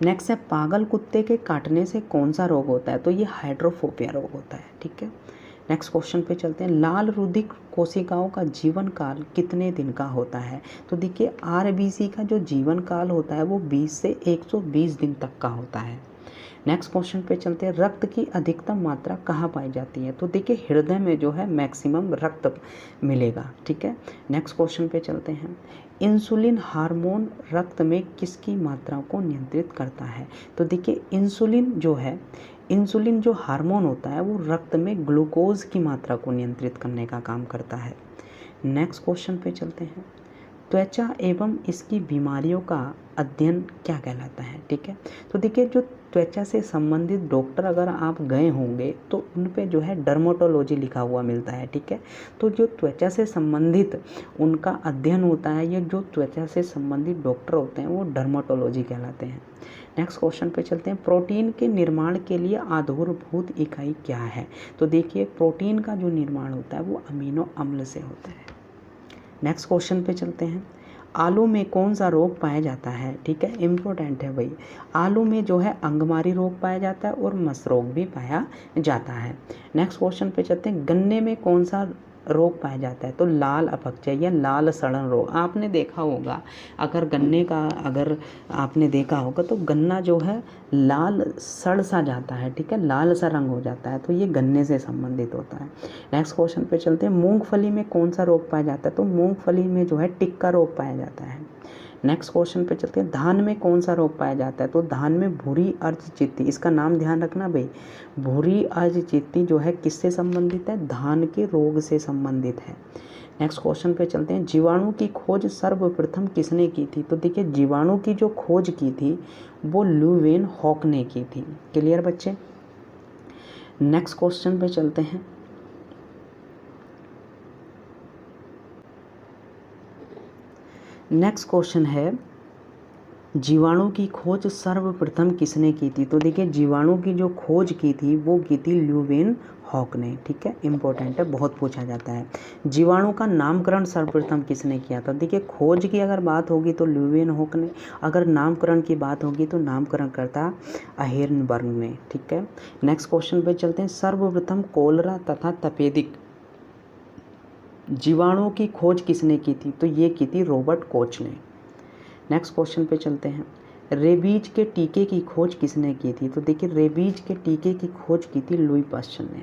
नेक्स्ट है, पागल कुत्ते के काटने से कौन सा रोग होता है? तो ये हाइड्रोफोबिया रोग होता है, ठीक है। नेक्स्ट क्वेश्चन पे चलते हैं, लाल रुधिर कोशिकाओं का जीवन काल कितने दिन का होता है? तो देखिए आरबीसी का जो जीवन काल होता है वो 20 से 120 दिन तक का होता है। नेक्स्ट क्वेश्चन पे चलते हैं, रक्त की अधिकतम मात्रा कहाँ पाई जाती है? तो देखिए हृदय में जो है मैक्सिमम रक्त मिलेगा, ठीक है। नेक्स्ट क्वेश्चन पे चलते हैं, इंसुलिन हार्मोन रक्त में किसकी मात्रा को नियंत्रित करता है? तो देखिए इंसुलिन जो हार्मोन होता है वो रक्त में ग्लूकोज की मात्रा को नियंत्रित करने का काम करता है। नेक्स्ट क्वेश्चन पे चलते हैं, त्वचा एवं इसकी बीमारियों का अध्ययन क्या कहलाता है? ठीक है, तो देखिए जो त्वचा से संबंधित डॉक्टर अगर आप गए होंगे तो उन पे जो है डर्मेटोलॉजी लिखा हुआ मिलता है, ठीक है। तो जो त्वचा से संबंधित उनका अध्ययन होता है, ये जो त्वचा से संबंधित डॉक्टर होते हैं वो डर्मेटोलॉजी कहलाते हैं। नेक्स्ट क्वेश्चन पे चलते हैं, प्रोटीन के निर्माण के लिए आधारभूत इकाई क्या है? तो देखिए प्रोटीन का जो निर्माण होता है वो अमीनो अम्ल से होता है। नेक्स्ट क्वेश्चन पे चलते हैं, आलू में कौन सा रोग पाया जाता है? ठीक है, इम्पोर्टेंट है भाई। आलू में जो है अंगमारी रोग पाया जाता है और मस रोग भी पाया जाता है। नेक्स्ट क्वेश्चन पे चलते हैं, गन्ने में कौन सा रोग पाया जाता है? तो लाल अपक्षय या लाल सड़न रोग। आपने देखा होगा अगर आपने देखा होगा तो गन्ना जो है लाल सड़ सा जाता है, ठीक है, लाल सा रंग हो जाता है, तो ये गन्ने से संबंधित होता है। नेक्स्ट क्वेश्चन पे चलते हैं, मूंगफली में कौन सा रोग पाया जाता है? तो मूंगफली में जो है टिक्का रोग पाया जाता है। नेक्स्ट क्वेश्चन पे चलते हैं, धान में कौन सा रोग पाया जाता है? तो धान में भूरी अर्ध चित्ती, इसका नाम ध्यान रखना भाई। भूरी अर्ध चित्ती जो है किससे संबंधित है? धान के रोग से संबंधित है। नेक्स्ट क्वेश्चन पे चलते हैं, जीवाणु की खोज सर्वप्रथम किसने की थी? तो देखिए जीवाणु की जो खोज की थी वो ल्यूवेन हॉक ने की थी। क्लियर बच्चे? नेक्स्ट क्वेश्चन पे चलते हैं, नेक्स्ट क्वेश्चन है, जीवाणु की खोज सर्वप्रथम किसने की थी? तो देखिए जीवाणु की जो खोज की थी वो की थी ल्यूवेन हॉक ने। ठीक है, इंपॉर्टेंट है, बहुत पूछा जाता है। जीवाणु का नामकरण सर्वप्रथम किसने किया था? देखिए खोज की अगर बात होगी तो ल्यूवेन हॉक ने, अगर नामकरण की बात होगी तो नामकरण करता अहेरनबर्ग ने। ठीक है, नेक्स्ट क्वेश्चन पे चलते हैं। सर्वप्रथम कोलरा तथा तपेदिक जीवाणुओं की खोज किसने की थी? तो ये की थी रॉबर्ट कोच ने। नेक्स्ट क्वेश्चन पे चलते हैं। रेबीज के टीके की खोज किसने की थी? तो देखिए रेबीज के टीके की खोज की थी लुई पास्चर ने।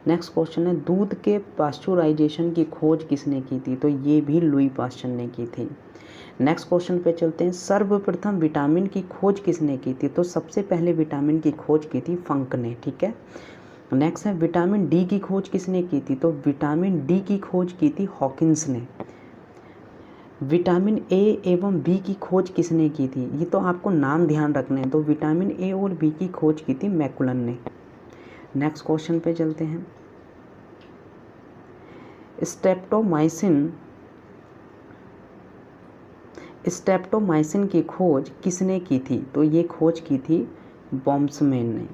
नेक्स्ट क्वेश्चन है, दूध के पास्चुराइजेशन की खोज किसने की थी? तो ये भी लुई पास्चर ने की थी। नेक्स्ट क्वेश्चन पे चलते हैं। सर्वप्रथम विटामिन की खोज किसने की थी? तो सबसे पहले विटामिन की खोज की थी फंक ने। ठीक है, नेक्स्ट है विटामिन डी की खोज किसने की थी? तो विटामिन डी की खोज की थी हॉकिंस ने। विटामिन ए एवं बी की खोज किसने की थी? ये तो आपको नाम ध्यान रखने हैं। तो विटामिन ए और बी की खोज की थी मैकुलन ने। नेक्स्ट क्वेश्चन पे चलते हैं। स्ट्रेप्टोमाइसिन की खोज किसने की थी? तो ये खोज की थी बॉम्समैन ने।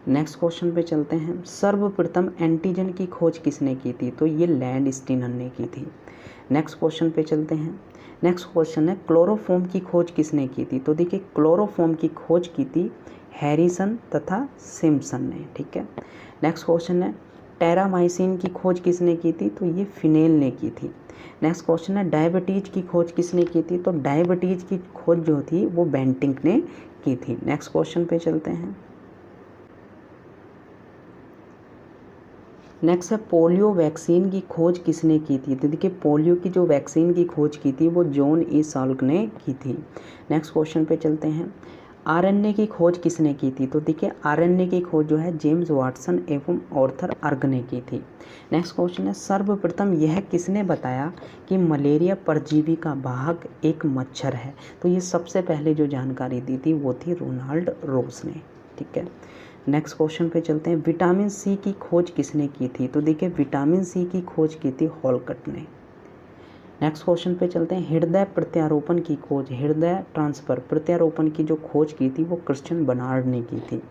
नेक्स्ट क्वेश्चन पे चलते हैं। सर्वप्रथम एंटीजन की खोज किसने की थी? तो ये लैंडस्टीनर ने की थी। नेक्स्ट क्वेश्चन पे चलते हैं। नेक्स्ट क्वेश्चन है, क्लोरोफॉर्म की खोज किसने की थी? तो देखिए क्लोरोफॉर्म की खोज की थी हैरिसन तथा सिम्पसन ने। ठीक है, नेक्स्ट क्वेश्चन है, टेरामाइसिन की खोज किसने की थी? तो ये फिनेल ने की थी। नेक्स्ट क्वेश्चन है, डायबिटीज की खोज किसने की थी? तो डायबिटीज की खोज जो थी वो बेंटिंक ने की थी। नेक्स्ट क्वेश्चन पे चलते हैं। नेक्स्ट है, पोलियो वैक्सीन की खोज किसने की थी? तो देखिए पोलियो की जो वैक्सीन की खोज की थी वो जॉन ई साल्क ने की थी। नेक्स्ट क्वेश्चन पे चलते हैं। आरएनए की खोज किसने की थी? तो देखिए आरएनए की खोज जो है जेम्स वाटसन एवं ऑर्थर अर्ग ने की थी। नेक्स्ट क्वेश्चन है, सर्वप्रथम यह किसने बताया कि मलेरिया परजीवी का वाहक एक मच्छर है? तो ये सबसे पहले जो जानकारी दी थी वो थी रोनाल्ड रोस ने। ठीक है, नेक्स्ट क्वेश्चन पे चलते हैं। विटामिन सी की खोज किसने की थी? तो देखिए विटामिन सी की खोज की थी हॉलकट ने। नेक्स्ट क्वेश्चन पे चलते हैं। हृदय प्रत्यारोपण की खोज, हृदय ट्रांसफर प्रत्यारोपण की जो खोज की थी वो क्रिश्चियन बर्नार्ड ने की थी।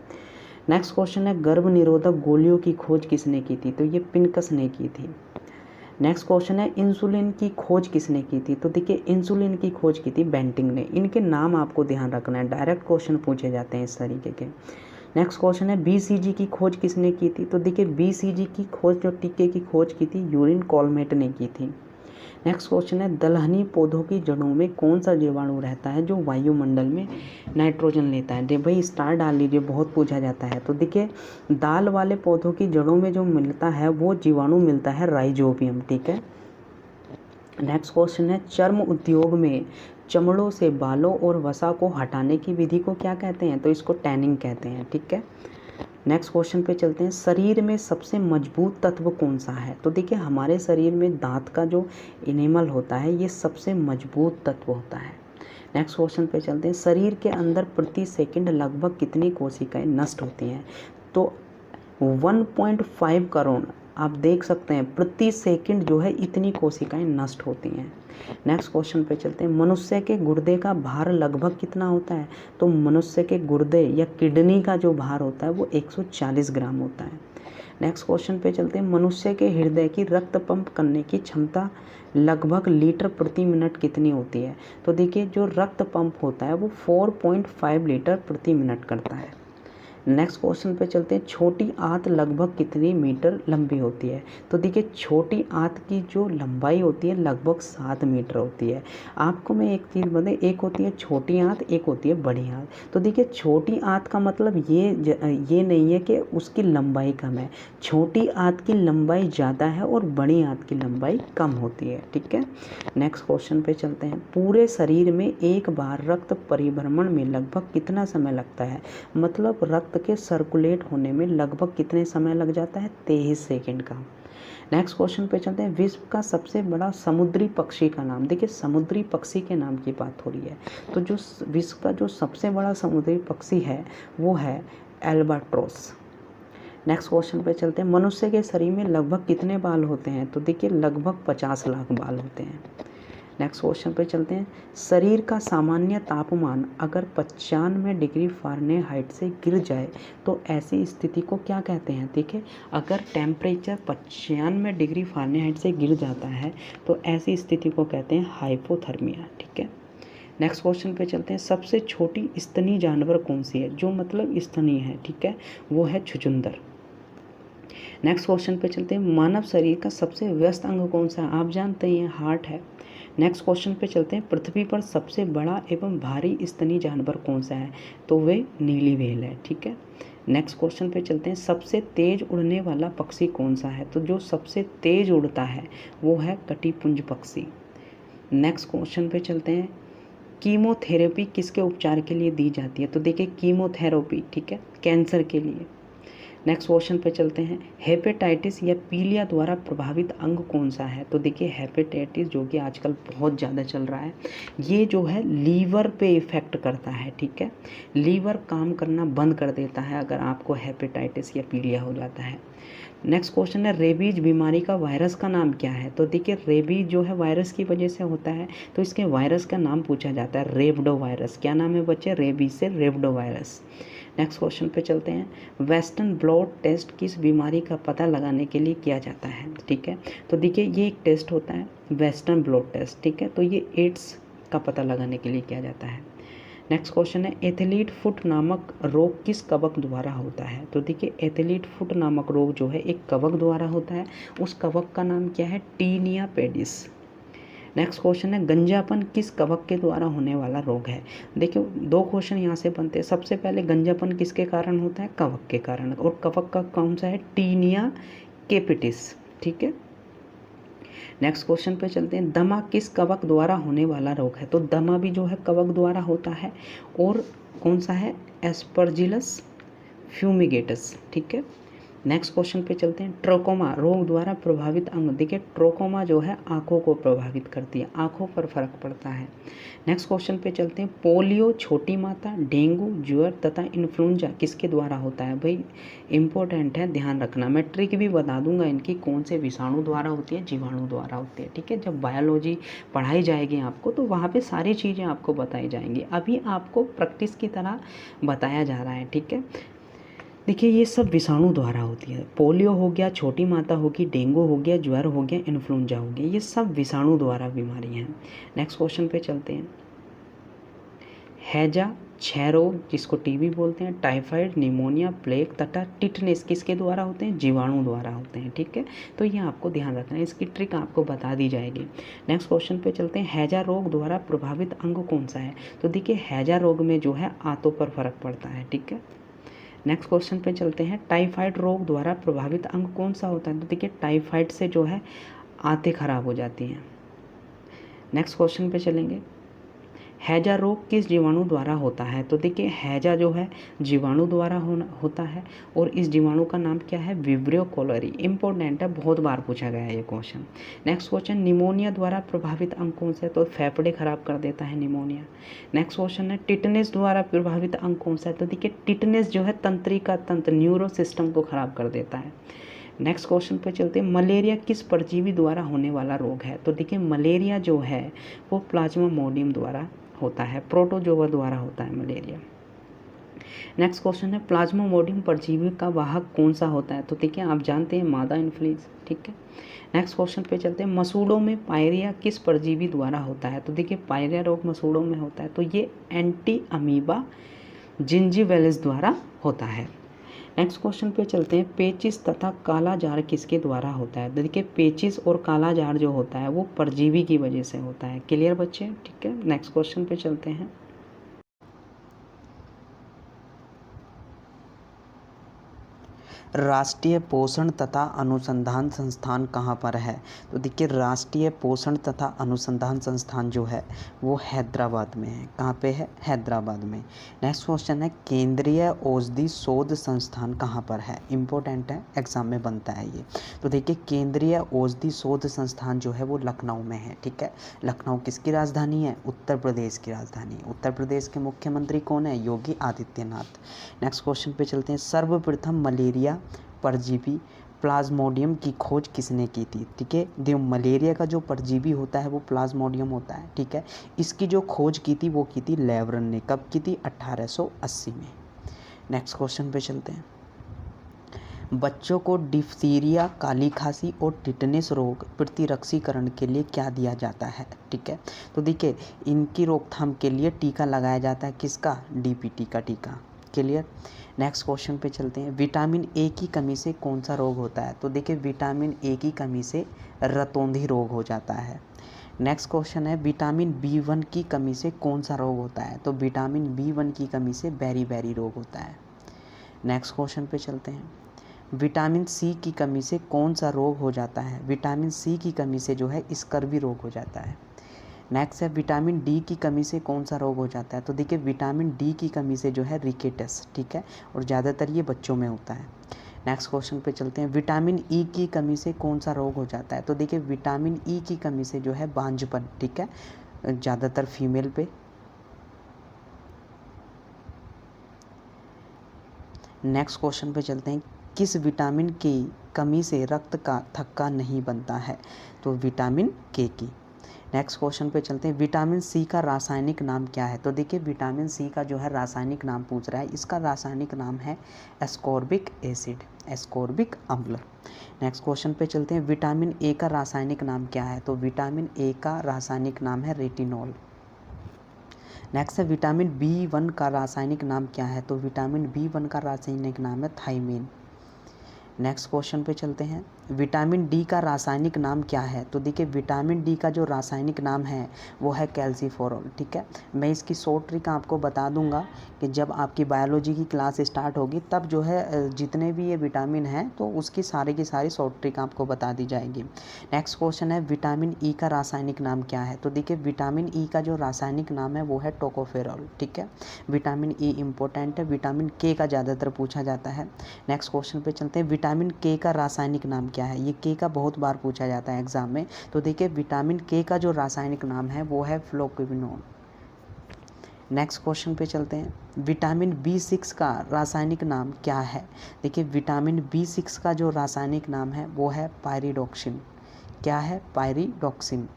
नेक्स्ट क्वेश्चन है, गर्भ निरोधक गोलियों की खोज किसने की थी? तो ये पिनकस ने की थी। नेक्स्ट क्वेश्चन है, इंसुलिन की खोज किसने की थी? तो देखिए इंसुलिन की खोज की थी बेंटिंक ने। इनके नाम आपको ध्यान रखना है, डायरेक्ट क्वेश्चन पूछे जाते हैं इस तरीके के। नेक्स्ट क्वेश्चन है, बीसीजी की खोज किसने की थी? तो देखिए बीसीजी की खोज जो टीके की खोज की थी यूरिन कॉलमेट ने की थी। नेक्स्ट क्वेश्चन है, दलहनी पौधों की जड़ों में कौन सा जीवाणु रहता है जो वायुमंडल में नाइट्रोजन लेता है? भाई स्टार डाल लीजिए, बहुत पूछा जाता है। तो देखिए दाल वाले पौधों की जड़ों में जो मिलता है वो जीवाणु मिलता है राइजोबियम। ठीक है, नेक्स्ट क्वेश्चन है, चर्म उद्योग में चमड़ों से बालों और वसा को हटाने की विधि को क्या कहते हैं? तो इसको टैनिंग कहते हैं। ठीक है, नेक्स्ट क्वेश्चन पे चलते हैं। शरीर में सबसे मजबूत तत्व कौन सा है? तो देखिए हमारे शरीर में दांत का जो इनेमल होता है ये सबसे मजबूत तत्व होता है। नेक्स्ट क्वेश्चन पे चलते हैं। शरीर के अंदर प्रति सेकंड लगभग कितनी कोशिकाएं नष्ट होती हैं? तो 1.5 करोड़, आप देख सकते हैं प्रति सेकंड जो है इतनी कोशिकाएं नष्ट होती हैं। नेक्स्ट क्वेश्चन पे चलते हैं। मनुष्य के गुर्दे का भार लगभग कितना होता है? तो मनुष्य के गुर्दे या किडनी का जो भार होता है वो 140 ग्राम होता है। नेक्स्ट क्वेश्चन पे चलते हैं। मनुष्य के हृदय की रक्त पंप करने की क्षमता लगभग लीटर प्रति मिनट कितनी होती है? तो देखिए जो रक्त पंप होता है वो 4.5 लीटर प्रति मिनट करता है। नेक्स्ट क्वेश्चन पे चलते हैं। छोटी आंत लगभग कितनी मीटर लंबी होती है? तो देखिए छोटी आंत की जो लंबाई होती है लगभग 7 मीटर होती है। आपको मैं एक चीज़ बताऊं, एक होती है छोटी आंत, एक होती है बड़ी आंत। तो देखिए छोटी आंत का मतलब ये नहीं है कि उसकी लंबाई कम है, छोटी आंत की लंबाई ज़्यादा है और बड़ी आंत की लंबाई कम होती है। ठीक है, नेक्स्ट क्वेश्चन पे चलते हैं। पूरे शरीर में एक बार रक्त परिभ्रमण में लगभग कितना समय लगता है? मतलब रक्त के सर्कुलेट होने में लगभग कितने समय लग जाता है? 23 सेकंड का। नेक्स्ट क्वेश्चन पे चलते हैं। विश्व का सबसे बड़ा समुद्री पक्षी का नाम। देखिए समुद्री पक्षी के नाम की बात हो रही है, तो जो विश्व का जो सबसे बड़ा समुद्री पक्षी है वो है एल्बाट्रोस। नेक्स्ट क्वेश्चन पे चलते हैं। मनुष्य के शरीर में लगभग कितने बाल होते हैं? तो देखिए लगभग 50 लाख बाल होते हैं। नेक्स्ट क्वेश्चन पे चलते हैं। शरीर का सामान्य तापमान अगर 95 डिग्री फ़ारेनहाइट से गिर जाए तो ऐसी स्थिति को क्या कहते हैं? देखिए, अगर टेम्परेचर 95 डिग्री फ़ारेनहाइट से गिर जाता है तो ऐसी स्थिति को कहते हैं हाइपोथर्मिया। ठीक है, नेक्स्ट क्वेश्चन पे चलते हैं। सबसे छोटी स्तनी जानवर कौन सी है? जो मतलब स्तनी है, ठीक है, वो है छुचुंदर। नेक्स्ट क्वेश्चन पे चलते हैं। मानव शरीर का सबसे व्यस्त अंग कौन सा है? आप जानते हैं हार्ट है। नेक्स्ट क्वेश्चन पे चलते हैं। पृथ्वी पर सबसे बड़ा एवं भारी स्तनी जानवर कौन सा है? तो वे नीली व्हेल है। ठीक है, नेक्स्ट क्वेश्चन पे चलते हैं। सबसे तेज उड़ने वाला पक्षी कौन सा है? तो जो सबसे तेज उड़ता है वो है कटिपुंज पक्षी। नेक्स्ट क्वेश्चन पे चलते हैं। कीमोथेरेपी किसके उपचार के लिए दी जाती है? तो देखिए, कीमोथेरेपी, ठीक है, कैंसर के लिए। नेक्स्ट क्वेश्चन पे चलते हैं। हेपेटाइटिस या पीलिया द्वारा प्रभावित अंग कौन सा है? तो देखिए, हेपेटाइटिस जो कि आजकल बहुत ज़्यादा चल रहा है, ये जो है लीवर पे इफ़ेक्ट करता है। ठीक है, लीवर काम करना बंद कर देता है अगर आपको हेपेटाइटिस या पीलिया हो जाता है। नेक्स्ट क्वेश्चन है। रेबीज बीमारी का वायरस का नाम क्या है? तो देखिए, रेबीज जो है वायरस की वजह से होता है, तो इसके वायरस का नाम पूछा जाता है रेबडो वायरस। क्या नाम है बच्चे? रेबीज से रेबडो वायरस। नेक्स्ट क्वेश्चन पे चलते हैं। वेस्टर्न ब्लॉट टेस्ट किस बीमारी का पता लगाने के लिए किया जाता है? ठीक है, तो देखिए, ये एक टेस्ट होता है वेस्टर्न ब्लॉट टेस्ट। ठीक है, तो ये एड्स का पता लगाने के लिए किया जाता है। नेक्स्ट क्वेश्चन है। एथलीट फुट नामक रोग किस कवक द्वारा होता है? तो देखिए, एथलीट फुट नामक रोग जो है एक कवक द्वारा होता है। उस कवक का नाम क्या है? Tinea pedis. नेक्स्ट क्वेश्चन है। गंजापन किस कवक के द्वारा होने वाला रोग है? देखिए, दो क्वेश्चन यहाँ से बनते हैं। सबसे पहले, गंजापन किसके कारण होता है? कवक के कारण। और कवक का कौन सा है? टीनिया केपिटिस। ठीक है, नेक्स्ट क्वेश्चन पे चलते हैं। दमा किस कवक द्वारा होने वाला रोग है? तो दमा भी जो है कवक द्वारा होता है। और कौन सा है? Aspergillus fumigatus. ठीक है, नेक्स्ट क्वेश्चन पे चलते हैं। ट्रोकोमा रोग द्वारा प्रभावित अंग। देखिए, ट्रोकोमा जो है आंखों को प्रभावित करती है, आंखों पर फर्क पड़ता है। नेक्स्ट क्वेश्चन पे चलते हैं। पोलियो, छोटी माता, डेंगू, ज्वर तथा इन्फ्लुएंजा किसके द्वारा होता है? भाई इंपॉर्टेंट है, ध्यान रखना। मैं ट्रिक भी बता दूंगा इनकी, कौन से विषाणु द्वारा होती है, जीवाणु द्वारा होती है। ठीक है, जब बायोलॉजी पढ़ाई जाएगी आपको तो वहाँ पे सारी चीज़ें आपको बताई जाएंगी। अभी आपको प्रैक्टिस की तरह बताया जा रहा है। ठीक है, देखिए, ये सब विषाणु द्वारा होती है। पोलियो हो गया, छोटी माता होगी, डेंगू हो गया, ज्वर हो गया, इन्फ्लुएंजा हो गया, ये सब विषाणु द्वारा बीमारी हैं। नेक्स्ट क्वेश्चन पे चलते हैं। हैजा, क्षय रोग जिसको टीबी बोलते हैं, टाइफाइड, निमोनिया, प्लेग तथा टिटनेस किसके द्वारा होते हैं? जीवाणु द्वारा होते हैं। ठीक है, तो ये आपको ध्यान रखना है, इसकी ट्रिक आपको बता दी जाएगी। नेक्स्ट क्वेश्चन पे चलते हैं। हैजा रोग द्वारा प्रभावित अंग कौन सा है? तो देखिए, हैजा रोग में जो है आंतों पर फर्क पड़ता है। ठीक है, नेक्स्ट क्वेश्चन पे चलते हैं। टाइफाइड रोग द्वारा प्रभावित अंग कौन सा होता है? तो देखिए, टाइफाइड से जो है आंतें खराब हो जाती हैं। नेक्स्ट क्वेश्चन पे चलेंगे। हैजा रोग किस जीवाणु द्वारा होता है? तो देखिए, हैजा जो है जीवाणु द्वारा होता है। और इस जीवाणु का नाम क्या है? विब्रियो कोलोरी। इंपॉर्टेंट है, बहुत बार पूछा गया है ये क्वेश्चन। Next question. निमोनिया द्वारा प्रभावित अंग कौन सा है? तो फेफड़े खराब कर देता है निमोनिया। नेक्स्ट क्वेश्चन है। टिटनेस द्वारा प्रभावित अंग कौन सा है? तो देखिए, टिटनेस जो है तंत्रिका तंत्र, न्यूरो सिस्टम को खराब कर देता है। नेक्स्ट क्वेश्चन पे चलते हैं। मलेरिया किस परजीवी द्वारा होने वाला रोग है? तो देखिए, मलेरिया जो है वो प्लाज्मामोडियम द्वारा होता है, प्रोटोजोआ द्वारा होता है मलेरिया। नेक्स्ट क्वेश्चन है। प्लाज्मामोडियम परजीवी का वाहक कौन सा होता है? तो देखिए, आप जानते हैं मादा इन्फ्लूएंजा। ठीक है, नेक्स्ट क्वेश्चन पे चलते हैं। मसूड़ों में पायरिया किस परजीवी द्वारा होता है? तो देखिए, पायरिया रोग मसूड़ों में होता है, तो ये एंटी अमीबा जिंजीवेलिस द्वारा होता है। नेक्स्ट क्वेश्चन पे चलते हैं। पेचिस तथा काला जार किसके द्वारा होता है? देखिए, पेचिस और काला जार जो होता है वो परजीवी की वजह से होता है। क्लियर बच्चे? ठीक है, नेक्स्ट क्वेश्चन पे चलते हैं। राष्ट्रीय पोषण तथा अनुसंधान संस्थान कहाँ पर है? तो देखिए, राष्ट्रीय पोषण तथा अनुसंधान संस्थान जो है वो हैदराबाद में है। कहाँ पे है? हैदराबाद में। नेक्स्ट क्वेश्चन है। केंद्रीय औषधि शोध संस्थान कहाँ पर है? इम्पोर्टेंट है, एग्जाम में बनता है ये। तो देखिए, केंद्रीय औषधि शोध संस्थान जो है वो लखनऊ में है। ठीक है, लखनऊ किसकी राजधानी है? उत्तर प्रदेश की राजधानी। उत्तर प्रदेश के मुख्यमंत्री कौन है? योगी आदित्यनाथ। नेक्स्ट क्वेश्चन पे चलते हैं। सर्वप्रथम मलेरिया परजीवी प्लाज्मोडियम की खोज किसने की थी? ठीक है, जो मलेरिया का जो परजीवी होता है वो प्लाज्मोडियम होता है। ठीक है, इसकी जो खोज की थी वो की थी लेवरन ने। कब की थी? 1880 में। नेक्स्ट क्वेश्चन पे चलते हैं। बच्चों को डिप्थीरिया, काली खांसी और टिटनेस रोग प्रतिरक्षीकरण के लिए क्या दिया जाता है? ठीक है, तो देखिए इनकी रोकथाम के लिए टीका लगाया जाता है। किसका? डीपीटी का टीका। क्लियर। नेक्स्ट क्वेश्चन पे चलते हैं। विटामिन ए की कमी से कौन सा रोग होता है? तो देखिए विटामिन ए की कमी से रतौंधी रोग हो जाता है। नेक्स्ट क्वेश्चन है, विटामिन B1 की कमी से कौन सा रोग होता है? तो विटामिन B1 की कमी से बेरी रोग होता है। नेक्स्ट क्वेश्चन पे चलते हैं। विटामिन सी की कमी से कौन सा रोग हो जाता है? विटामिन सी की कमी से जो है स्कर्वी रोग हो जाता है। नेक्स्ट है, विटामिन डी की कमी से कौन सा रोग हो जाता है? तो देखिए विटामिन डी की कमी से जो है रिकेटस। ठीक है, और ज़्यादातर ये बच्चों में होता है। नेक्स्ट क्वेश्चन पे चलते हैं। विटामिन ई की कमी से कौन सा रोग हो जाता है? तो देखिए विटामिन ई की कमी से जो है बांझपन। ठीक है, ज़्यादातर फीमेल पे। नेक्स्ट क्वेश्चन पे चलते हैं। किस विटामिन की कमी से रक्त का थक्का नहीं बनता है? तो विटामिन के की। नेक्स्ट क्वेश्चन पे चलते हैं। विटामिन सी का रासायनिक नाम क्या है? तो देखिए विटामिन सी का जो है रासायनिक नाम पूछ रहा है। इसका रासायनिक नाम है एस्कॉर्बिक एसिड, एस्कॉर्बिक अम्ल। नेक्स्ट क्वेश्चन पे चलते हैं। विटामिन ए का रासायनिक नाम क्या है? तो विटामिन ए का रासायनिक नाम है रेटिनॉल। नेक्स्ट है, विटामिन B1 का रासायनिक नाम क्या है? तो विटामिन B1 का रासायनिक नाम है थायमीन। नेक्स्ट क्वेश्चन पे चलते हैं। विटामिन डी का रासायनिक नाम क्या है? तो देखिए विटामिन डी का जो रासायनिक नाम है वो है कैल्सीफेरॉल। ठीक है, मैं इसकी शॉर्ट ट्रिक आपको बता दूंगा कि जब आपकी बायोलॉजी की क्लास स्टार्ट होगी तब जो है जितने भी ये विटामिन हैं तो उसकी की सारी शॉर्ट ट्रिक आपको बता दी जाएगी। नेक्स्ट क्वेश्चन है, विटामिन ई का रासायनिक नाम क्या है? तो देखिए विटामिन ई का जो रासायनिक नाम है वो है टोकोफेरॉल। ठीक है, विटामिन ई इंपॉर्टेंट है। विटामिन के का ज़्यादातर पूछा जाता है। नेक्स्ट क्वेश्चन पे चलते हैं। विटामिन के का रासायनिक नाम क्या है? ये के का बहुत बार पूछा जाता है एग्जाम में। तो देखिए विटामिन के का जो रासायनिक नाम है वो है फ्लोक्विनोन। नेक्स्ट क्वेश्चन पे चलते हैं। विटामिन B6 का रासायनिक नाम क्या है? देखिए विटामिन B6 का जो रासायनिक नाम है वो है पायरिडॉक्सिन। क्या है? पायरिडॉक्सिन।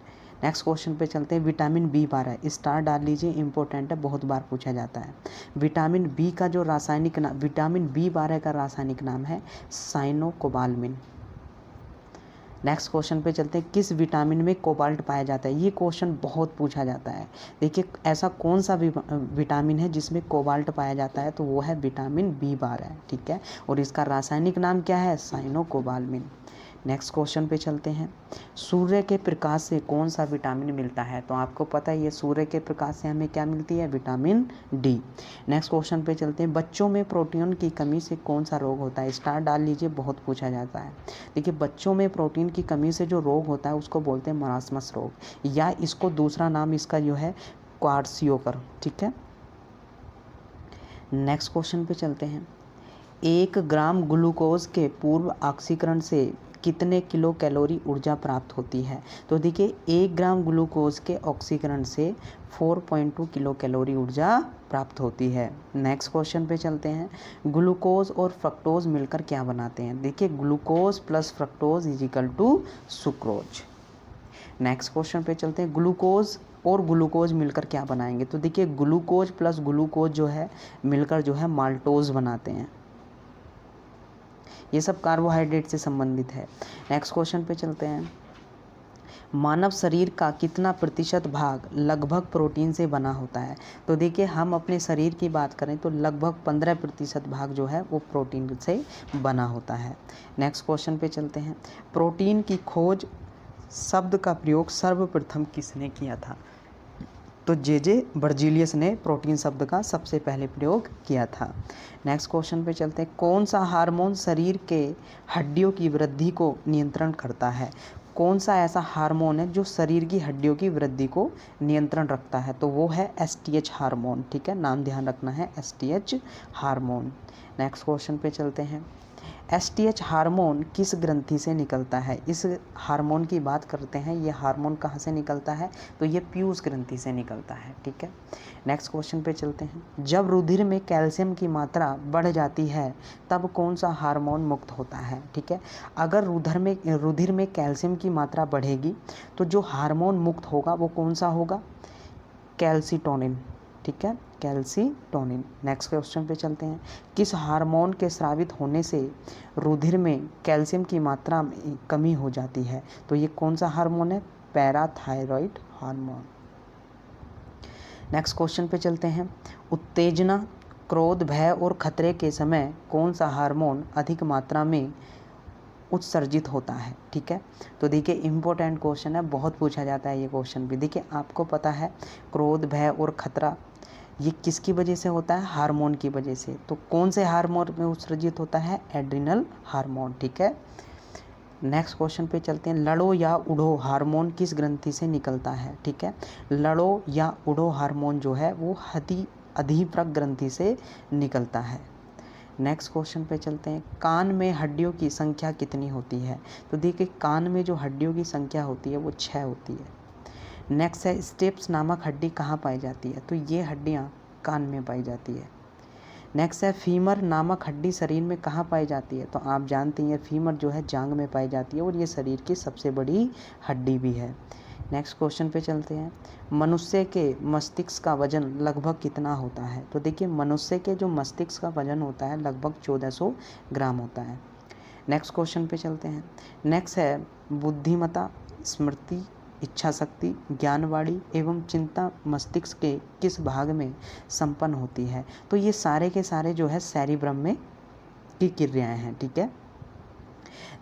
नेक्स्ट क्वेश्चन पे चलते हैं। विटामिन B12 स्टार डाल लीजिए, इंपॉर्टेंट है, बहुत बार पूछा जाता है। विटामिन बी का जो रासायनिक नाम, विटामिन B12 का रासायनिक नाम है साइनोकोबाल्मिन। नेक्स्ट क्वेश्चन पे चलते हैं। किस विटामिन में कोबाल्ट पाया जाता है? ये क्वेश्चन बहुत पूछा जाता है। देखिए ऐसा कौन सा विटामिन है जिसमें कोबाल्ट पाया जाता है? तो वो है विटामिन B12। ठीक है, और इसका रासायनिक नाम क्या है? साइनोकोबाल्मिन। नेक्स्ट क्वेश्चन पे चलते हैं। सूर्य के प्रकाश से कौन सा विटामिन मिलता है? तो आपको पता है ये सूर्य के प्रकाश से हमें क्या मिलती है? Vitamin D. नेक्स्ट क्वेश्चन पे चलते हैं। बच्चों में प्रोटीन की कमी से कौन सा रोग होता है? स्टार डाल लीजिए, बहुत पूछा जाता है। देखिए बच्चों में प्रोटीन की कमी से जो रोग होता है उसको बोलते हैं मरासमस रोग, या इसको दूसरा नाम इसका जो है क्वार्सियोकर। ठीक है, नेक्स्ट क्वेश्चन पे चलते हैं। 1 ग्राम ग्लूकोज के पूर्व ऑक्सीकरण से कितने किलो कैलोरी ऊर्जा प्राप्त होती है? तो देखिए 1 ग्राम ग्लूकोज के ऑक्सीकरण से 4.2 किलो कैलोरी ऊर्जा प्राप्त होती है। नेक्स्ट क्वेश्चन पे चलते हैं। ग्लूकोज और फ्रक्टोज मिलकर क्या बनाते हैं? देखिए glucose plus fructose is equal to sucrose. Next question पे चलते हैं। ग्लूकोज और ग्लूकोज मिलकर क्या बनाएंगे? तो देखिए ग्लूकोज प्लस ग्लूकोज जो है मिलकर जो है माल्टोज बनाते हैं। ये सब कार्बोहाइड्रेट से संबंधित है। नेक्स्ट क्वेश्चन पे चलते हैं। मानव शरीर का कितना प्रतिशत भाग लगभग प्रोटीन से बना होता है? तो देखिए हम अपने शरीर की बात करें तो लगभग 15% भाग जो है वो प्रोटीन से बना होता है। नेक्स्ट क्वेश्चन पे चलते हैं। प्रोटीन की खोज शब्द का प्रयोग सर्वप्रथम किसने किया था? तो जे बर्जीलियस ने प्रोटीन शब्द का सबसे पहले प्रयोग किया था। नेक्स्ट क्वेश्चन पे चलते हैं। कौन सा हार्मोन शरीर के हड्डियों की वृद्धि को नियंत्रण करता है? कौन सा ऐसा हार्मोन है जो शरीर की हड्डियों की वृद्धि को नियंत्रण रखता है? तो वो है STH हार्मोन। ठीक है, नाम ध्यान रखना है, STH हार्मोन। नेक्स्ट क्वेश्चन पे चलते हैं। एसटीएच हार्मोन किस ग्रंथि से निकलता है? इस हार्मोन की बात करते हैं, ये हार्मोन कहाँ से निकलता है? तो ये पीयूष ग्रंथि से निकलता है। ठीक है, नेक्स्ट क्वेश्चन पे चलते हैं। जब रुधिर में कैल्शियम की मात्रा बढ़ जाती है तब कौन सा हार्मोन मुक्त होता है? ठीक है, अगर रुधिर में कैल्शियम की मात्रा बढ़ेगी तो जो हार्मोन मुक्त होगा वो कौन सा होगा? कैल्सीटोनिन। ठीक है, कैल्सीटोनिन। नेक्स्ट क्वेश्चन पे चलते हैं। किस हार्मोन के स्रावित होने से रुधिर में कैल्शियम की मात्रा में कमी हो जाती है? तो ये कौन सा हार्मोन है? Parathyroid hormone. नेक्स्ट क्वेश्चन पे चलते हैं। उत्तेजना, क्रोध, भय और खतरे के समय कौन सा हार्मोन अधिक मात्रा में उत्सर्जित होता है? ठीक है, तो देखिए इम्पोर्टेंट क्वेश्चन है, बहुत पूछा जाता है ये क्वेश्चन भी। देखिए आपको पता है क्रोध, भय और खतरा ये किसकी वजह से होता है? हार्मोन की वजह से। तो कौन से हार्मोन में उत्सर्जित होता है? Adrenal hormone. ठीक है, नेक्स्ट क्वेश्चन पे चलते हैं। लड़ो या उड़ो हार्मोन किस ग्रंथि से निकलता है? ठीक है, लड़ो या उड़ो हार्मोन जो है वो अधिप्रग ग्रंथि से निकलता है। नेक्स्ट क्वेश्चन पे चलते हैं। कान में हड्डियों की संख्या कितनी होती है? तो देखिए कान में जो हड्डियों की संख्या होती है वो 6 होती है। नेक्स्ट है स्टेप्स नामक हड्डी कहाँ पाई जाती है? तो ये हड्डियाँ कान में पाई जाती है। नेक्स्ट है फीमर नामक हड्डी शरीर में कहाँ पाई जाती है? तो आप जानते हैं फीमर जो है जांघ में पाई जाती है और ये शरीर की सबसे बड़ी हड्डी भी है। नेक्स्ट क्वेश्चन पे चलते हैं। मनुष्य के मस्तिष्क का वजन लगभग कितना होता है? तो देखिए मनुष्य के जो मस्तिष्क का वजन होता है लगभग 1400 ग्राम होता है। नेक्स्ट क्वेश्चन पे चलते हैं। नेक्स्ट है बुद्धिमत्ता, स्मृति, इच्छा शक्ति, ज्ञानवाड़ी एवं चिंता मस्तिष्क के किस भाग में संपन्न होती है? तो ये सारे के सारे जो है सेरिब्रम में की क्रियाएं हैं। ठीक है,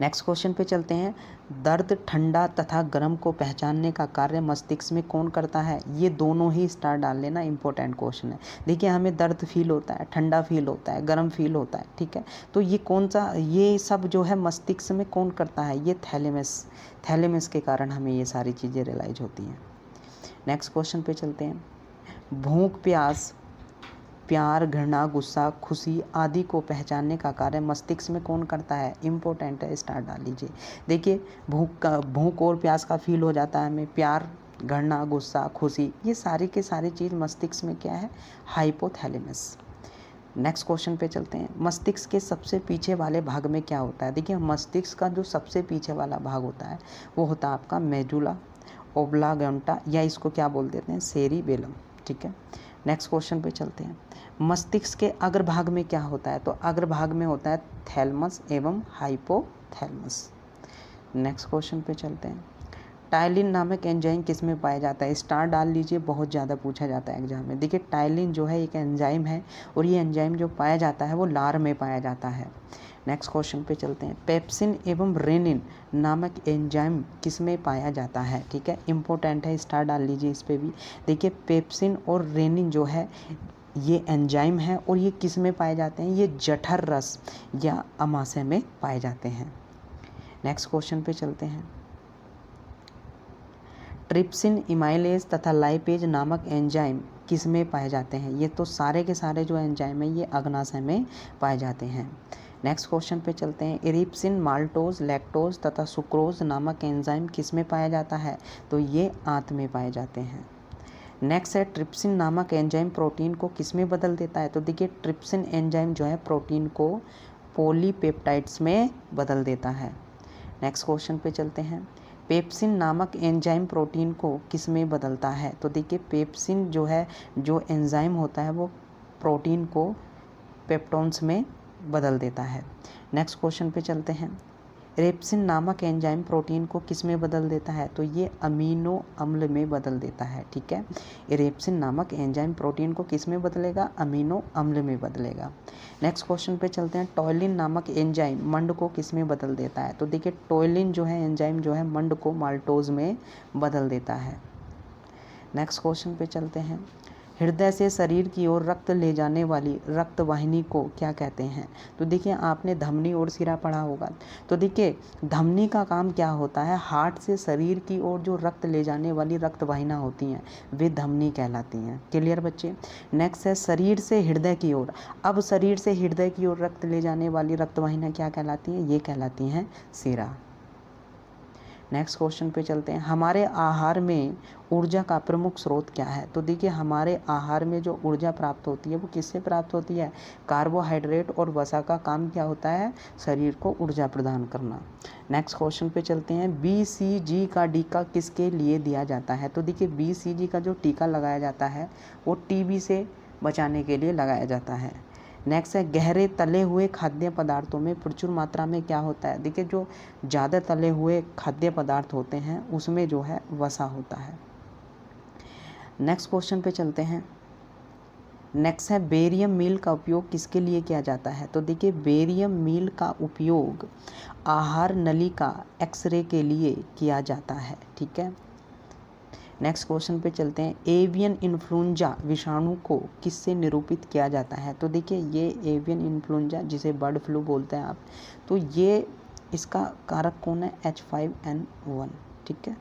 नेक्स्ट क्वेश्चन पे चलते हैं। दर्द, ठंडा तथा गर्म को पहचानने का कार्य मस्तिष्क में कौन करता है? ये दोनों ही स्टार डाल लेना, इंपॉर्टेंट क्वेश्चन है। देखिए हमें दर्द फील होता है, ठंडा फील होता है, गर्म फील होता है। ठीक है, तो ये कौन सा, ये सब जो है मस्तिष्क में कौन करता है? ये थैलेमस के कारण हमें ये सारी चीज़ें रियलाइज होती हैं। नेक्स्ट क्वेश्चन पे चलते हैं। भूख, प्यास, प्यार, घृणा, गुस्सा, खुशी आदि को पहचानने का कार्य मस्तिष्क में कौन करता है? इम्पोर्टेंट है, स्टार डाल लीजिए। देखिए भूख और प्यास का फील हो जाता है हमें, प्यार, घृणा, गुस्सा, खुशी, ये सारी के सारी चीज़ मस्तिष्क में क्या है? हाइपोथैलेमस। नेक्स्ट क्वेश्चन पे चलते हैं। मस्तिष्क के सबसे पीछे वाले भाग में क्या होता है? देखिए मस्तिष्क का जो सबसे पीछे वाला भाग होता है वो होता है आपका मेडुला ओब्लांगेटा, या इसको क्या बोल देते हैं? सेरिबेलम। ठीक है, नेक्स्ट क्वेश्चन पे चलते हैं। मस्तिष्क के अग्रभाग में क्या होता है? तो अग्रभाग में होता है थैलमस एवं हाइपोथैलमस। नेक्स्ट क्वेश्चन पे चलते हैं। टाइलिन नामक एंजाइम किस में पाया जाता है? स्टार डाल लीजिए, बहुत ज़्यादा पूछा जाता है एग्जाम में। देखिए टाइलिन जो है एक एंजाइम है और ये एंजाइम जो पाया जाता है वो लार में पाया जाता है। नेक्स्ट क्वेश्चन पे चलते हैं। पेप्सिन एवं रेनिन नामक एंजाइम किस में पाया जाता है? ठीक है, इंपॉर्टेंट है, स्टार डाल लीजिए इस पे भी। देखिए पेप्सिन और रेनिन जो है ये एंजाइम है और ये किस में पाए जाते हैं? ये जठर रस या अमाशय में पाए जाते हैं। नेक्स्ट क्वेश्चन पे चलते हैं। ट्रिप्सिन, इमाइलेज तथा लाइपेज नामक एंजाइम किस में पाए जाते हैं? ये तो सारे के सारे जो एंजाइम है ये अग्नाशय में पाए जाते हैं। नेक्स्ट क्वेश्चन पे चलते हैं। इरिप्सिन, माल्टोज, लैक्टोज तथा सुक्रोज नामक एंजाइम किस में पाया जाता है? तो ये आंत में पाए जाते हैं। नेक्स्ट है ट्रिप्सिन नामक एंजाइम प्रोटीन को किस में बदल देता है? तो देखिए ट्रिप्सिन एंजाइम जो है प्रोटीन को पॉलीपेप्टाइड्स में बदल देता है। नेक्स्ट क्वेश्चन पे चलते हैं। पेप्सिन नामक एंजाइम प्रोटीन को किस में बदलता है? तो देखिए पेप्सिन जो है जो एंजाइम होता है वो प्रोटीन को पेप्टोन्स में बदल देता है। नेक्स्ट क्वेश्चन पे चलते हैं। रेप्सिन नामक एंजाइम प्रोटीन को किस में बदल देता है? तो ये अमीनो अम्ल में बदल देता है। ठीक है, रेप्सिन नामक एंजाइम प्रोटीन को किस में बदलेगा? अमीनो अम्ल में बदलेगा। नेक्स्ट क्वेश्चन पे चलते हैं। टॉयलिन नामक एंजाइम मंड को किस में बदल देता है? तो देखिए टॉयलिन जो है एंजाइम जो है मंड को माल्टोज में बदल देता है। नेक्स्ट क्वेश्चन पे चलते हैं। हृदय से शरीर की ओर रक्त ले जाने वाली रक्त वाहिनी को क्या कहते हैं? तो देखिए आपने धमनी और सिरा पढ़ा होगा। तो देखिए धमनी का काम क्या होता है, हार्ट से शरीर की ओर जो रक्त ले जाने वाली रक्त वाहिनियाँ होती हैं वे धमनी कहलाती हैं। क्लियर बच्चे? नेक्स्ट है शरीर से हृदय की ओर। अब शरीर से हृदय की ओर रक्त ले जाने वाली रक्त वाहिनियाँ क्या कहलाती हैं? ये कहलाती हैं सिरा। नेक्स्ट क्वेश्चन पे चलते हैं। हमारे आहार में ऊर्जा का प्रमुख स्रोत क्या है? तो देखिए हमारे आहार में जो ऊर्जा प्राप्त होती है वो किससे प्राप्त होती है? कार्बोहाइड्रेट और वसा का काम क्या होता है? शरीर को ऊर्जा प्रदान करना। नेक्स्ट क्वेश्चन पे चलते हैं। BCG का टीका किसके लिए दिया जाता है? तो देखिए BCG का जो टीका लगाया जाता है वो TB से बचाने के लिए लगाया जाता है। नेक्स्ट है गहरे तले हुए खाद्य पदार्थों में प्रचुर मात्रा में क्या होता है? देखिए जो ज़्यादा तले हुए खाद्य पदार्थ होते हैं उसमें जो है वसा होता है। नेक्स्ट क्वेश्चन पे चलते हैं। नेक्स्ट है बेरियम मील का उपयोग किसके लिए किया जाता है? तो देखिए बेरियम मील का उपयोग आहार नलिका एक्सरे के लिए किया जाता है। ठीक है। नेक्स्ट क्वेश्चन पे चलते हैं। एवियन इन्फ्लुएंजा विषाणु को किससे निरूपित किया जाता है? तो देखिए ये एवियन इन्फ्लुएंजा जिसे बर्ड फ्लू बोलते हैं आप, तो ये इसका कारक कौन है? H5N1। ठीक है।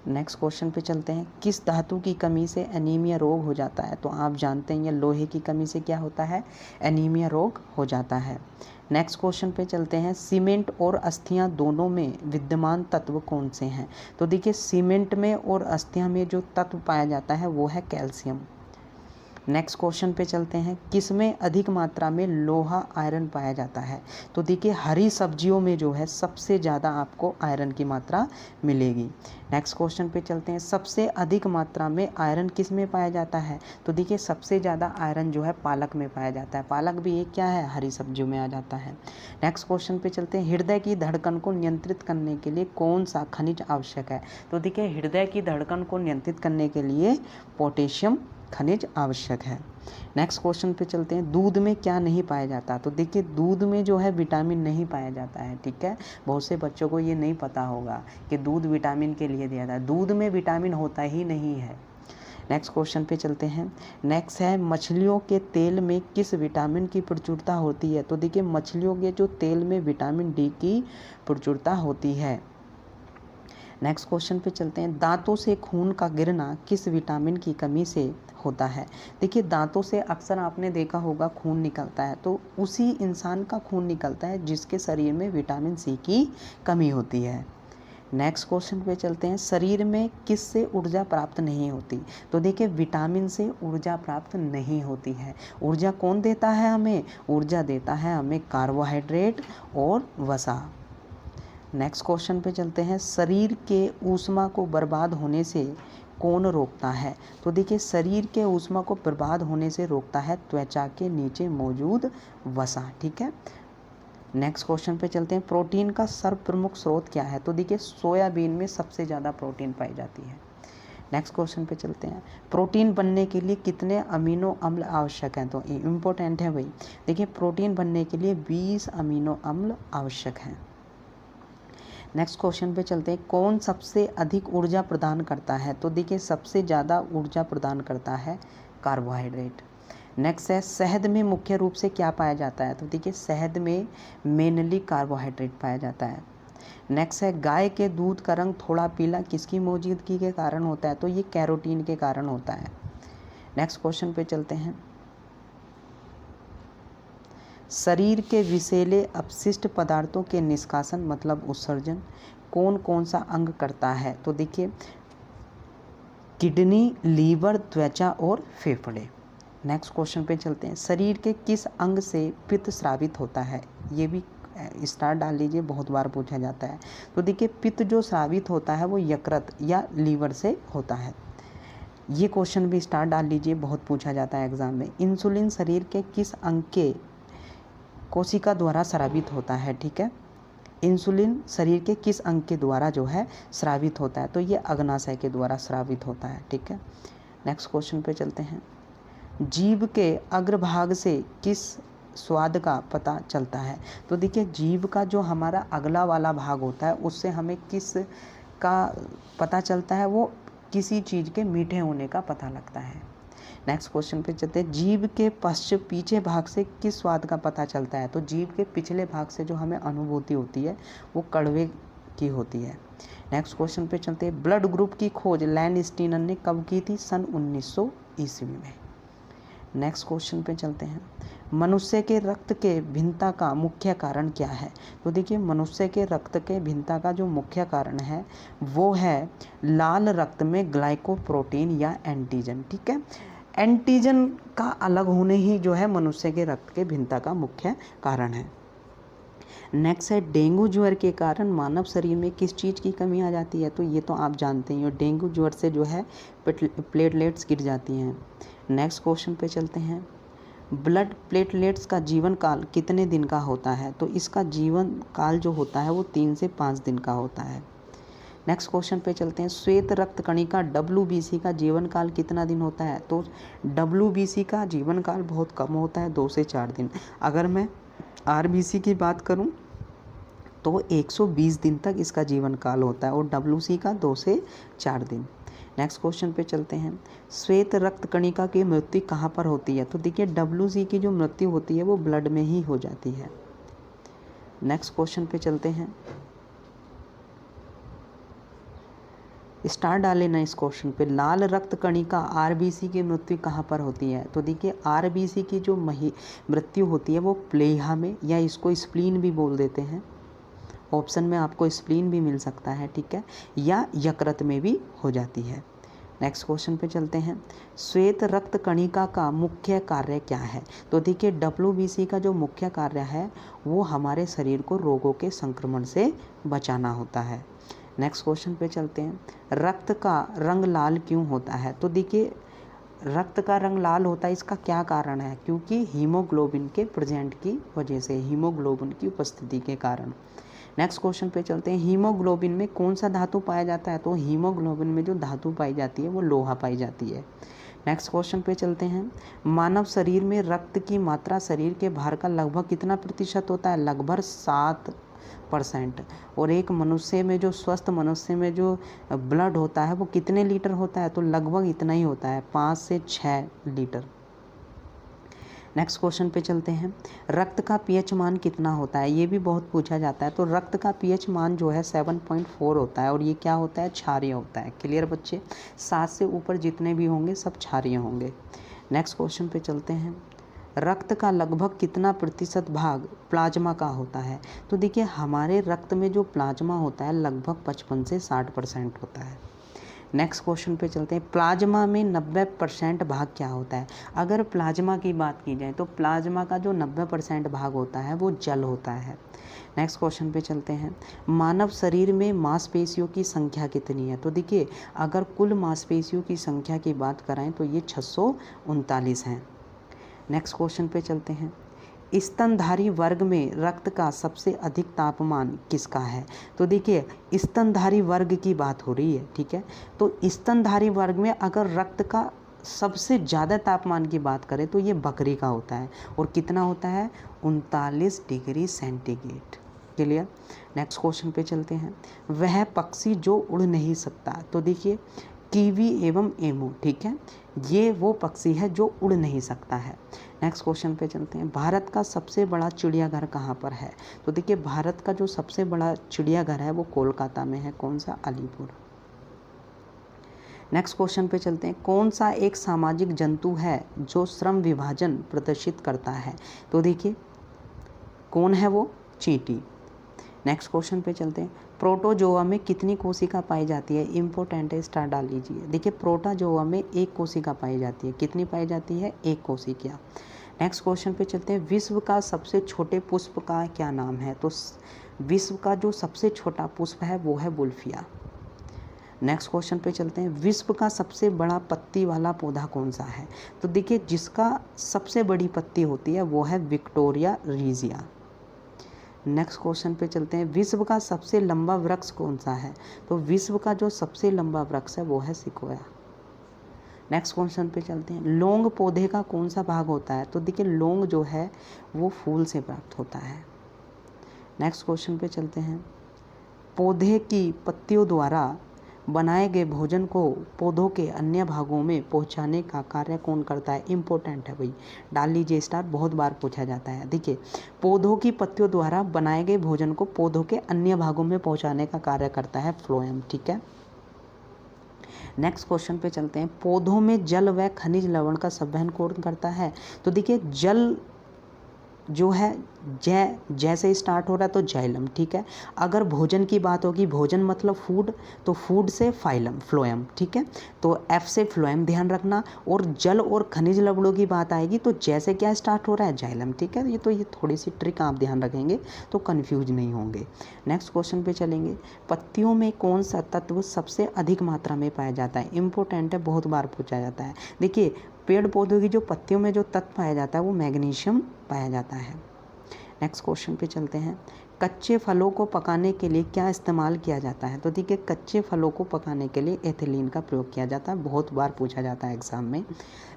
नेक्स्ट क्वेश्चन पे चलते हैं। किस धातु की कमी से एनीमिया रोग हो जाता है? तो आप जानते हैं ये लोहे की कमी से क्या होता है? एनीमिया रोग हो जाता है। नेक्स्ट क्वेश्चन पे चलते हैं। सीमेंट और अस्थियां दोनों में विद्यमान तत्व कौन से हैं? तो देखिए सीमेंट में और अस्थियां में जो तत्व पाया जाता है वो है कैल्शियम। नेक्स्ट क्वेश्चन पे चलते हैं। किसमें अधिक मात्रा में लोहा आयरन पाया जाता है? तो देखिए हरी सब्जियों में जो है सबसे ज़्यादा आपको आयरन की मात्रा मिलेगी। नेक्स्ट क्वेश्चन पे चलते हैं। सबसे अधिक मात्रा में आयरन किस में पाया जाता है? तो देखिए सबसे ज़्यादा आयरन जो है पालक में पाया जाता है। पालक भी एक क्या है? हरी सब्जियों में आ जाता है। नेक्स्ट क्वेश्चन पे चलते हैं। हृदय की धड़कन को नियंत्रित करने के लिए कौन सा खनिज आवश्यक है? तो देखिए हृदय की धड़कन को नियंत्रित करने के लिए पोटेशियम खनिज आवश्यक है। नेक्स्ट क्वेश्चन पे चलते हैं। दूध में क्या नहीं पाया जाता? तो देखिए दूध में जो है विटामिन नहीं पाया जाता है। ठीक है। बहुत से बच्चों को ये नहीं पता होगा कि दूध विटामिन के लिए दिया जाता है। दूध में विटामिन होता ही नहीं है। नेक्स्ट क्वेश्चन पे चलते हैं। नेक्स्ट है मछलियों के तेल में किस विटामिन की प्रचुरता होती है? तो देखिए मछलियों के जो तेल में विटामिन डी की प्रचुरता होती है। नेक्स्ट क्वेश्चन पे चलते हैं। दांतों से खून का गिरना किस विटामिन की कमी से होता है? देखिए दांतों से अक्सर आपने देखा होगा खून निकलता है, तो उसी इंसान का खून निकलता है जिसके शरीर में विटामिन सी की कमी होती है। नेक्स्ट क्वेश्चन पे चलते हैं। शरीर में किस से ऊर्जा प्राप्त नहीं होती? तो देखिए विटामिन से ऊर्जा प्राप्त नहीं होती है। ऊर्जा कौन देता है हमें? ऊर्जा देता है हमें कार्बोहाइड्रेट और वसा। नेक्स्ट क्वेश्चन पे चलते हैं। शरीर के ऊष्मा को बर्बाद होने से कौन रोकता है? तो देखिए शरीर के ऊष्मा को बर्बाद होने से रोकता है त्वचा के नीचे मौजूद वसा। ठीक है। नेक्स्ट क्वेश्चन पे चलते हैं। प्रोटीन का सर्वप्रमुख स्रोत क्या है? तो देखिए सोयाबीन में सबसे ज़्यादा प्रोटीन पाई जाती है। नेक्स्ट क्वेश्चन पे चलते हैं। प्रोटीन बनने के लिए कितने अमीनो अम्ल आवश्यक हैं? तो ये इम्पोर्टेंट है भाई। देखिए प्रोटीन बनने के लिए 20 अमीनो अम्ल आवश्यक हैं। नेक्स्ट क्वेश्चन पे चलते हैं। कौन सबसे अधिक ऊर्जा प्रदान करता है? तो देखिए सबसे ज़्यादा ऊर्जा प्रदान करता है कार्बोहाइड्रेट। नेक्स्ट है शहद में मुख्य रूप से क्या पाया जाता है? तो देखिए शहद में मेनली कार्बोहाइड्रेट पाया जाता है। नेक्स्ट है गाय के दूध का रंग थोड़ा पीला किसकी मौजूदगी के कारण होता है? तो ये कैरोटीन के कारण होता है। नेक्स्ट क्वेश्चन पे चलते हैं। शरीर के विषैले अपशिष्ट पदार्थों के निष्कासन मतलब उत्सर्जन कौन कौन सा अंग करता है? तो देखिए किडनी, लीवर, त्वचा और फेफड़े। नेक्स्ट क्वेश्चन पे चलते हैं। शरीर के किस अंग से पित्त स्रावित होता है? ये भी स्टार डाल लीजिए, बहुत बार पूछा जाता है। तो देखिए पित्त जो स्रावित होता है वो यकृत या लीवर से होता है। ये क्वेश्चन भी स्टार डाल लीजिए, बहुत पूछा जाता है एग्जाम में। इंसुलिन शरीर के किस अंग के कोशिका द्वारा स्रावित होता है? ठीक है। इंसुलिन शरीर के किस अंग के द्वारा जो है स्रावित होता है? तो ये अग्नाशय के द्वारा स्रावित होता है। ठीक है। नेक्स्ट क्वेश्चन पे चलते हैं। जीभ के अग्रभाग से किस स्वाद का पता चलता है? तो देखिए जीभ का जो हमारा अगला वाला भाग होता है उससे हमें किस का पता चलता है? वो किसी चीज़ के मीठे होने का पता लगता है। नेक्स्ट क्वेश्चन पे चलते हैं, जीभ के पीछे भाग से किस स्वाद का पता चलता है? तो जीभ के पिछले भाग से जो हमें अनुभूति होती है वो कड़वे की होती है। नेक्स्ट क्वेश्चन पे चलते हैं, ब्लड ग्रुप की खोज लैन स्टीनर ने कब की थी? सन 1900 ईस्वी में। नेक्स्ट क्वेश्चन पे चलते हैं, मनुष्य के रक्त के भिन्नता का मुख्य कारण क्या है? तो देखिए, मनुष्य के रक्त के भिन्नता का जो मुख्य कारण है वो है लाल रक्त में ग्लाइकोप्रोटीन या एंटीजन। ठीक है, एंटीजन का अलग होने ही जो है मनुष्य के रक्त के भिन्नता का मुख्य कारण है। नेक्स्ट है, डेंगू ज्वर के कारण मानव शरीर में किस चीज़ की कमी आ जाती है? तो ये तो आप जानते ही हो, डेंगू ज्वर से जो है प्लेटलेट्स गिर जाती हैं। नेक्स्ट क्वेश्चन पे चलते हैं, ब्लड प्लेटलेट्स का जीवन काल कितने दिन का होता है? तो इसका जीवन काल जो होता है वो 3 से 5 दिन का होता है। नेक्स्ट क्वेश्चन पे चलते हैं, श्वेत रक्त कणिका WBC का जीवन काल कितना दिन होता है? तो WBC का जीवन काल बहुत कम होता है, 2 से 4 दिन। अगर मैं RBC की बात करूं तो 120 दिन तक इसका जीवन काल होता है और WC का 2 से 4 दिन। नेक्स्ट क्वेश्चन पे चलते हैं, श्वेत रक्त कणिका की मृत्यु कहाँ पर होती है? तो देखिए, WC की जो मृत्यु होती है वो ब्लड में ही हो जाती है। नेक्स्ट क्वेश्चन पे चलते हैं, स्टार डाले ना इस क्वेश्चन पे, लाल रक्त कणिका RBC की मृत्यु कहाँ पर होती है? तो देखिए, RBC की जो मृत्यु होती है वो प्लेहा में, या इसको स्प्लीन भी बोल देते हैं, ऑप्शन में आपको स्प्लीन भी मिल सकता है, ठीक है, या यकृत में भी हो जाती है। नेक्स्ट क्वेश्चन पे चलते हैं, श्वेत रक्त कणिका का मुख्य कार्य क्या है? तो देखिए, WBC का जो मुख्य कार्य है वो हमारे शरीर को रोगों के संक्रमण से बचाना होता है। नेक्स्ट क्वेश्चन पे चलते हैं, रक्त का रंग लाल क्यों होता है? तो देखिए, रक्त का रंग लाल होता है, इसका क्या कारण है? क्योंकि हीमोग्लोबिन के प्रेजेंट की वजह से, हीमोग्लोबिन की उपस्थिति के कारण। नेक्स्ट क्वेश्चन पे चलते हैं, हीमोग्लोबिन में कौन सा धातु पाया जाता है? तो हीमोग्लोबिन में जो धातु पाई जाती है वो लोहा पाई जाती है। नेक्स्ट क्वेश्चन पे चलते हैं, मानव शरीर में रक्त की मात्रा शरीर के भार का लगभग कितना प्रतिशत होता है? लगभग 7%। और एक मनुष्य में, जो स्वस्थ मनुष्य में जो ब्लड होता है वो कितने लीटर होता है? तो लगभग इतना ही होता है, 5 से 6 लीटर। नेक्स्ट क्वेश्चन पे चलते हैं, रक्त का pH मान कितना होता है? ये भी बहुत पूछा जाता है। तो रक्त का pH मान जो है 7.4 होता है और ये क्या होता है? क्षारीय होता है। क्लियर बच्चे? 7 से ऊपर जितने भी होंगे सब क्षारीय होंगे। नेक्स्ट क्वेश्चन पे चलते हैं, रक्त का लगभग कितना प्रतिशत भाग प्लाज्मा का होता है? तो देखिए, हमारे रक्त में जो प्लाज्मा होता है लगभग 55 से 60% होता है। नेक्स्ट क्वेश्चन पे चलते हैं, प्लाज्मा में 90% भाग क्या होता है? अगर प्लाज्मा की बात की जाए तो प्लाज्मा का जो 90% भाग होता है वो जल होता है। नेक्स्ट क्वेश्चन पे चलते हैं, मानव शरीर में मांसपेशियों की संख्या कितनी है? तो देखिए, अगर कुल मांसपेशियों की संख्या की बात करें तो ये 639 हैं। नेक्स्ट क्वेश्चन पे चलते हैं, स्तनधारी वर्ग में रक्त का सबसे अधिक तापमान किसका है? तो देखिए, स्तनधारी वर्ग की बात हो रही है, ठीक है। तो स्तनधारी वर्ग में अगर रक्त का सबसे ज़्यादा तापमान की बात करें तो ये बकरी का होता है, और कितना होता है? 39 degree centigrade. Clear? Next question पे चलते हैं, वह पक्षी जो उड़ नहीं सकता? तो देखिए, कीवी एवं एमू, ठीक है, ये वो पक्षी है जो उड़ नहीं सकता है। नेक्स्ट क्वेश्चन पे चलते हैं, भारत का सबसे बड़ा चिड़ियाघर कहाँ पर है? तो देखिए, भारत का जो सबसे बड़ा चिड़ियाघर है वो कोलकाता में है। कौन सा? अलीपुर। नेक्स्ट क्वेश्चन पे चलते हैं, कौन सा एक सामाजिक जंतु है जो श्रम विभाजन प्रदर्शित करता है? तो देखिए, कौन है वो? चींटी। नेक्स्ट क्वेश्चन पे चलते हैं, प्रोटोजोआ में कितनी कोशिका पाई जाती है? इम्पोर्टेंट है, स्टार डाल लीजिए। देखिए, प्रोटोजोआ में 1 कोशिका पाई जाती है। कितनी पाई जाती है? 1 कोशिका। नेक्स्ट क्वेश्चन पे चलते हैं, विश्व का सबसे छोटे पुष्प का क्या नाम है? तो विश्व का जो सबसे छोटा पुष्प है वो है वुल्फिया। नेक्स्ट क्वेश्चन पे चलते हैं, विश्व का सबसे बड़ा पत्ती वाला पौधा कौन सा है? तो देखिए, जिसका सबसे बड़ी पत्ती होती है वो है विक्टोरिया रीजिया। नेक्स्ट क्वेश्चन पे चलते हैं, विश्व का सबसे लंबा वृक्ष कौन सा है? तो विश्व का जो सबसे लंबा वृक्ष है वो है सिकोया। नेक्स्ट क्वेश्चन पे चलते हैं, लौंग पौधे का कौन सा भाग होता है? तो देखिए, लौंग जो है वो फूल से प्राप्त होता है। नेक्स्ट क्वेश्चन पे चलते हैं, पौधे की पत्तियों द्वारा बनाए गए भोजन को पौधों के अन्य भागों में पहुंचाने का कार्य कौन करता है? इम्पोर्टेंट है भाई, डाल लीजिए स्टार, बहुत बार पूछा जाता है। देखिए, पौधों की पत्तियों द्वारा बनाए गए भोजन को पौधों के अन्य भागों में पहुंचाने का कार्य करता है फ्लोएम। ठीक है, नेक्स्ट क्वेश्चन पे चलते हैं। पौधों में जल व खनिज लवण का संवहन कौन करता है? तो देखिए, जल जो है जैसे स्टार्ट हो रहा है तो जाइलम। ठीक है, अगर भोजन की बात होगी, भोजन मतलब फूड, तो फूड से फाइलम फ्लोएम। ठीक है, तो एफ से फ्लोएम ध्यान रखना। और जल और खनिज लवणों की बात आएगी तो जैसे क्या स्टार्ट हो रहा है? जाइलम। ठीक है, ये थोड़ी सी ट्रिक आप ध्यान रखेंगे तो कन्फ्यूज नहीं होंगे। नेक्स्ट क्वेश्चन पे चलेंगे। पत्तियों में कौन सा तत्व सबसे अधिक मात्रा में पाया जाता है? इंपॉर्टेंट है, बहुत बार पूछा जाता है। देखिए, पेड़ पौधों की जो पत्तियों में जो तत्व पाया जाता है वो मैग्नीशियम पाया जाता है। नेक्स्ट क्वेश्चन पे चलते हैं। कच्चे फलों को पकाने के लिए क्या इस्तेमाल किया जाता है? तो देखिए, कच्चे फलों को पकाने के लिए एथिलीन का प्रयोग किया जाता है, बहुत बार पूछा जाता है एग्जाम में।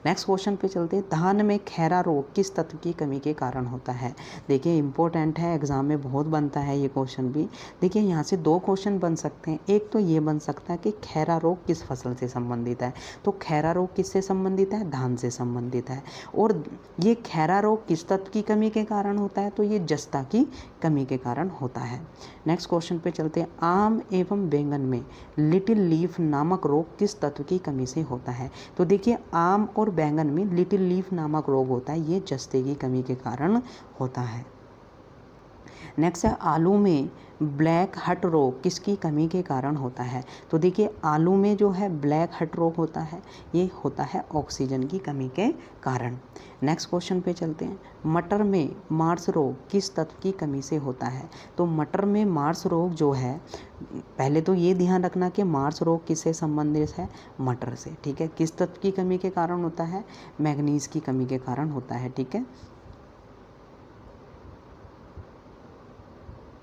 नेक्स्ट क्वेश्चन पे चलते हैं। धान में खैरा रोग किस तत्व की कमी के कारण होता है? देखिए, इंपॉर्टेंट है, एग्जाम में बहुत बनता है ये क्वेश्चन भी। देखिए, यहाँ से दो क्वेश्चन बन सकते हैं। एक तो ये बन सकता है कि खैरा रोग किस फसल से संबंधित है, तो खैरा रोग किससे संबंधित है? धान से संबंधित है। और ये खैरा रोग किस तत्व की कमी के कारण होता है? तो ये जस्ता की कमी के कारण होता है। नेक्स्ट क्वेश्चन पे चलते हैं। आम एवं बैंगन में लिटिल लीफ नामक रोग किस तत्व की कमी से होता है? तो देखिए, आम और बैंगन में लिटिल लीफ नामक रोग होता है, ये जस्ते की कमी के कारण होता है। नेक्स्ट है, आलू में ब्लैक हट रोग किसकी कमी के कारण होता है? तो देखिए, आलू में जो है ब्लैक हट रोग होता है, ये होता है ऑक्सीजन की कमी के कारण। नेक्स्ट क्वेश्चन पे चलते हैं। मटर में मार्स रोग किस तत्व की कमी से होता है? तो मटर में मार्स रोग जो है, पहले तो ये ध्यान रखना कि मार्स रोग किससे संबंधित है? मटर से। ठीक है, किस तत्व की कमी के कारण होता है? मैग्नीज की कमी के कारण होता है। ठीक है,